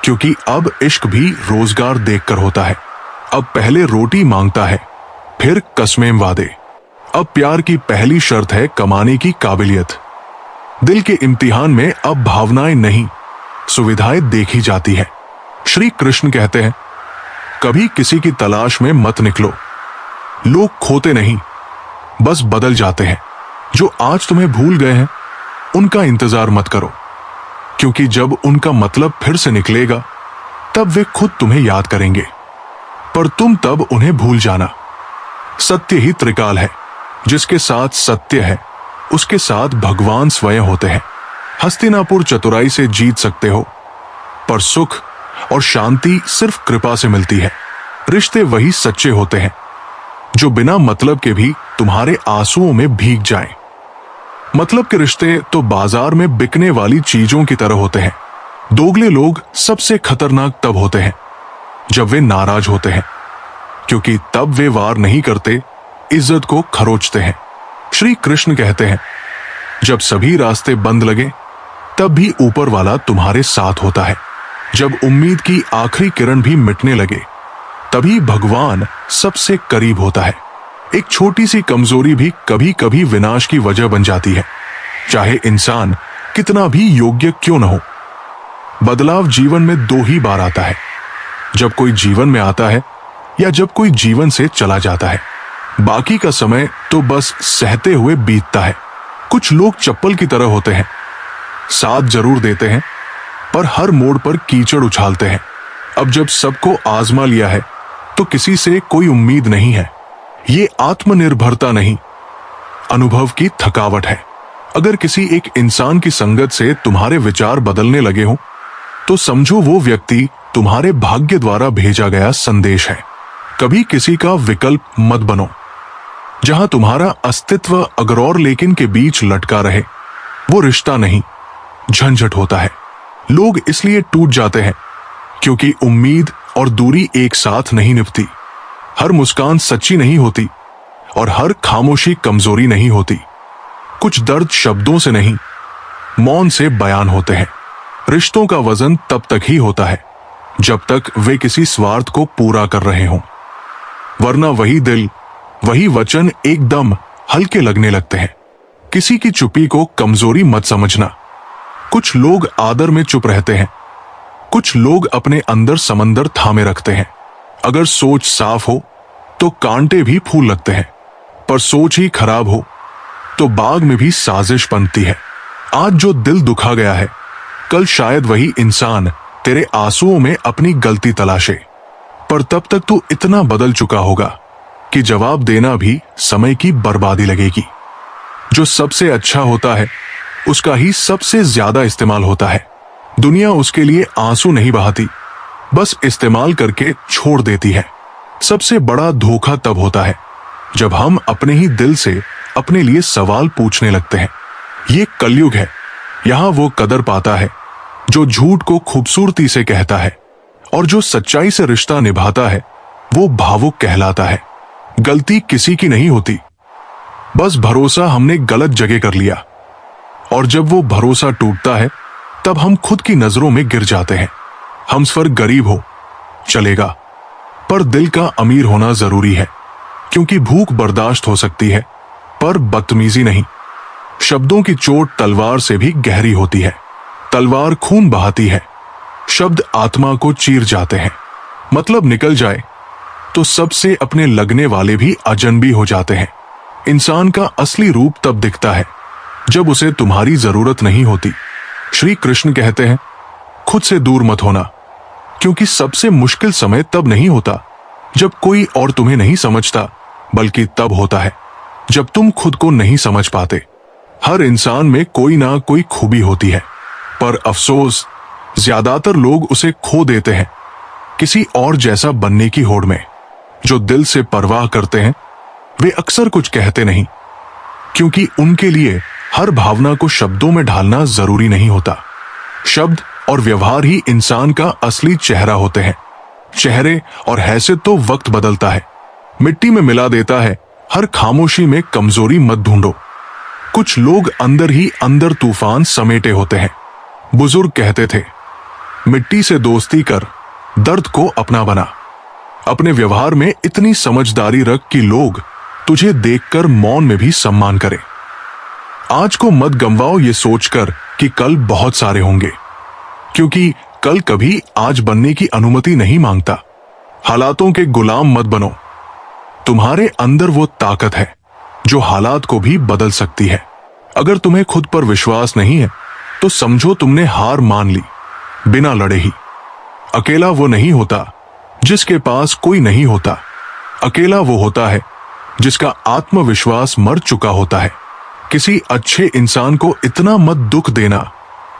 क्योंकि अब इश्क भी रोजगार देखकर होता है। अब पहले रोटी मांगता है, फिर कस्में वादे। अब प्यार की पहली शर्त है कमाने की काबिलियत। दिल के इम्तिहान में अब भावनाएं नहीं, सुविधाएं देखी जाती है। श्री कृष्ण कहते हैं, कभी किसी की तलाश में मत निकलो। लोग खोते नहीं, बस बदल जाते हैं। जो आज तुम्हें भूल गए हैं, उनका इंतजार मत करो, क्योंकि जब उनका मतलब फिर से निकलेगा तब वे खुद तुम्हें याद करेंगे, पर तुम तब उन्हें भूल जाना। सत्य ही त्रिकाल है, जिसके साथ सत्य है उसके साथ भगवान स्वयं होते हैं। हस्तिनापुर चतुराई से जीत सकते हो, पर सुख और शांति सिर्फ कृपा से मिलती है। रिश्ते वही सच्चे होते हैं जो बिना मतलब के भी तुम्हारे आंसुओं में भीग जाएं। मतलब के रिश्ते तो बाजार में बिकने वाली चीजों की तरह होते हैं। दोगले लोग सबसे खतरनाक तब होते हैं जब वे नाराज होते हैं, क्योंकि तब वे वार नहीं करते, इज्जत को खरोचते हैं। श्री कृष्ण कहते हैं, जब सभी रास्ते बंद लगे तब भी ऊपर वाला तुम्हारे साथ होता है। जब उम्मीद की आखिरी किरण भी मिटने लगे तभी भगवान सबसे करीब होता है। एक छोटी सी कमजोरी भी कभी कभी विनाश की वजह बन जाती है, चाहे इंसान कितना भी योग्य क्यों न हो। बदलाव जीवन में दो ही बार आता है, जब कोई जीवन में आता है या जब कोई जीवन से चला जाता है। बाकी का समय तो बस सहते हुए बीतता है। कुछ लोग चप्पल की तरह होते हैं, साथ जरूर देते हैं पर हर मोड़ पर कीचड़ उछालते हैं। अब जब सबको आजमा लिया है तो किसी से कोई उम्मीद नहीं है। ये आत्मनिर्भरता नहीं, अनुभव की थकावट है। अगर किसी एक इंसान की संगत से तुम्हारे विचार बदलने लगे हो तो समझो वो व्यक्ति तुम्हारे भाग्य द्वारा भेजा गया संदेश है। कभी किसी का विकल्प मत बनो। जहां तुम्हारा अस्तित्व अगर और लेकिन के बीच लटका रहे, वो रिश्ता नहीं, झंझट होता है। लोग इसलिए टूट जाते हैं क्योंकि उम्मीद और दूरी एक साथ नहीं निभती। हर मुस्कान सच्ची नहीं होती और हर खामोशी कमजोरी नहीं होती। कुछ दर्द शब्दों से नहीं, मौन से बयान होते हैं। रिश्तों का वजन तब तक ही होता है जब तक वे किसी स्वार्थ को पूरा कर रहे हों, वरना वही दिल, वही वचन एकदम हल्के लगने लगते हैं। किसी की चुप्पी को कमजोरी मत समझना। कुछ लोग आदर में चुप रहते हैं, कुछ लोग अपने अंदर समंदर थामे रखते हैं। अगर सोच साफ हो तो कांटे भी फूल लगते हैं, पर सोच ही खराब हो तो बाग में भी साजिश बनती है। आज जो दिल दुखा गया है, कल शायद वही इंसान तेरे आंसुओं में अपनी गलती तलाशे, पर तब तक तू इतना बदल चुका होगा कि जवाब देना भी समय की बर्बादी लगेगी। जो सबसे अच्छा होता है उसका ही सबसे ज्यादा इस्तेमाल होता है। दुनिया उसके लिए आंसू नहीं बहाती, बस इस्तेमाल करके छोड़ देती है। सबसे बड़ा धोखा तब होता है जब हम अपने ही दिल से अपने लिए सवाल पूछने लगते हैं। ये कलयुग है, यहां वो कदर पाता है जो झूठ को खूबसूरती से कहता है, और जो सच्चाई से रिश्ता निभाता है वो भावुक कहलाता है। गलती किसी की नहीं होती, बस भरोसा हमने गलत जगह कर लिया, और जब वो भरोसा टूटता है तब हम खुद की नजरों में गिर जाते हैं। हमसफर गरीब हो चलेगा, पर दिल का अमीर होना जरूरी है, क्योंकि भूख बर्दाश्त हो सकती है पर बदतमीजी नहीं। शब्दों की चोट तलवार से भी गहरी होती है। तलवार खून बहाती है, शब्द आत्मा को चीर जाते हैं। मतलब निकल जाए तो सबसे अपने लगने वाले भी अजनबी हो जाते हैं। इंसान का असली रूप तब दिखता है जब उसे तुम्हारी जरूरत नहीं होती। श्री कृष्ण कहते हैं, खुद से दूर मत होना, क्योंकि सबसे मुश्किल समय तब नहीं होता जब कोई और तुम्हें नहीं समझता, बल्कि तब होता है जब तुम खुद को नहीं समझ पाते। हर इंसान में कोई ना कोई खूबी होती है, पर अफसोस ज्यादातर लोग उसे खो देते हैं किसी और जैसा बनने की होड़ में। जो दिल से परवाह करते हैं वे अक्सर कुछ कहते नहीं, क्योंकि उनके लिए हर भावना को शब्दों में ढालना जरूरी नहीं होता। शब्द और व्यवहार ही इंसान का असली चेहरा होते हैं। चेहरे और हैसियत तो वक्त बदलता है, मिट्टी में मिला देता है। हर खामोशी में कमजोरी मत ढूंढो। कुछ लोग अंदर ही अंदर तूफान समेटे होते हैं। बुजुर्ग कहते थे, मिट्टी से दोस्ती कर, दर्द को अपना बना। अपने व्यवहार में इतनी समझदारी रख कि लोग तुझे देखकर मौन में भी सम्मान करें। आज को मत गंवाओ ये सोचकर कि कल बहुत सारे होंगे, क्योंकि कल कभी आज बनने की अनुमति नहीं मांगता। हालातों के गुलाम मत बनो। तुम्हारे अंदर वो ताकत है जो हालात को भी बदल सकती है। अगर तुम्हें खुद पर विश्वास नहीं है तो समझो तुमने हार मान ली, बिना लड़े ही। अकेला वो नहीं होता जिसके पास कोई नहीं होता। अकेला वो होता है जिसका आत्मविश्वास मर चुका होता है। किसी अच्छे इंसान को इतना मत दुख देना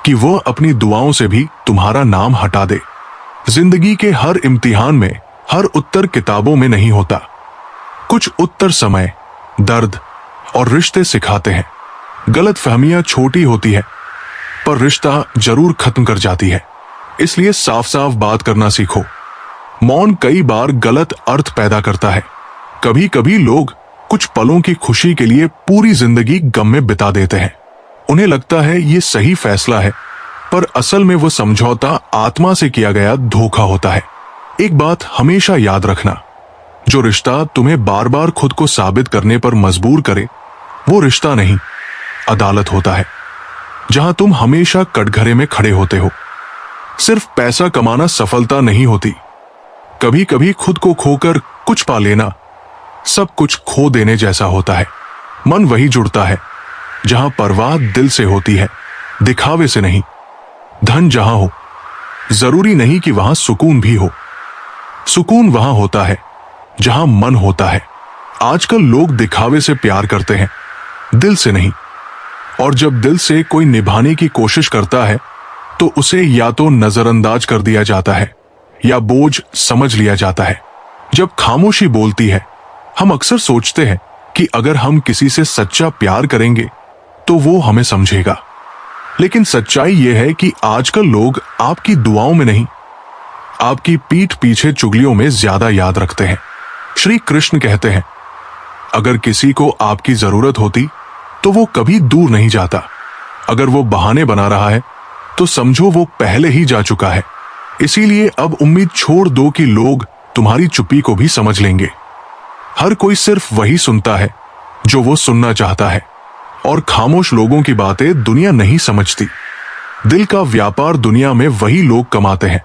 कि वो अपनी दुआओं से भी तुम्हारा नाम हटा दे। जिंदगी के हर इम्तिहान में हर उत्तर किताबों में नहीं होता। कुछ उत्तर समय, दर्द और रिश्ते सिखाते हैं। गलत फहमियां छोटी होती है, पर रिश्ता जरूर खत्म कर जाती है। इसलिए साफ साफ बात करना सीखो। मौन कई बार गलत अर्थ पैदा करता है। कभी कभी लोग कुछ पलों की खुशी के लिए पूरी जिंदगी गम में बिता देते हैं। उन्हें लगता है ये सही फैसला है, पर असल में वो समझौता आत्मा से किया गया धोखा होता है। एक बात हमेशा याद रखना, जो रिश्ता तुम्हें बार बार खुद को साबित करने पर मजबूर करे, वो रिश्ता नहीं, अदालत होता है, जहां तुम हमेशा कटघरे में खड़े होते हो। सिर्फ पैसा कमाना सफलता नहीं होती। कभी कभी खुद को खोकर कुछ पा लेना सब कुछ खो देने जैसा होता है। मन वही जुड़ता है जहां परवाह दिल से होती है, दिखावे से नहीं। धन जहां हो, जरूरी नहीं कि वहां सुकून भी हो। सुकून वहां होता है जहां मन होता है। आजकल लोग दिखावे से प्यार करते हैं, दिल से नहीं। और जब दिल से कोई निभाने की कोशिश करता है तो उसे या तो नजरअंदाज कर दिया जाता है या बोझ समझ लिया जाता है। जब खामोशी बोलती है, हम अक्सर सोचते हैं कि अगर हम किसी से सच्चा प्यार करेंगे तो वो हमें समझेगा। लेकिन सच्चाई यह है कि आजकल लोग आपकी दुआओं में नहीं, आपकी पीठ पीछे चुगलियों में ज्यादा याद रखते हैं। श्री कृष्ण कहते हैं, अगर किसी को आपकी जरूरत होती तो वो कभी दूर नहीं जाता। अगर वो बहाने बना रहा है तो समझो वो पहले ही जा चुका है। इसीलिए अब उम्मीद छोड़ दो कि लोग तुम्हारी चुप्पी को भी समझ लेंगे। हर कोई सिर्फ वही सुनता है जो वो सुनना चाहता है, और खामोश लोगों की बातें दुनिया नहीं समझती। दिल का व्यापार दुनिया में वही लोग कमाते हैं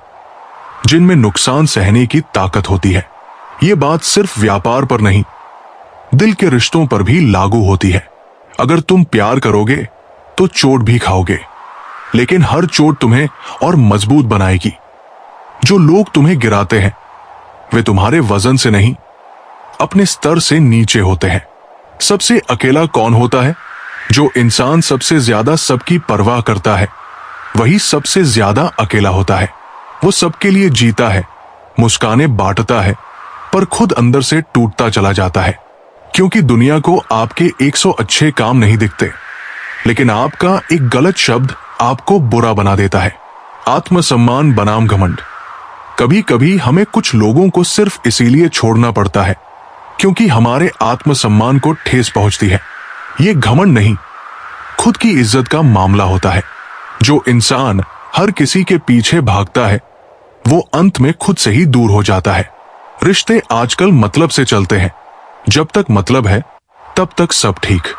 जिनमें नुकसान सहने की ताकत होती है। ये बात सिर्फ व्यापार पर नहीं, दिल के रिश्तों पर भी लागू होती है। अगर तुम प्यार करोगे तो चोट भी खाओगे, लेकिन हर चोट तुम्हें और मजबूत बनाएगी। जो लोग तुम्हें गिराते हैं वे तुम्हारे वजन से नहीं, अपने स्तर से नीचे होते हैं। सबसे अकेला कौन होता है? जो इंसान सबसे ज्यादा सबकी परवाह करता है वही सबसे ज्यादा अकेला होता है। वो सबके लिए जीता है, मुस्कानें बांटता है, पर खुद अंदर से टूटता चला जाता है। क्योंकि दुनिया को आपके 100 अच्छे काम नहीं दिखते, लेकिन आपका एक गलत शब्द आपको बुरा बना देता है। आत्मसम्मान बनाम घमंड। कभी कभी हमें कुछ लोगों को सिर्फ इसीलिए छोड़ना पड़ता है क्योंकि हमारे आत्मसम्मान को ठेस पहुंचती है। ये घमंड नहीं, खुद की इज्जत का मामला होता है। जो इंसान हर किसी के पीछे भागता है वो अंत में खुद से ही दूर हो जाता है। रिश्ते आजकल मतलब से चलते हैं। जब तक मतलब है तब तक सब ठीक।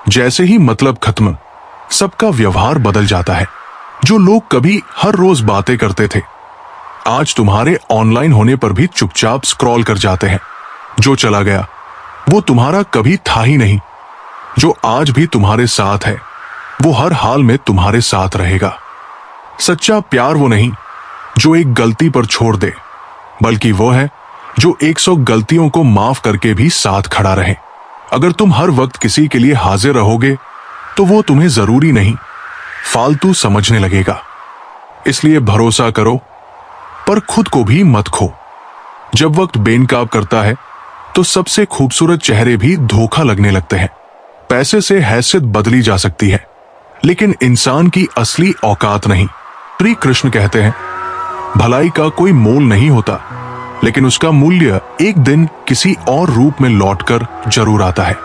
जैसे ही मतलब खत्म, सबका व्यवहार बदल जाता है। जो लोग कभी हर रोज बातें करते थे आज तुम्हारे ऑनलाइन होने पर भी चुपचाप स्क्रॉल कर जाते हैं। जो चला गया वो तुम्हारा कभी था ही नहीं। जो आज भी तुम्हारे साथ है वो हर हाल में तुम्हारे साथ रहेगा। सच्चा प्यार वो नहीं जो एक गलती पर छोड़ दे, बल्कि वो है जो 100 गलतियों को माफ करके भी साथ खड़ा रहे। अगर तुम हर वक्त किसी के लिए हाजिर रहोगे तो वो तुम्हें जरूरी नहीं, फालतू समझने लगेगा। इसलिए भरोसा करो, पर खुद को भी मत खो। जब वक्त बेनकाब करता है तो सबसे खूबसूरत चेहरे भी धोखा लगने लगते हैं। पैसे से हैसियत बदली जा सकती है, लेकिन इंसान की असली औकात नहीं। श्री कृष्ण कहते हैं, भलाई का कोई मोल नहीं होता, लेकिन उसका मूल्य एक दिन किसी और रूप में लौटकर जरूर आता है।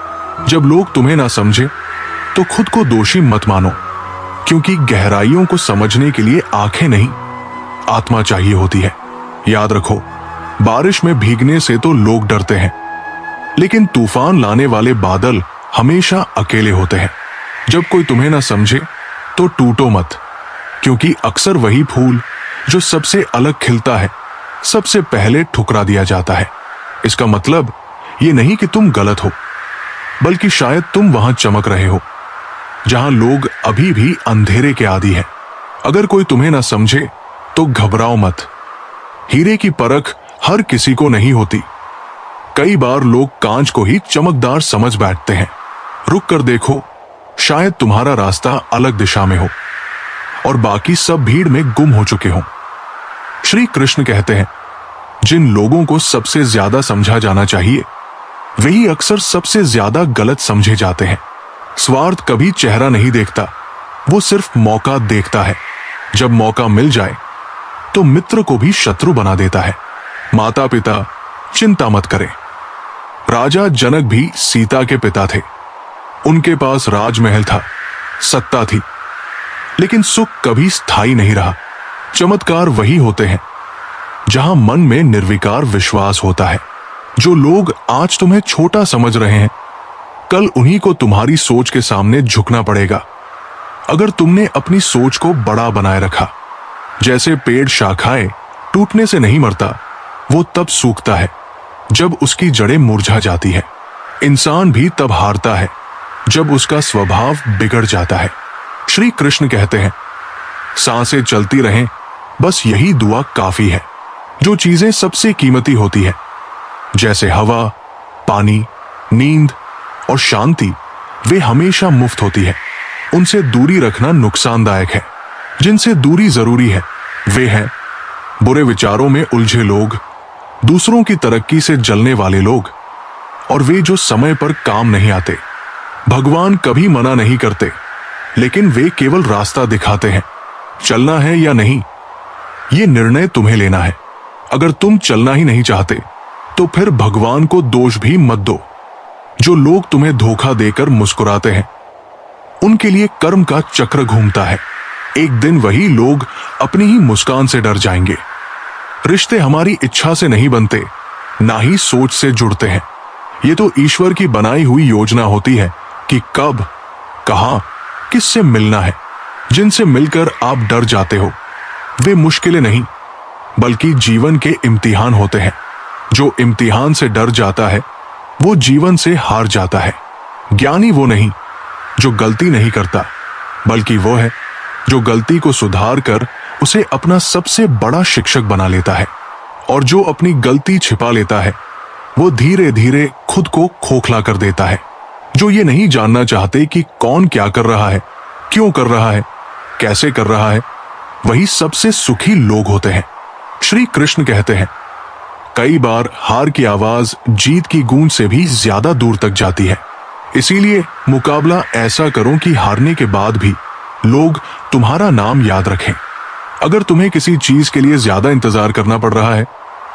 जब लोग तुम्हें ना समझे तो खुद को दोषी मत मानो, क्योंकि गहराइयों को समझने के लिए आंखें नहीं, आत्मा चाहिए होती है। याद रखो, बारिश में भीगने से तो लोग डरते हैं, लेकिन तूफान लाने वाले बादल हमेशा अकेले होते हैं। जब कोई तुम्हें ना समझे तो टूटो मत, क्योंकि अक्सर वही फूल जो सबसे अलग खिलता है सबसे पहले ठुकरा दिया जाता है। इसका मतलब ये नहीं कि तुम गलत हो, बल्कि शायद तुम वहां चमक रहे हो जहां लोग अभी भी अंधेरे के आदी हैं। अगर कोई तुम्हें ना समझे तो घबराओ मत। हीरे की परख हर किसी को नहीं होती। कई बार लोग कांच को ही चमकदार समझ बैठते हैं। रुक कर देखो, शायद तुम्हारा रास्ता अलग दिशा में हो और बाकी सब भीड़ में गुम हो चुके हों। श्री कृष्ण कहते हैं, जिन लोगों को सबसे ज्यादा समझा जाना चाहिए वही अक्सर सबसे ज्यादा गलत समझे जाते हैं। स्वार्थ कभी चेहरा नहीं देखता, वो सिर्फ मौका देखता है। जब मौका मिल जाए तो मित्र को भी शत्रु बना देता है। माता पिता चिंता मत करें। राजा जनक भी सीता के पिता थे। उनके पास राजमहल था, सत्ता थी, लेकिन सुख कभी स्थायी नहीं रहा। चमत्कार वही होते हैं जहां मन में निर्विकार विश्वास होता है। जो लोग आज तुम्हें छोटा समझ रहे हैं, कल उन्हीं को तुम्हारी सोच के सामने झुकना पड़ेगा। अगर तुमने अपनी सोच को बड़ा बनाए रखा, जैसे पेड़ शाखाएं टूटने से नहीं मरता, वो तब सूखता है जब उसकी जड़ें मुरझा जाती है। इंसान भी तब हारता है जब उसका स्वभाव बिगड़ जाता है। श्री कृष्ण कहते हैं, सांसें चलती रहें, बस यही दुआ काफी है। जो चीजें सबसे कीमती होती है, जैसे हवा, पानी, नींद और शांति, वे हमेशा मुफ्त होती है। उनसे दूरी रखना नुकसानदायक है। जिनसे दूरी जरूरी है वे हैं बुरे विचारों में उलझे लोग, दूसरों की तरक्की से जलने वाले लोग, और वे जो समय पर काम नहीं आते। भगवान कभी मना नहीं करते, लेकिन वे केवल रास्ता दिखाते हैं। चलना है या नहीं, ये निर्णय तुम्हें लेना है। अगर तुम चलना ही नहीं चाहते तो फिर भगवान को दोष भी मत दो। जो लोग तुम्हें धोखा देकर मुस्कुराते हैं, उनके लिए कर्म का चक्र घूमता है। एक दिन वही लोग अपनी ही मुस्कान से डर जाएंगे। रिश्ते हमारी इच्छा से नहीं बनते, ना ही सोच से जुड़ते हैं। ये तो ईश्वर की बनाई हुई योजना होती है कि कब, कहां, किससे मिलना है। जिनसे मिलकर आप डर जाते हो वे मुश्किलें नहीं, बल्कि जीवन के इम्तिहान होते हैं। जो इम्तिहान से डर जाता है वो जीवन से हार जाता है। ज्ञानी वो नहीं जो गलती नहीं करता, बल्कि वो है जो गलती को सुधार कर उसे अपना सबसे बड़ा शिक्षक बना लेता है। और जो अपनी गलती छिपा लेता है वो धीरे धीरे खुद को खोखला कर देता है। जो ये नहीं जानना चाहते कि कौन क्या कर रहा है, क्यों कर रहा है, कैसे कर रहा है, वही सबसे सुखी लोग होते हैं। श्री कृष्ण कहते हैं, कई बार हार की आवाज जीत की गूंज से भी ज्यादा दूर तक जाती है। इसीलिए मुकाबला ऐसा करो कि हारने के बाद भी लोग तुम्हारा नाम याद रखें। अगर तुम्हें किसी चीज के लिए ज्यादा इंतजार करना पड़ रहा है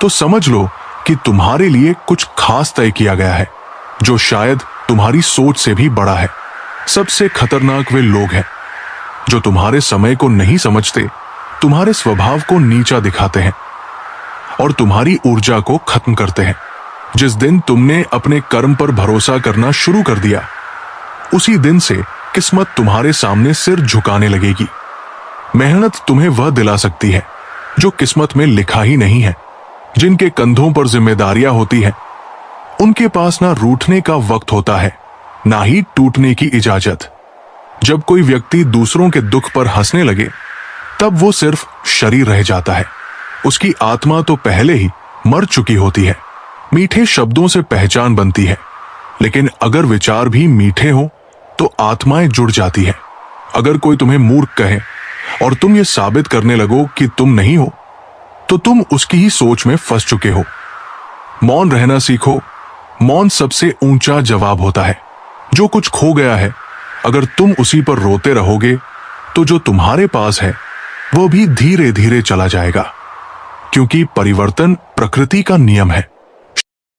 तो समझ लो कि तुम्हारे लिए कुछ खास तय किया गया है, जो शायद तुम्हारी सोच से भी बड़ा है। सबसे खतरनाक वे लोग हैं जो तुम्हारे समय को नहीं समझते, तुम्हारे स्वभाव को नीचा दिखाते हैं और तुम्हारी ऊर्जा को खत्म करते हैं। जिस दिन तुमने अपने कर्म पर भरोसा करना शुरू कर दिया, उसी दिन से किस्मत तुम्हारे सामने सिर झुकाने लगेगी। मेहनत तुम्हें वह दिला सकती है जो किस्मत में लिखा ही नहीं है। जिनके कंधों पर जिम्मेदारियां होती हैं, उनके पास ना रूठने का वक्त होता है, ना ही टूटने की इजाजत। जब कोई व्यक्ति दूसरों के दुख पर हंसने लगे, तब वो सिर्फ शरीर रह जाता है। उसकी आत्मा तो पहले ही मर चुकी होती है। मीठे शब्दों से पहचान बनती है, लेकिन अगर विचार भी मीठे हो तो आत्माएं जुड़ जाती है। अगर कोई तुम्हें मूर्ख कहे और तुम ये साबित करने लगो कि तुम नहीं हो, तो तुम उसकी ही सोच में फंस चुके हो। मौन रहना सीखो। मौन सबसे ऊंचा जवाब होता है। जो कुछ खो गया है, अगर तुम उसी पर रोते रहोगे तो जो तुम्हारे पास है वो भी धीरे धीरे चला जाएगा, क्योंकि परिवर्तन प्रकृति का नियम है।